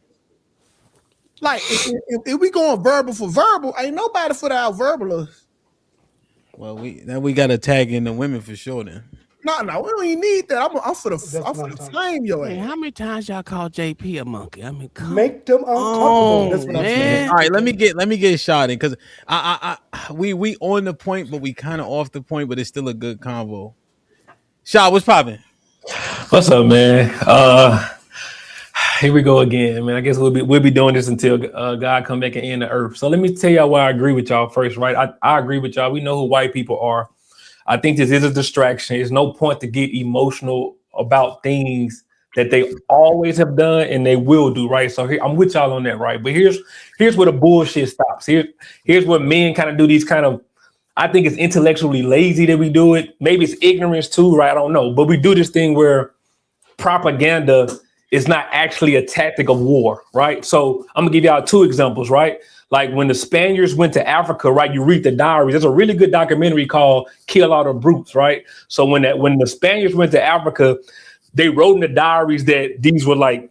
Like, if we going verbal for verbal, ain't nobody for the out verbalers. Well, we got to tag in the women for sure then. No, we don't even need that. I'm for the flame your ass. Man, how many times y'all call JP a monkey? I mean, make them uncomfortable. That's what I'm saying. All right, let me get shot in because we on the point, but we kind of off the point, but it's still a good convo. Shot, what's popping? What's up, man? Here we go again, man. I guess we'll be doing this until God come back and end the earth. So let me tell y'all why I agree with y'all first, right? I agree with y'all. We know who white people are. I think this is a distraction. There's no point to get emotional about things that they always have done and they will do, right? So here, I'm with y'all on that, right? But here's where the bullshit stops. Here's where men kind of do these kind of, I think it's intellectually lazy that we do it. Maybe it's ignorance too, right? I don't know. But we do this thing where propaganda is not actually a tactic of war, right? So I'm gonna give y'all two examples, right? Like when the Spaniards went to Africa, right? You read the diaries. There's a really good documentary called Kill All the Brutes, right? So when the Spaniards went to Africa, they wrote in the diaries that these were like,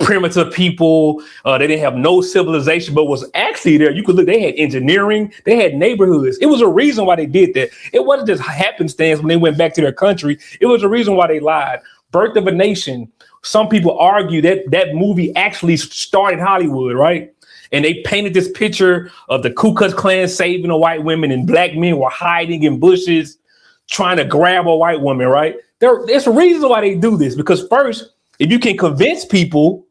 primitive people. They didn't have no civilization, but was actually there. You could look, they had engineering, they had neighborhoods. It was a reason why they did that. It wasn't just happenstance when they went back to their country. It was a reason why they lied. Birth of a Nation. Some people argue that movie actually started Hollywood, right? And they painted this picture of the Ku Klux Klan saving the white women and black men were hiding in bushes trying to grab a white woman, right? There's a reason why they do this, because first, if you can convince people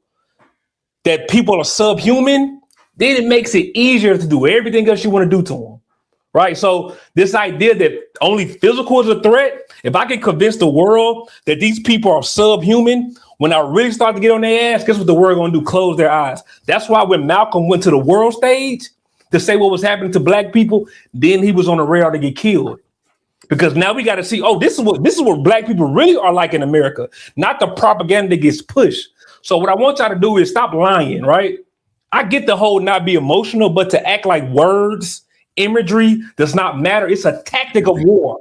that people are subhuman, then it makes it easier to do everything else you want to do to them, right? So this idea that only physical is a threat, if I can convince the world that these people are subhuman, when I really start to get on their ass, guess what the world gonna do? Close their eyes. That's why when Malcolm went to the world stage to say what was happening to black people, then he was on the radar to get killed. Because now we got to see, this is what black people really are like in America, not the propaganda that gets pushed. So what I want y'all to do is stop lying, right? I get the whole not be emotional, but to act like words, imagery does not matter. It's a tactic of war.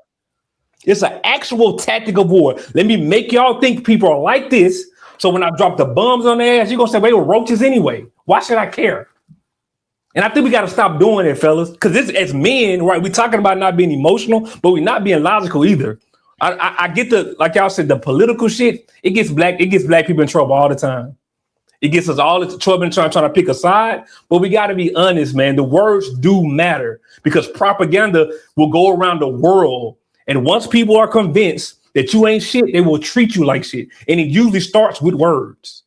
It's an actual tactic of war. Let me make y'all think people are like this. So when I drop the bombs on their ass, you're going to say, they were roaches anyway. Why should I care? And I think we got to stop doing it, fellas, because as men, right, we're talking about not being emotional, but we're not being logical either. I get like y'all said, the political shit, it gets black people in trouble all the time. It gets us all into trouble and trying to pick a side. But we got to be honest, man. The words do matter because propaganda will go around the world. And once people are convinced that you ain't shit, they will treat you like shit. And it usually starts with words.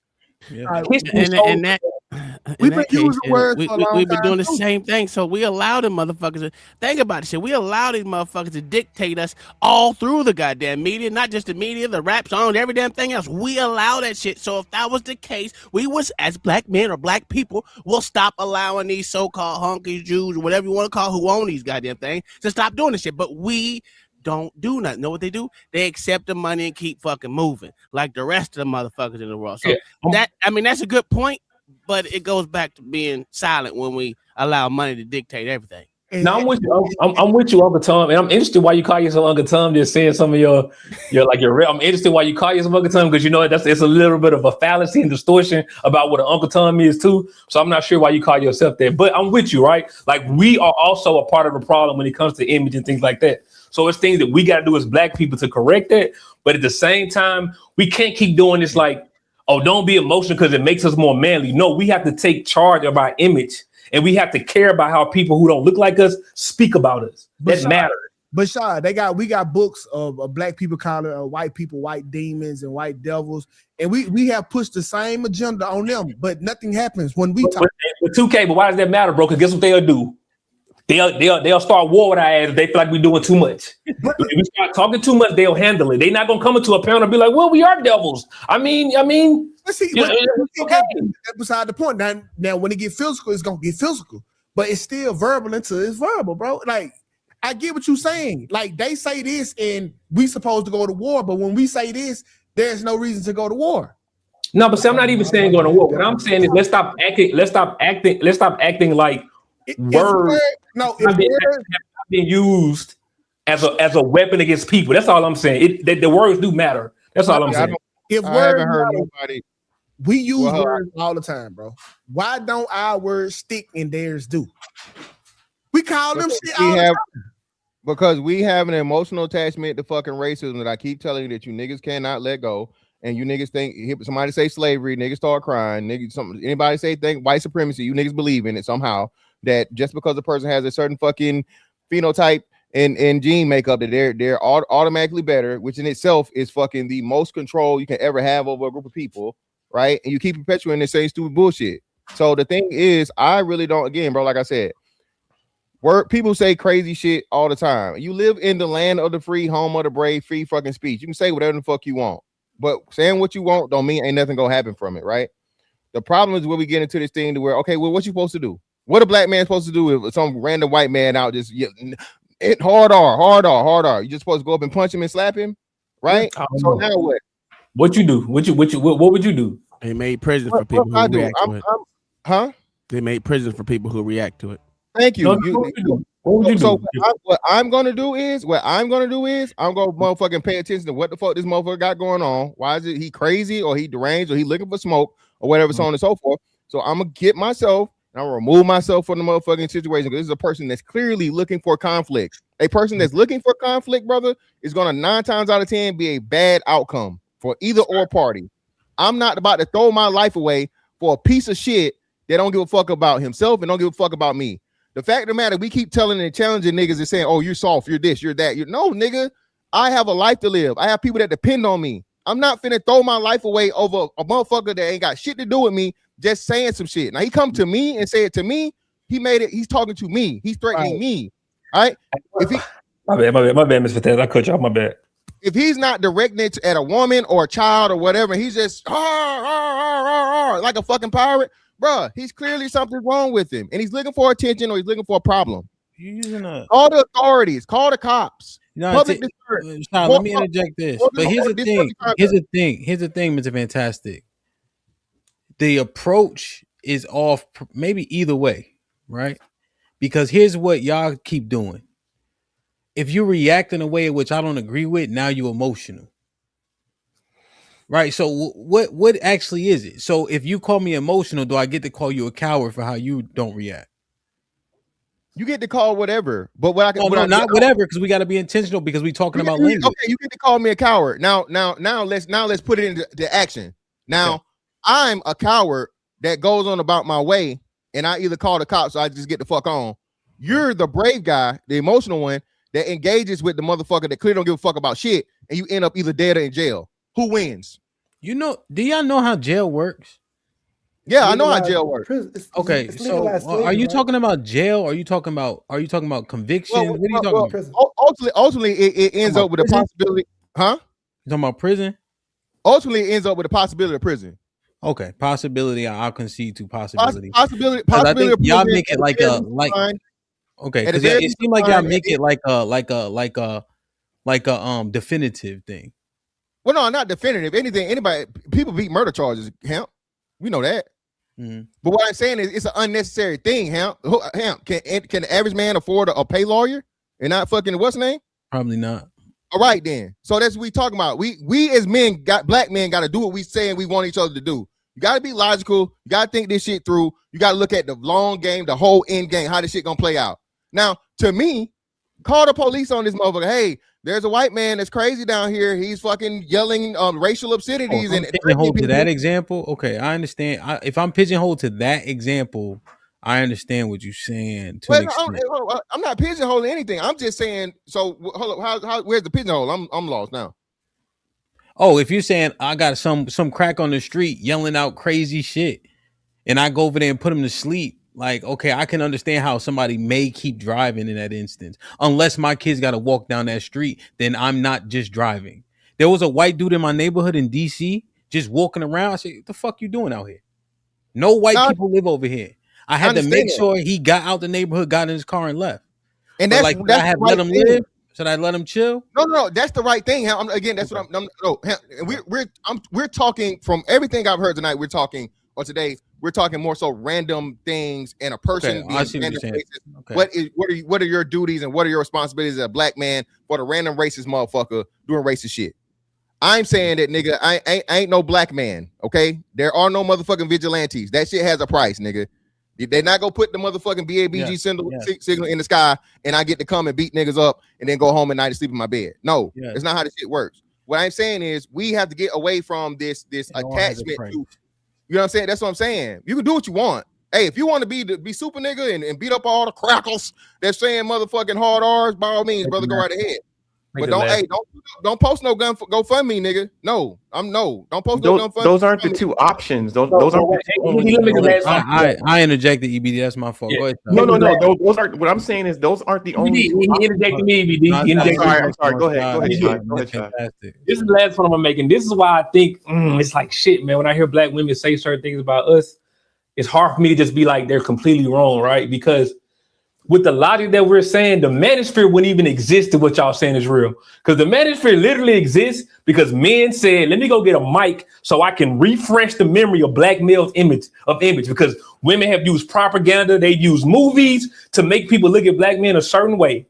Yeah. We've been using words. We've been doing the same thing. So we allow them motherfuckers to think about this shit. We allow these motherfuckers to dictate us all through the goddamn media, not just the media, the rap songs, every damn thing else. We allow that shit. So if that was the case, we was, as black men or black people, will stop allowing these so-called honkies, Jews, or whatever you want to call who own these goddamn things to stop doing this shit. But we don't do nothing. Know what they do? They accept the money and keep fucking moving like the rest of the motherfuckers in the world. So that's a good point, but it goes back to being silent when we allow money to dictate everything. No, I'm with you. I'm with you, Uncle Tom, and I'm interested why you call yourself Uncle Tom. Just saying some of your I'm interested why you call yourself Uncle Tom, because it's a little bit of a fallacy and distortion about what an Uncle Tom is too. So I'm not sure why you call yourself that, but I'm with you, right? Like we are also a part of the problem when it comes to image and things like that. So it's things that we got to do as black people to correct that. But at the same time, we can't keep doing this like, don't be emotional because it makes us more manly. No, we have to take charge of our image. And we have to care about how people who don't look like us speak about us. That matters. But Sean, we got books of black people calling white people white demons and white devils, and we have pushed the same agenda on them, but nothing happens when we talk. But 2K, but why does that matter, bro? Because guess what they'll do? They'll start war with our ass if they feel like we're doing too much. If we start talking too much, they'll handle it. They're not gonna come into a panel and be like, "Well, we are devils." I mean. Let's see. That's beside the point. Now, when it get physical, it's gonna get physical, but it's still verbal until it's verbal, bro. Like, I get what you're saying. Like, they say this, and we supposed to go to war, but when we say this, there's no reason to go to war. No, but see, I'm not even saying going to war. What I'm saying is let's stop acting like words have been used as a weapon against people. That's all I'm saying. The words do matter. That's all I'm saying. If I words haven't heard matter, nobody. we use Well, words all the time, bro. Why don't our words stick and theirs do? We call them shit all the time. Because we have an emotional attachment to fucking racism that I keep telling you that you niggas cannot let go. And you niggas think somebody say slavery, niggas start crying. Anybody say think white supremacy, you niggas believe in it somehow. That just because a person has a certain fucking phenotype and gene makeup, that they're automatically better, which in itself is fucking the most control you can ever have over a group of people, right? And you keep perpetuating the same stupid bullshit. So the thing is, I really don't. Again, bro, like I said. People say crazy shit all the time. You live in the land of the free, home of the brave, free fucking speech. You can say whatever the fuck you want, but saying what you want don't mean ain't nothing gonna happen from it, right? The problem is when we get into this thing to where, okay, well, what you supposed to do? What a black man supposed to do if some random white man out just hard R. You just supposed to go up and punch him and slap him, right? So now what? What you do? What would you do? They made prison for people who react to it. Huh? They made prison for people who react to it. Thank you. What I'm gonna do is I'm gonna motherfucking pay attention to what the fuck this motherfucker got going on. Why is it he crazy or he deranged or he looking for smoke or whatever, so on and so forth. So I'm gonna get myself and I'm gonna remove myself from the motherfucking situation because this is a person that's clearly looking for conflict. A person that's looking for conflict, brother, is gonna 9 times out of 10 be a bad outcome for either or party. I'm not about to throw my life away for a piece of shit that don't give a fuck about himself and don't give a fuck about me. The fact of the matter, we keep telling and challenging niggas and saying, oh, you're soft, you're this, you're that. No, nigga, I have a life to live. I have people that depend on me. I'm not finna throw my life away over a motherfucker that ain't got shit to do with me, just saying some shit. Now, he come to me and say it to me. He's talking to me. He's threatening me, all right? If he, my bad, Mr. Fataz. I cut you off, my bad. If he's not directing it at a woman or a child or whatever, he's just like a fucking pirate, bruh, he's clearly something wrong with him, and he's looking for attention or he's looking for a problem. You're using call the authorities, call the cops. Let me interject this. But here's the thing. Here's the thing, Mr. Fantastic. The approach is off, maybe either way, right? Because here's what y'all keep doing. If you react in a way in which I don't agree with, now you're emotional. Right. So what actually is it? So if you call me emotional, do I get to call you a coward for how you don't react? You get to call whatever, but whatever, because we got to be intentional because we're talking about language. Okay, you get to call me a coward. Now let's put it into action. Now I'm a coward that goes on about my way, and I either call the cops or I just get the fuck on. You're the brave guy, the emotional one that engages with the motherfucker that clearly don't give a fuck about shit, and you end up either dead or in jail. Who wins? Do y'all know how jail works? Yeah, I know how jail works. Okay, so are you talking about jail? Or are you talking about conviction? What are you talking about? Ultimately, it ends up with a possibility. Huh? You talking about prison? Ultimately, it ends up with a possibility of prison. Okay, possibility. I'll concede to possibility. Possibility. I think y'all make it like okay, because it seems like y'all make it like a definitive thing. Well, no, not definitive. People beat murder charges, Hamp. We know that. Mm-hmm. But what I'm saying is it's an unnecessary thing, Hamp. Hamp, can the average man afford a pay lawyer and not fucking what's name? Probably not. All right, then. So that's what we talking about. We as men, black men, got to do what we saying we want each other to do. You got to be logical. You got to think this shit through. You got to look at the long game, the whole end game, how this shit gonna play out. Now, to me, call the police on this motherfucker. Hey, there's a white man that's crazy down here. He's fucking yelling racial obscenities and pigeonhole to that example. Okay, I understand. If I'm pigeonholed to that example, I understand what you're saying. I'm not pigeonholing anything. I'm just saying. So, hold up, how where's the pigeonhole? I'm lost now. Oh, if you're saying I got some crack on the street yelling out crazy shit, and I go over there and put him to sleep. Like, okay, I can understand how somebody may keep driving in that instance. Unless my kids got to walk down that street, then I'm not just driving. There was a white dude in my neighborhood in DC just walking around. I said, what the fuck you doing out here? No white people live over here. I had to make sure he got out the neighborhood, got in his car and left. And that's I have let him live. Should I let him chill? No, that's the right thing. Again, that's what we're talking from everything I've heard tonight. We're talking or today. We're talking more so random things and a person Okay, being I see what random you're saying. racist. Okay. What are your duties and what are your responsibilities as a black man for the random racist motherfucker doing racist shit? I'm saying that, nigga, I ain't no black man, okay? There are no motherfucking vigilantes. That shit has a price, nigga. They're not gonna put the motherfucking BABG signal in the sky and I get to come and beat niggas up and then go home at night and sleep in my bed. No, it's not how this shit works. What I'm saying is we have to get away from this attachment to, you know what I'm saying? That's what I'm saying. You can do what you want. Hey, if you want to be super nigga and beat up all the crackles that's saying motherfucking hard R's, by all means, brother, go right ahead. But don't post no GoFundMe, nigga. No, don't post no GoFundMe. Those aren't the two options. Those aren't the two only. I interjected, EBD. That's my fault. Go ahead. No. Those aren't. What I'm saying is those aren't the only. He interjected me, EBD. I'm sorry. Go ahead. Fantastic. This is the last one I'm making. This is why I think it's like shit, man. When I hear black women say certain things about us, it's hard for me to just be like they're completely wrong, right? Because with the logic that we're saying, the manosphere wouldn't even exist if what y'all saying is real. Because the manosphere literally exists because men said, let me go get a mic so I can refresh the memory of black males' image. Because women have used propaganda, they use movies to make people look at black men a certain way.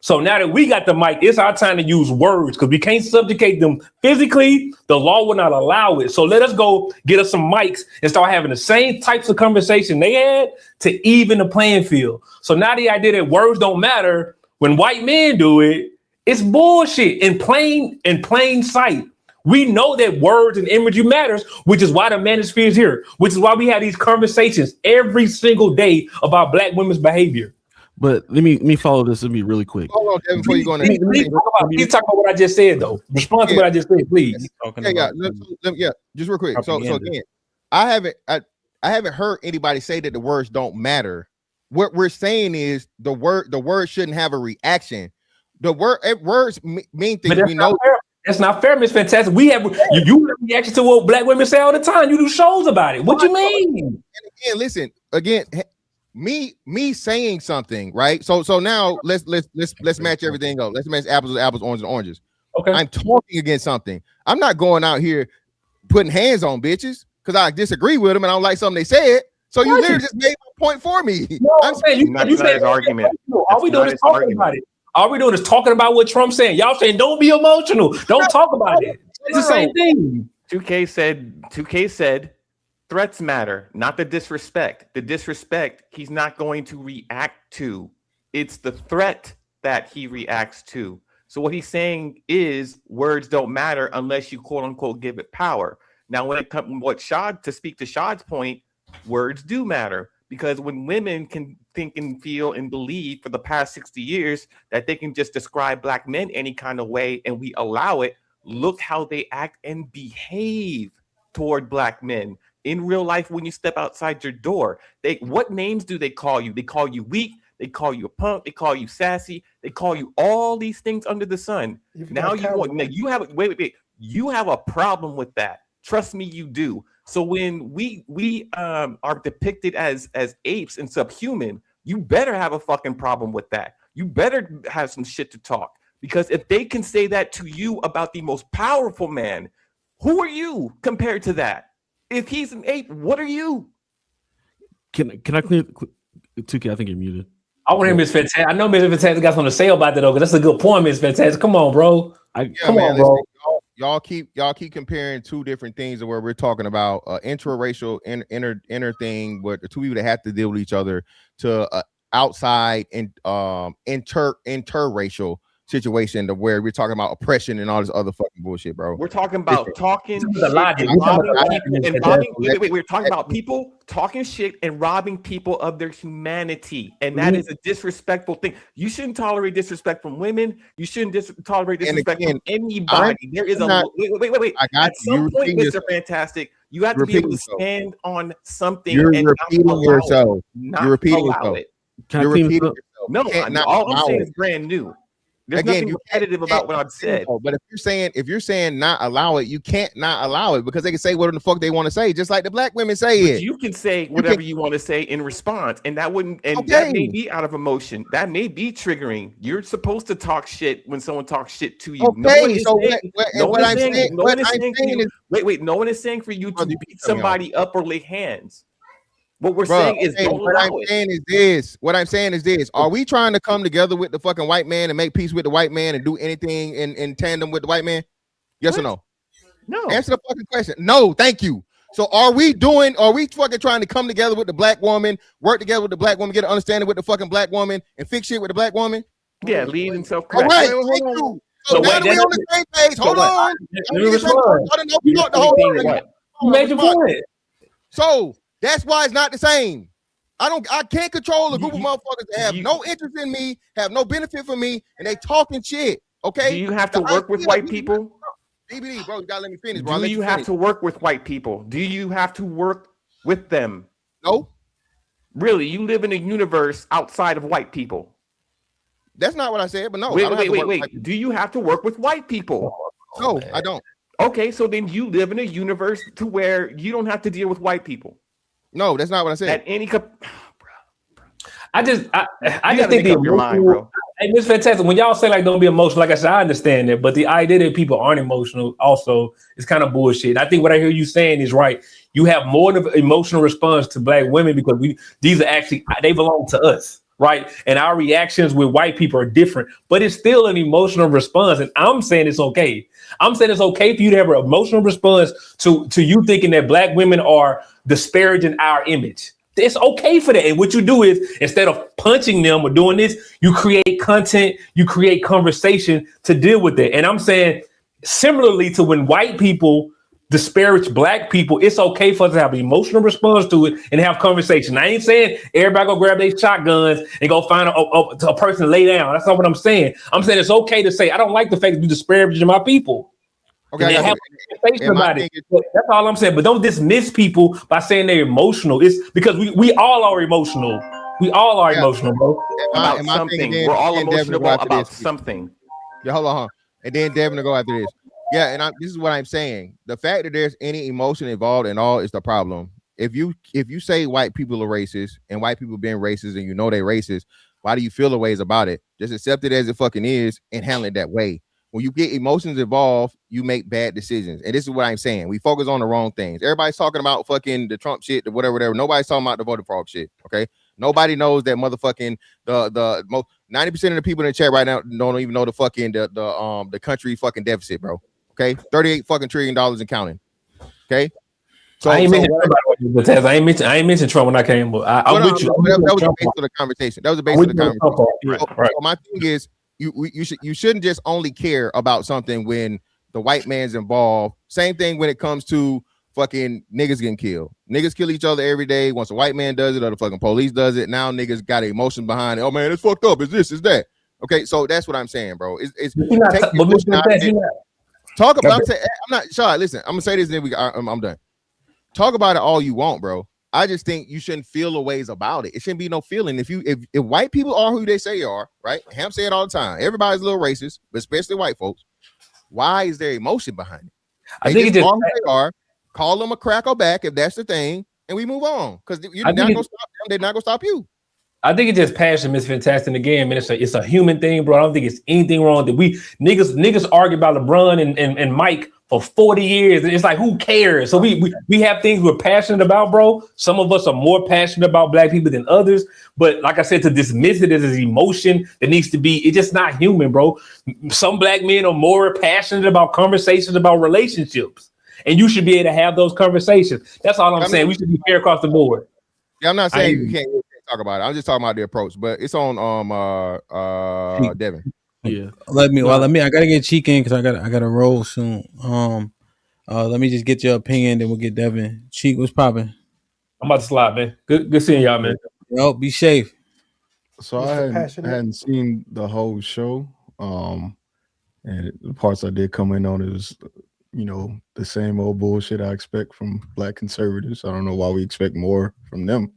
So now that we got the mic, it's our time to use words because we can't subjugate them physically. The law will not allow it. So let us go get us some mics and start having the same types of conversation they had to even the playing field. So now the idea that words don't matter when white men do it, it's bullshit in plain sight. We know that words and imagery matters, which is why the manosphere is here, which is why we have these conversations every single day about black women's behavior. But let me follow this. Let me really quick. Hold on, Devin, before you go on. Please talk about what I just said, though. Respond to what I just said, please. Just real quick. So again, I haven't heard anybody say that the words don't matter. What we're saying is the word shouldn't have a reaction. Words mean things. We know. That's not fair, Miss Fantastic. We have you have reaction to what black women say all the time. You do shows about it. What you mean? And again, listen. Again, me saying something, right? So now let's match everything up. Let's match apples with apples, oranges and oranges. Okay. I'm talking against something. I'm not going out here putting hands on bitches because I disagree with them and I don't like something they said. So you literally just made my point for me. No, I'm saying you said his argument. All we doing is talking about it. All we doing is talking about what Trump's saying. Y'all saying don't be emotional. Don't talk about it. It's the same thing. 2K said threats matter, not the disrespect. The disrespect he's not going to react to. It's the threat that he reacts to. So what he's saying is words don't matter unless you quote unquote give it power. Now, when it comes to speak to Shad's point, words do matter because when women can think and feel and believe for the past 60 years that they can just describe black men any kind of way and we allow it, look how they act and behave toward black men. In real life, when you step outside your door, what names do they call you? They call you weak. They call you a punk. They call you sassy. They call you all these things under the sun. Now you have a problem with that. Trust me, you do. So when we are depicted as apes and subhuman, you better have a fucking problem with that. You better have some shit to talk because if they can say that to you about the most powerful man, who are you compared to that? If he's an ape, what are you? Can I clear 2K? I think you're muted. I want to hear Miss Fantastic. I know Miss Fantastic got something to say about that though, because that's a good point, Miss Fantastic. Come on, bro. Come on, bro. Y'all keep comparing two different things where we're talking about interracial inner thing, but the two people that have to deal with each other to outside and interracial situation to where we're talking about oppression and all this other fucking bullshit, bro. We're talking about talking shit and we're talking about people talking shit and robbing people of their humanity, and that is a disrespectful thing. You shouldn't tolerate disrespect from women. You shouldn't tolerate disrespect from anybody. There is wait. At some point, Mr. Fantastic, you have to be able to stand on something. You're repeating yourself. You're repeating yourself. No, all I'm saying is brand new. There's nothing repetitive about what I've said. But if you're saying not allow it, you can't not allow it because they can say whatever the fuck they want to say, just like the black women say it. You can say whatever you want to say in response, and that that may be out of emotion. That may be triggering. You're supposed to talk shit when someone talks shit to you. Okay, No one is saying for you to beat somebody up or lay hands. What we're Bro, saying is okay, don't what I'm allow it. saying is this. What I'm saying is this. Are we trying to come together with the fucking white man and make peace with the white man and do anything in tandem with the white man? Yes or no? No. Answer the fucking question. No, thank you. So are we fucking trying to come together with the black woman, work together with the black woman, get an understanding with the fucking black woman, and fix shit with the black woman? Yeah, lead and All self-correct. right, thank you. So now that we on the same page, hold on. Let me respond. You made your point. So that's why it's not the same. I can't control a group of motherfuckers that have no interest in me, have no benefit for me, and they talking shit. Okay. Do you have to work with white people? DBD, bro, you gotta let me finish, bro. Do you have to work with white people? Do you have to work with them? No. Really, you live in a universe outside of white people. That's not what I said, but no. Wait. Do you have to work with white people? No, I don't. Okay, so then you live in a universe to where you don't have to deal with white people. No, that's not what I said. At any I just think the your mind, bro. Hey, it's fantastic. When y'all say like don't be emotional, like I said, I understand that, but the idea that people aren't emotional also is kind of bullshit. I think what I hear you saying is right. You have more of an emotional response to black women because these are actually they belong to us, right? And our reactions with white people are different, but it's still an emotional response. And I'm saying it's okay. I'm saying it's okay for you to have an emotional response to you thinking that black women are disparaging our image. It's okay for that. And what you do is instead of punching them or doing this, you create content, you create conversation to deal with it. And I'm saying similarly to when white people disparage black people, it's okay for us to have an emotional response to it and have conversation. I ain't saying everybody go grab their shotguns and go find a person to lay down. That's not what I'm saying. I'm saying it's okay to say, I don't like the fact that you disparaging my people. Okay, have a conversation about it. That's all I'm saying. But don't dismiss people by saying they're emotional. It's because we all are emotional. We all are emotional, bro. About something. We're all emotional about something. Yeah, hold on. And then Devin will go after this. Yeah, and this is what I'm saying. The fact that there's any emotion involved and all is the problem. If you say white people are racist and white people being racist and you know they're racist, why do you feel the ways about it? Just accept it as it fucking is and handle it that way. When you get emotions involved, you make bad decisions. And this is what I'm saying. We focus on the wrong things. Everybody's talking about fucking the Trump shit, the whatever. Nobody's talking about the voter fraud shit. Okay. Nobody knows that motherfucking the most 90% of the people in the chat right now don't even know the fucking the country fucking deficit, bro. Okay. $38 fucking trillion and counting. Okay. So I ain't mentioned Trump when I came, but I'm with you. That was the base of the conversation. That was the base of the conversation. Right. So my thing is, you shouldn't just only care about something when the white man's involved. Same thing when it comes to fucking niggas getting killed. Niggas kill each other every day. Once a white man does it or the fucking police does it, now niggas got emotion behind it. Oh man, it's fucked up. It's this, it's that. Okay, so that's what I'm saying, bro. Talk about. I'm not sorry. Listen, I'm gonna say this, and then I'm done. Talk about it all you want, bro. I just think you shouldn't feel the ways about it. It shouldn't be no feeling. If white people are who they say they are, right? Hamp say it all the time. Everybody's a little racist, but especially white folks. Why is there emotion behind it? I think it's just who they are. Call them a cracker back if that's the thing, and we move on because you're not gonna stop them. They're not gonna stop you. I think it's just passion, Miss Fantastic. Again, man, it's a human thing, bro. I don't think it's anything wrong that we niggas argue about LeBron and Mike for 40 years. It's like, who cares? So we have things we're passionate about, bro. Some of us are more passionate about black people than others. But like I said, to dismiss it as an emotion that needs to be, it's just not human, bro. Some black men are more passionate about conversations about relationships. And you should be able to have those conversations. That's all I'm saying. We should be fair across the board. Yeah, I'm not saying you can't talk about it. I'm just talking about the approach, but it's on Devin. Yeah. Let me I gotta get Cheek in because I gotta roll soon. Let me just get your opinion, then we'll get Devin. Cheek, what's popping? I'm about to slide, man. Good seeing y'all, man. Yo, be safe. So I hadn't seen the whole show. And the parts I did come in on is, the same old bullshit I expect from black conservatives. I don't know why we expect more from them.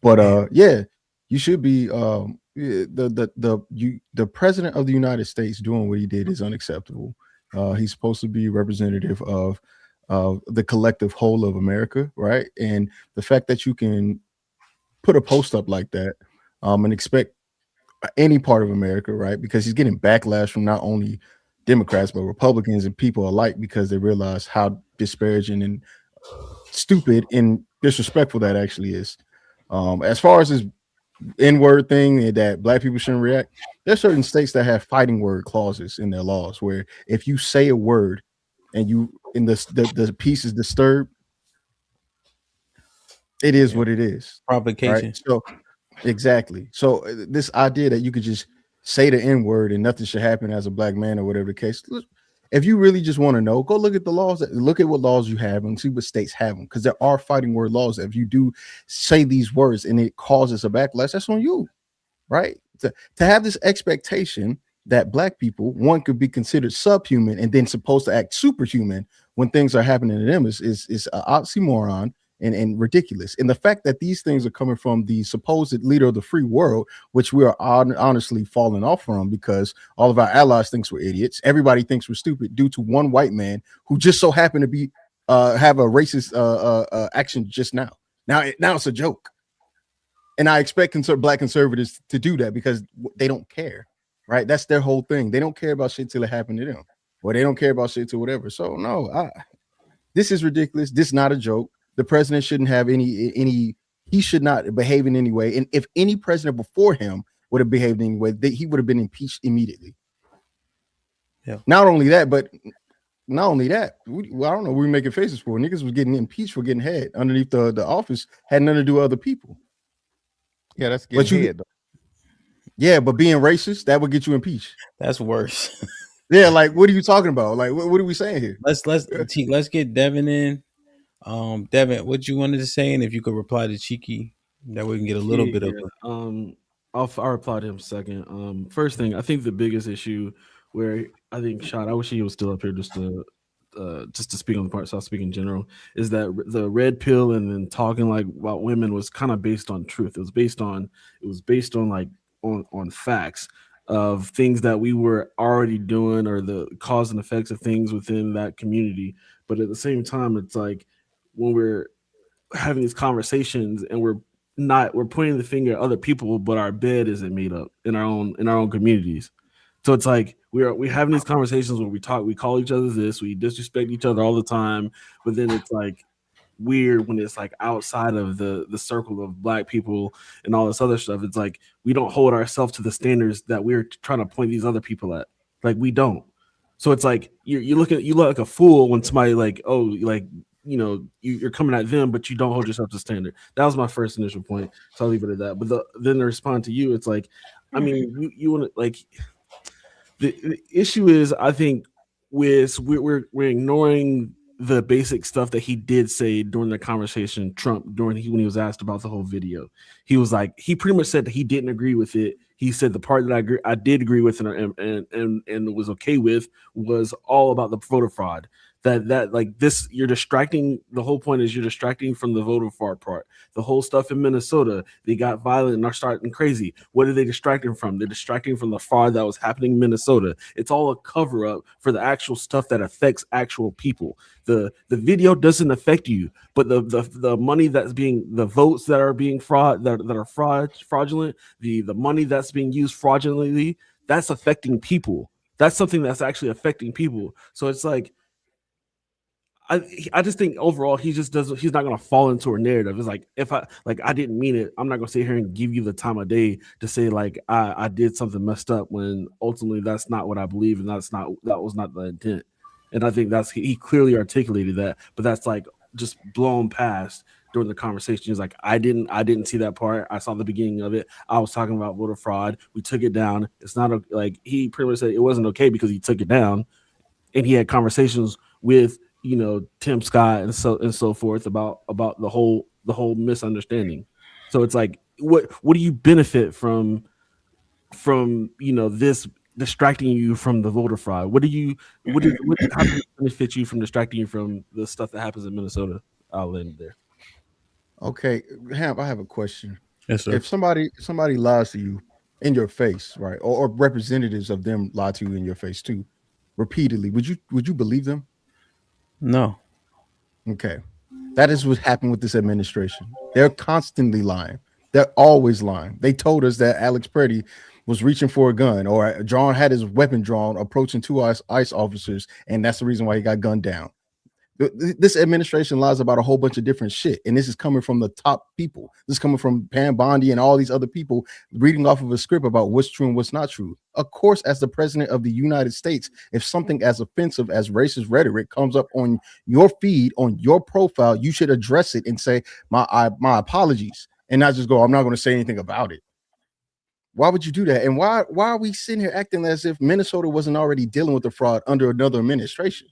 But yeah, you should be the president of the United States doing what he did is unacceptable. He's supposed to be representative of the collective whole of America, right? And the fact that you can put a post up like that and expect any part of America, right? Because he's getting backlash from not only Democrats but Republicans and people alike because they realize how disparaging and stupid and disrespectful that actually is. As far as this N-word thing that black people shouldn't react, there's certain states that have fighting word clauses in their laws where if you say a word and the piece is disturbed, it is what it is. Provocation. Right? So exactly. So this idea that you could just say the N-word and nothing should happen as a black man or whatever the case. If you really just want to know, go look at the laws. Look at what laws you have and see what states have them, because there are fighting word laws that if you do say these words and it causes a backlash, that's on you, right? To have this expectation that black people, one, could be considered subhuman and then supposed to act superhuman when things are happening to them is an oxymoron and ridiculous. And the fact that these things are coming from the supposed leader of the free world, which we are honestly falling off from because all of our allies thinks we're idiots. Everybody thinks we're stupid due to one white man who just so happened to be have a racist action just now. Now it's a joke. And I expect black conservatives to do that because they don't care, right? That's their whole thing. They don't care about shit till it happened to them, or they don't care about shit till whatever. So no, this is ridiculous. This is not a joke. The president shouldn't have any. He should not behave in any way. And if any president before him would have behaved in any way, he would have been impeached immediately. Yeah. Not only that, I don't know what we were making faces for. Niggas was getting impeached for getting head underneath the office. Had nothing to do with other people. Yeah, that's getting head, though. Yeah, but being racist, that would get you impeached. That's worse. Yeah, like what are you talking about? Like what are we saying here? Let's get Devin in. Devin, what you wanted to say, and if you could reply to Cheeky, that we can get a little bit of I'll reply to him second. First thing, I think the biggest issue where I think Shot, I wish he was still up here just to speak on the part, so I'll speak in general, is that the red pill and then talking like about women was kind of based on truth. It was based on like on facts of things that we were already doing or the cause and effects of things within that community. But at the same time, it's like when we're having these conversations and we're pointing the finger at other people, but our bed isn't made up in our own communities. So it's like we having these conversations where we call each other this, we disrespect each other all the time, but then it's like weird when it's like outside of the circle of black people and all this other stuff. It's like we don't hold ourselves to the standards that we're trying to point these other people at. Like we don't. So it's like you look like a fool when somebody like, oh, like, you know, you're coming at them, but you don't hold yourself to standard. That was my first initial point. So I'll leave it at that. But then to respond to you, it's like, I mean, you want to like. The issue is, I think, we're ignoring the basic stuff that he did say during the conversation. Trump, when he was asked about the whole video, he was like, he pretty much said that he didn't agree with it. He said the part that I did agree with and was okay with was all about the voter fraud. That like this, you're distracting. The whole point is you're distracting from the voter fraud part. The whole stuff in Minnesota, they got violent and are starting crazy. What are they distracting from? They're distracting from the fraud that was happening in Minnesota. It's all a cover up for the actual stuff that affects actual people. The video doesn't affect you, but the money that's being, the votes that are being fraudulent, the money that's being used fraudulently, that's affecting people. That's something that's actually affecting people. So it's like, I just think overall he's not gonna fall into a narrative. It's like, if I didn't mean it, I'm not gonna sit here and give you the time of day to say like I did something messed up when ultimately that's not what I believe and that was not the intent. And I think he clearly articulated that, but that's like just blown past during the conversation. He's like, I didn't see that part. I saw the beginning of it. I was talking about voter fraud. We took it down. It's not like he pretty much said it wasn't okay because he took it down, and he had conversations with, you know, Tim Scott and so forth about the whole misunderstanding. So it's like, what do you benefit from you know, this distracting you from the voter fraud? How does it benefit you from distracting you from the stuff that happens in Minnesota? I'll end there. Okay, Hamp, I have a question. Yes, sir. If somebody lies to you in your face, right, or representatives of them lie to you in your face too, repeatedly, would you believe them? No. Okay. That is what happened with this administration. They're constantly lying. They're always lying. They told us that Alex Preddy was reaching for a gun, or had his weapon drawn, approaching two ICE officers, and that's the reason why he got gunned down. This administration lies about a whole bunch of different shit, and this is coming from the top people. This is coming from Pam Bondi and all these other people reading off of a script about what's true and what's not true. Of course, as the president of the United States, if something as offensive as racist rhetoric comes up on your feed, on your profile, you should address it and say my apologies, and not just go, I'm not going to say anything about it. Why would you do that? And why are we sitting here acting as if Minnesota wasn't already dealing with the fraud under another administration?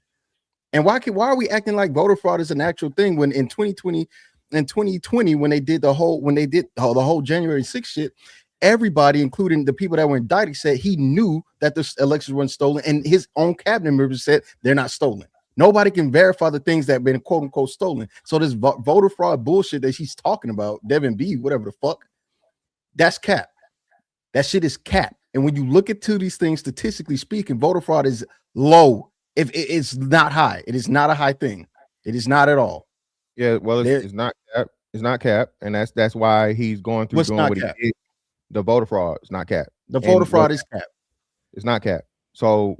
And why are we acting like voter fraud is an actual thing when in 2020 when they did the whole January 6th shit, everybody, including the people that were indicted, said he knew that the elections weren't stolen, and his own cabinet members said they're not stolen. Nobody can verify the things that have been quote unquote stolen. So this voter fraud bullshit that she's talking about, Devin B, whatever the fuck, that's cap. That shit is cap. And when you look into these things, statistically speaking, voter fraud is low. If it's not high, it is not a high thing. It is not at all. Yeah, well, it's not cap. It's not cap, and that's why he's going through doing what he did. The voter fraud is not cap. The voter fraud is cap. It's not cap. So,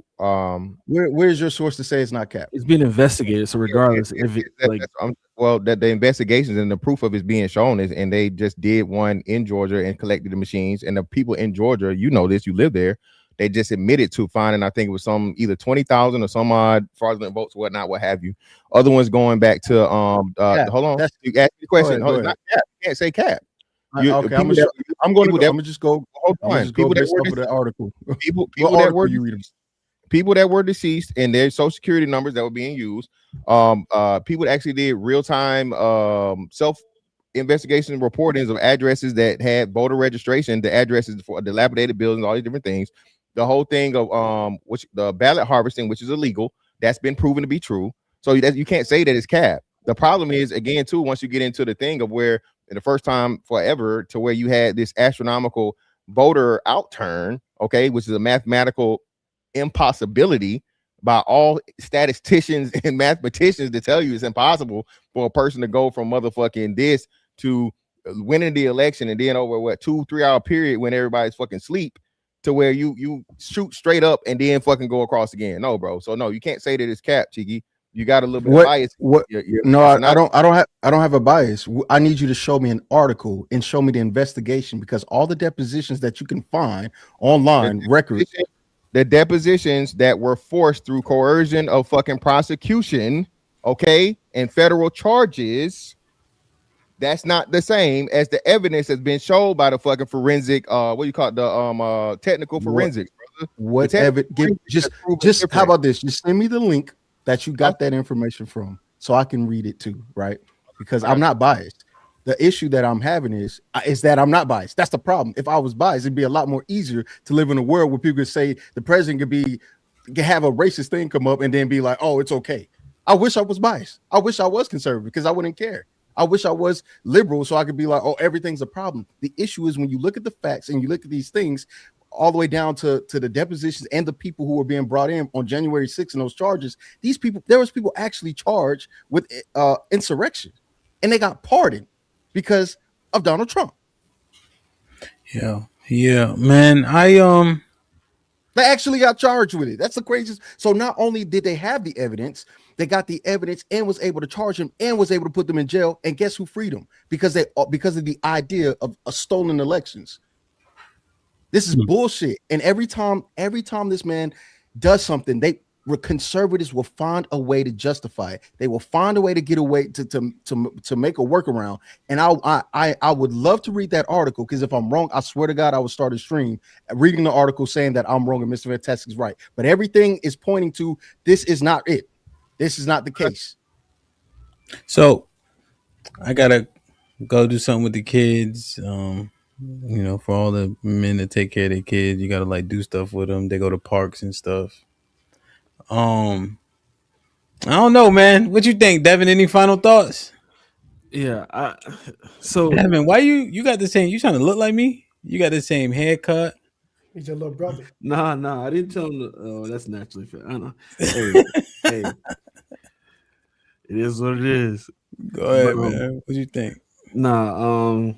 where's your source to say it's not cap? It's being investigated. So regardless, that the investigations and the proof of it being shown is, and they just did one in Georgia and collected the machines, and the people in Georgia, you know this, you live there. They just admitted to finding, I think it was some either 20,000 or some odd fraudulent votes, whatnot, what have you. Other ones going back to hold on. You asked me the question. It's not cap. You can't say cap. Okay, I'm gonna just go. People that were the article. People that were deceased and their social security numbers that were being used. People that actually did real time self investigation reportings of addresses that had voter registration, the addresses for dilapidated buildings, all these different things. The whole thing of which the ballot harvesting, which is illegal, that's been proven to be true. So you can't say that it's cap. The problem is, again, too, once you get into the thing of where in the first time forever to where you had this astronomical voter outturn, okay, which is a mathematical impossibility by all statisticians and mathematicians to tell you it's impossible for a person to go from motherfucking this to winning the election and then over 2-3 hour period when everybody's fucking sleep to where you shoot straight up and then fucking go across again. No, bro. So no, you can't say that it's cap, Cheeky. You got a little bit of bias. I don't have a bias. I need you to show me an article and show me the investigation, because all the depositions that you can find online, records, the depositions that were forced through coercion of fucking prosecution, okay, and federal charges, that's not the same as the evidence that's been shown by the fucking forensic what do you call it, the technical forensics, brother. Whatever. Just how about this? Just send me the link that you got that information from so I can read it too, right? Because I'm not biased. The issue that I'm having is that I'm not biased. That's the problem. If I was biased, it'd be a lot more easier to live in a world where people could say the president could have a racist thing come up and then be like, oh, it's okay. I wish I was biased. I wish I was conservative because I wouldn't care. I wish I was liberal so I could be like, oh, everything's a problem. The issue is when you look at the facts and you look at these things all the way down to the depositions and the people who were being brought in on January 6th and those charges, there was people actually charged with insurrection and they got pardoned because of Donald Trump. Yeah, man. They actually got charged with it. That's the craziest. So not only did they have the evidence, they got the evidence and was able to charge them and was able to put them in jail. And guess who freed them? Because of the idea of stolen elections. This is bullshit. And every time this man does something, conservatives will find a way to justify it. They will find a way to get away to make a workaround. And I would love to read that article, because if I'm wrong, I swear to God, I would start a stream reading the article saying that I'm wrong and Mr. Fantastic is right. But everything is pointing to this is not it. This is not the case. So I gotta go do something with the kids. For all the men that take care of their kids, you gotta do stuff with them. They go to parks and stuff. I don't know, man. What you think, Devin? Any final thoughts? Yeah. So Devin, why you got the same? You trying to look like me? You got the same haircut. He's your little brother. Nah. I didn't tell him. Oh, that's naturally fair. I know. Hey, it is what it is. Go ahead, man. What you think? Nah.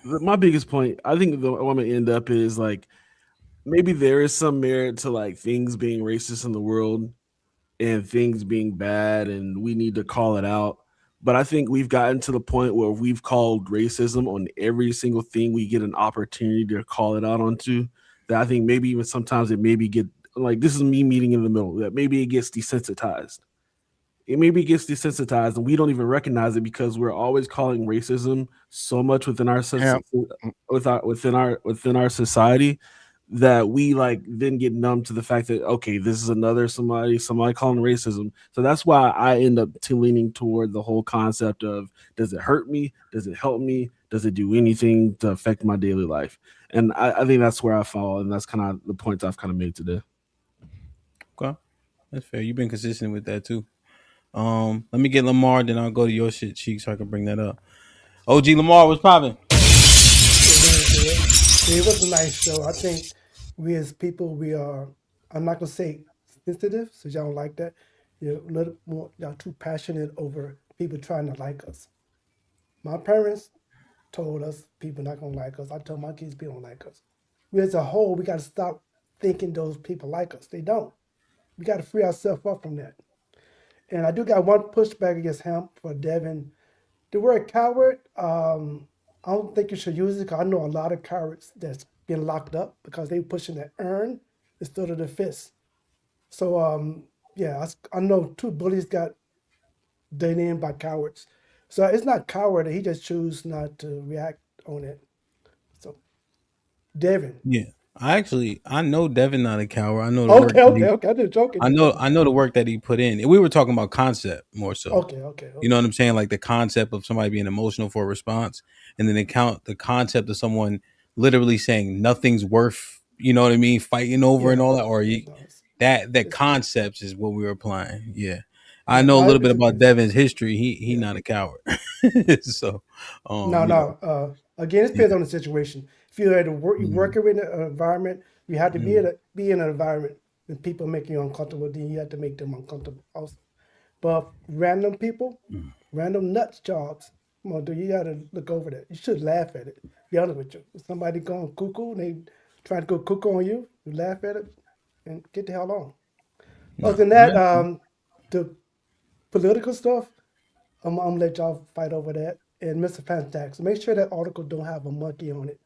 My biggest point, I think what I'm gonna end up is maybe there is some merit to things being racist in the world, and things being bad, and we need to call it out. But I think we've gotten to the point where we've called racism on every single thing we get an opportunity to call it out onto. That I think maybe even sometimes it maybe get like this is me meeting in the middle. That maybe it gets desensitized. It maybe gets desensitized, and we don't even recognize it because we're always calling racism so much within our within our society that we like then get numb to the fact that okay, this is another somebody calling racism. So that's why I end up leaning toward the whole concept of does it hurt me? Does it help me? Does it do anything to affect my daily life? And I think that's where I fall, and that's kind of the points I've kind of made today. Okay, that's fair. You've been consistent with that too. Let me get Lamar, then I'll go to your shit, Cheek, so I can bring that up. OG Lamar, what's popping? It was a nice show. I think we as people, we are, I'm not going to say sensitive, so y'all don't like that. You're a little more, y'all too passionate over people trying to like us. My parents told us people not going to like us. I told my kids people don't like us. We as a whole, we got to stop thinking those people like us. They don't. We got to free ourselves up from that. And I do got one pushback against him for Devin. The word coward, I don't think you should use it because I know a lot of cowards that's been locked up because they pushing the earn instead of the fist. So yeah, I know two bullies got done in by cowards. So it's not coward. He just choose not to react on it. So Devin. Yeah, I know Devin not a coward. I know the work. Okay. I'm just joking. I know the work that he put in. We were talking about concept more so. Okay. You know what I'm saying? Like the concept of somebody being emotional for a response, and then the concept of someone literally saying nothing's worth. You know what I mean? Fighting over and all that, or that concepts is what we were applying. Yeah. I know a little bit about Devin's history. He not a coward. So no. Again, it depends on the situation. If you're at a work, you work in an environment, you have to be in an environment when people make you uncomfortable. Then you have to make them uncomfortable also. But random people, random nuts jobs, come on, dude, you got to look over that. You should laugh at it. Be honest with you. If somebody going cuckoo and they trying to go cuckoo on you, you laugh at it and get the hell on. Other than that, the political stuff, I'm gonna let y'all fight over that. And Mr. Fantax, make sure that article don't have a monkey on it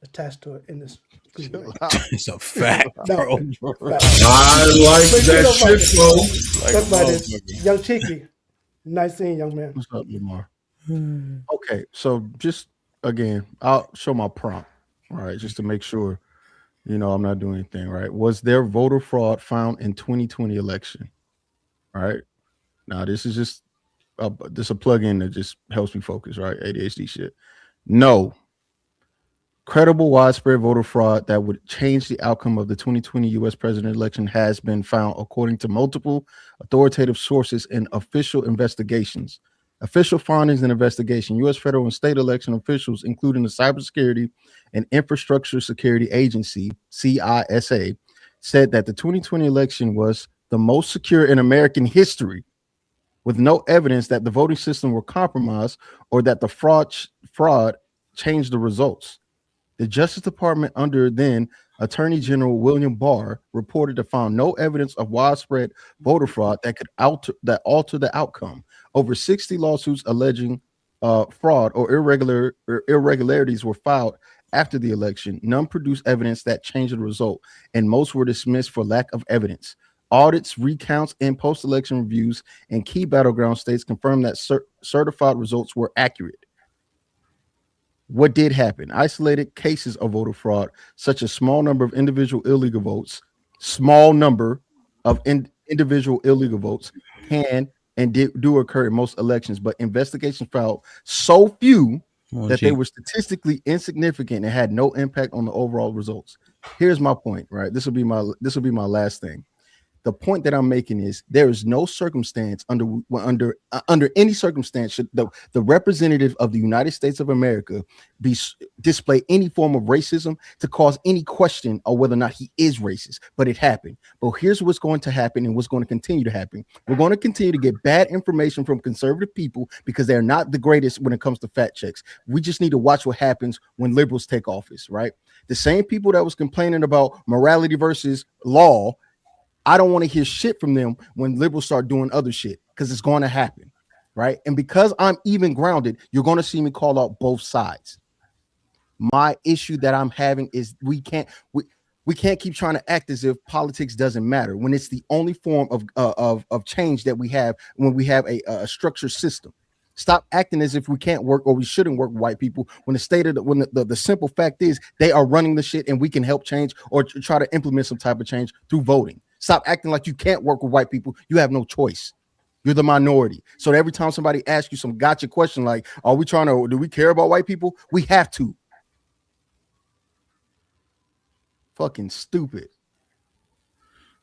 attached to it in this. It's a fact, bro. Fact. I like that shit, bro. That's about it. Young Cheeky, nice seeing you, young man. What's up, Lamar? Okay, so just again, I'll show my prompt, all right, just to make sure, I'm not doing anything, right? Was there voter fraud found in 2020 election? All right. Now, this is just a plug-in that just helps me focus, right? ADHD shit. No. Credible widespread voter fraud that would change the outcome of the 2020 U.S. president election has been found, according to multiple authoritative sources in official investigations. Official findings and investigation. U.S. federal and state election officials, including the Cybersecurity and Infrastructure Security Agency, CISA, said that the 2020 election was the most secure in American history, with no evidence that the voting system were compromised or that the fraud changed the results. The Justice Department, under then Attorney General William Barr, reported to found no evidence of widespread voter fraud that could alter the outcome. Over 60 lawsuits alleging fraud or irregularities were filed after the election. None produced evidence that changed the result, and most were dismissed for lack of evidence. Audits, recounts, and post-election reviews in key battleground states confirmed that certified results were accurate. What did happen? Isolated cases of voter fraud, such as small number of individual illegal votes, individual illegal votes can and do occur in most elections, but investigations found so few that they were statistically insignificant and had no impact on the overall results. Here's my point, right? This will be my last thing. The point that I'm making is there is no circumstance under any circumstance should the representative of the United States of America display any form of racism to cause any question of whether or not he is racist. But it happened. But here's what's going to happen and what's going to continue to happen. We're going to continue to get bad information from conservative people because they're not the greatest when it comes to fact checks. We just need to watch what happens when liberals take office, right? The same people that was complaining about morality versus law, I don't want to hear shit from them when liberals start doing other shit, because it's going to happen, right? And because I'm even grounded, you're going to see me call out both sides. My issue that I'm having is we can't keep trying to act as if politics doesn't matter when it's the only form of change that we have when we have a structured system. Stop acting as if we can't work or we shouldn't work with white people when the simple fact is they are running the shit and we can help change or try to implement some type of change through voting. Stop acting like you can't work with white people. You have no choice. You're the minority. So every time somebody asks you some gotcha question like, do we care about white people? We have to. Fucking stupid.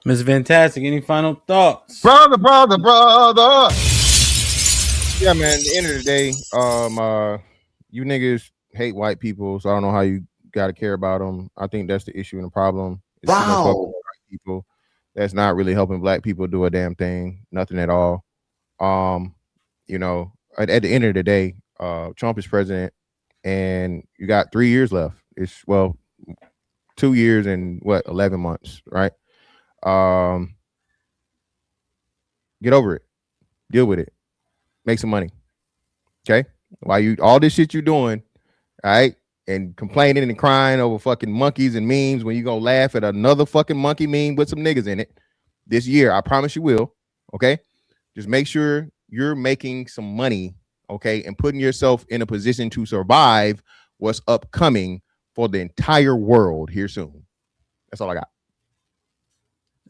Mr. Fantastic, any final thoughts? Brother. Yeah, man. At the end of the day, you niggas hate white people, so I don't know how you gotta care about them. I think that's the issue and the problem. It's too much fucking white people that's not really helping black people do a damn thing, nothing at all. You know, at the end of the day, Trump is president, and you got 3 years left. It's 2 years and 11 months, right? Get over it, deal with it, make some money. Okay, while all this shit you doing, all right, and complaining and crying over fucking monkeys and memes when you gonna laugh at another fucking monkey meme with some niggas in it this year, I promise you will. Okay, just make sure you're making some money, okay, and putting yourself in a position to survive what's upcoming for the entire world here soon. That's all I got.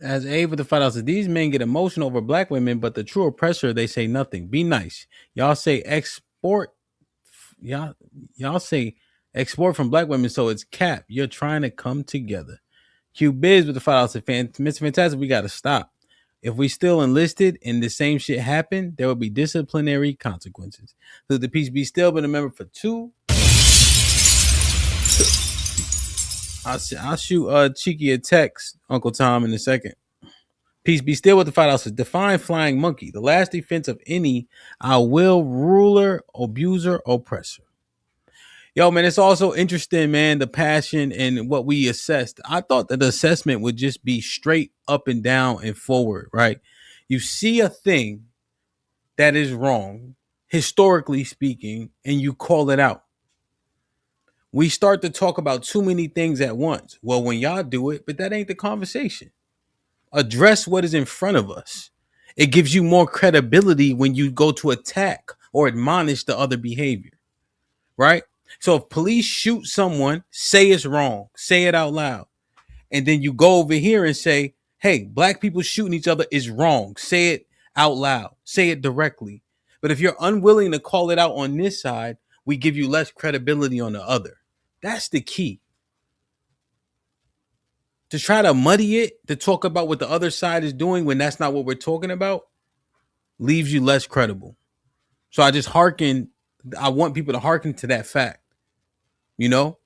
As Abe with the $5 said, these men get emotional over black women, but the true oppressor, they say nothing. Be nice. Y'all say export. Y'all say export from black women, so it's cap. You're trying to come together. Q Biz with the $5 said, Mr. Fantastic, we got to stop. If we still enlisted and the same shit happened, there would be disciplinary consequences. So the peace be still been a member for 2. I'll shoot Cheeky a text, Uncle Tom, in a second. Peace be still with the $5. Define flying monkey. The last defense of any I will ruler, abuser, oppressor. Yo, man, it's also interesting, man, the passion and what we assessed. I thought that the assessment would just be straight up and down and forward, right? You see a thing that is wrong, historically speaking, and you call it out. We start to talk about too many things at once. Well, when y'all do it, but that ain't the conversation. Address what is in front of us. It gives you more credibility when you go to attack or admonish the other behavior, right? So if police shoot someone, say it's wrong, say it out loud. And then you go over here and say, hey, black people shooting each other is wrong. Say it out loud, say it directly. But if you're unwilling to call it out on this side, we give you less credibility on the other. That's the key. To try to muddy it, to talk about what the other side is doing when that's not what we're talking about, leaves you less credible. So I want people to hearken to that fact. You know,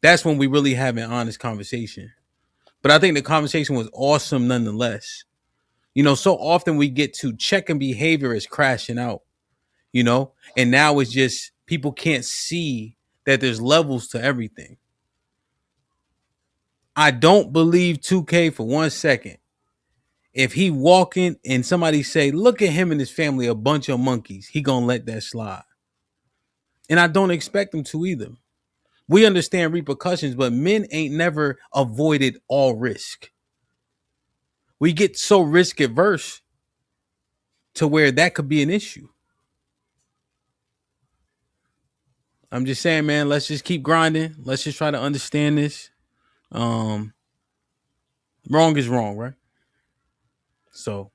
that's when we really have an honest conversation. But I think the conversation was awesome nonetheless. You know, so often we get to checking behavior as crashing out, you know, and now it's just people can't see that there's levels to everything. I don't believe 2K for 1 second. If he walking and somebody say, look at him and his family, a bunch of monkeys, he gonna let that slide. And I don't expect him to either. We understand repercussions, but men ain't never avoided all risk. We get so risk averse to where that could be an issue. I'm just saying, man, let's just keep grinding. Let's just try to understand this. Wrong is wrong, right? So,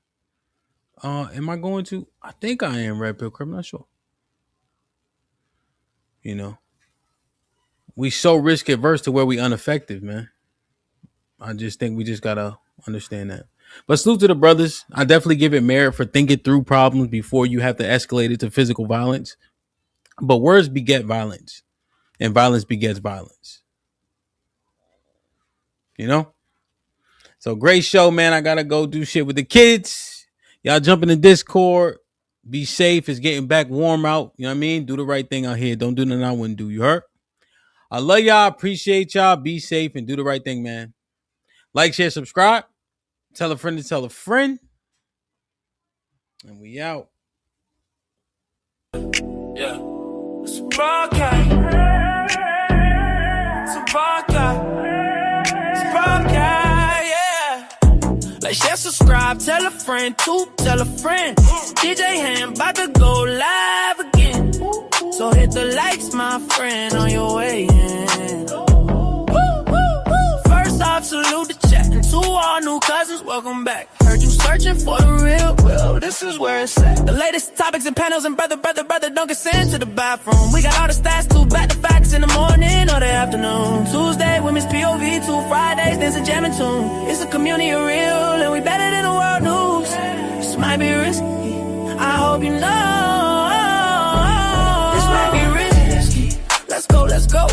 am I going to? I think I am, Red Pill Crib. I'm not sure. You know, we so risk averse to where we ineffective, man. I just think we just gotta understand that. But salute to the brothers. I definitely give it merit for thinking through problems before you have to escalate it to physical violence. But words beget violence, and violence begets violence. You know? So great show, man. I gotta go do shit with the kids. Y'all jump in the Discord. Be safe. It's getting back warm out. You know what I mean? Do the right thing out here. Don't do nothing I wouldn't do. You heard? I love y'all. Appreciate y'all. Be safe and do the right thing, man. Like, share, subscribe. Tell a friend to tell a friend. And we out. Yeah. It's a podcast. It's a podcast. It's a podcast, yeah. Like, share, subscribe, tell a friend to tell a friend. DJ Ham about to go live again. So hit the likes, my friend, on your way in. First off, salute the chat. And to all new cousins, welcome back. Heard you searching for the real, well, this is where it's at. The latest topics and panels, and brother, don't get sent to the bathroom. We got all the stats, too, back to facts in the morning or the afternoon. Tuesday, women's POV, 2 Fridays, there's a jamming tune. It's a community of real, and we better than the world news. This might be risky, I hope you know. This might be risky. Let's go, let's go.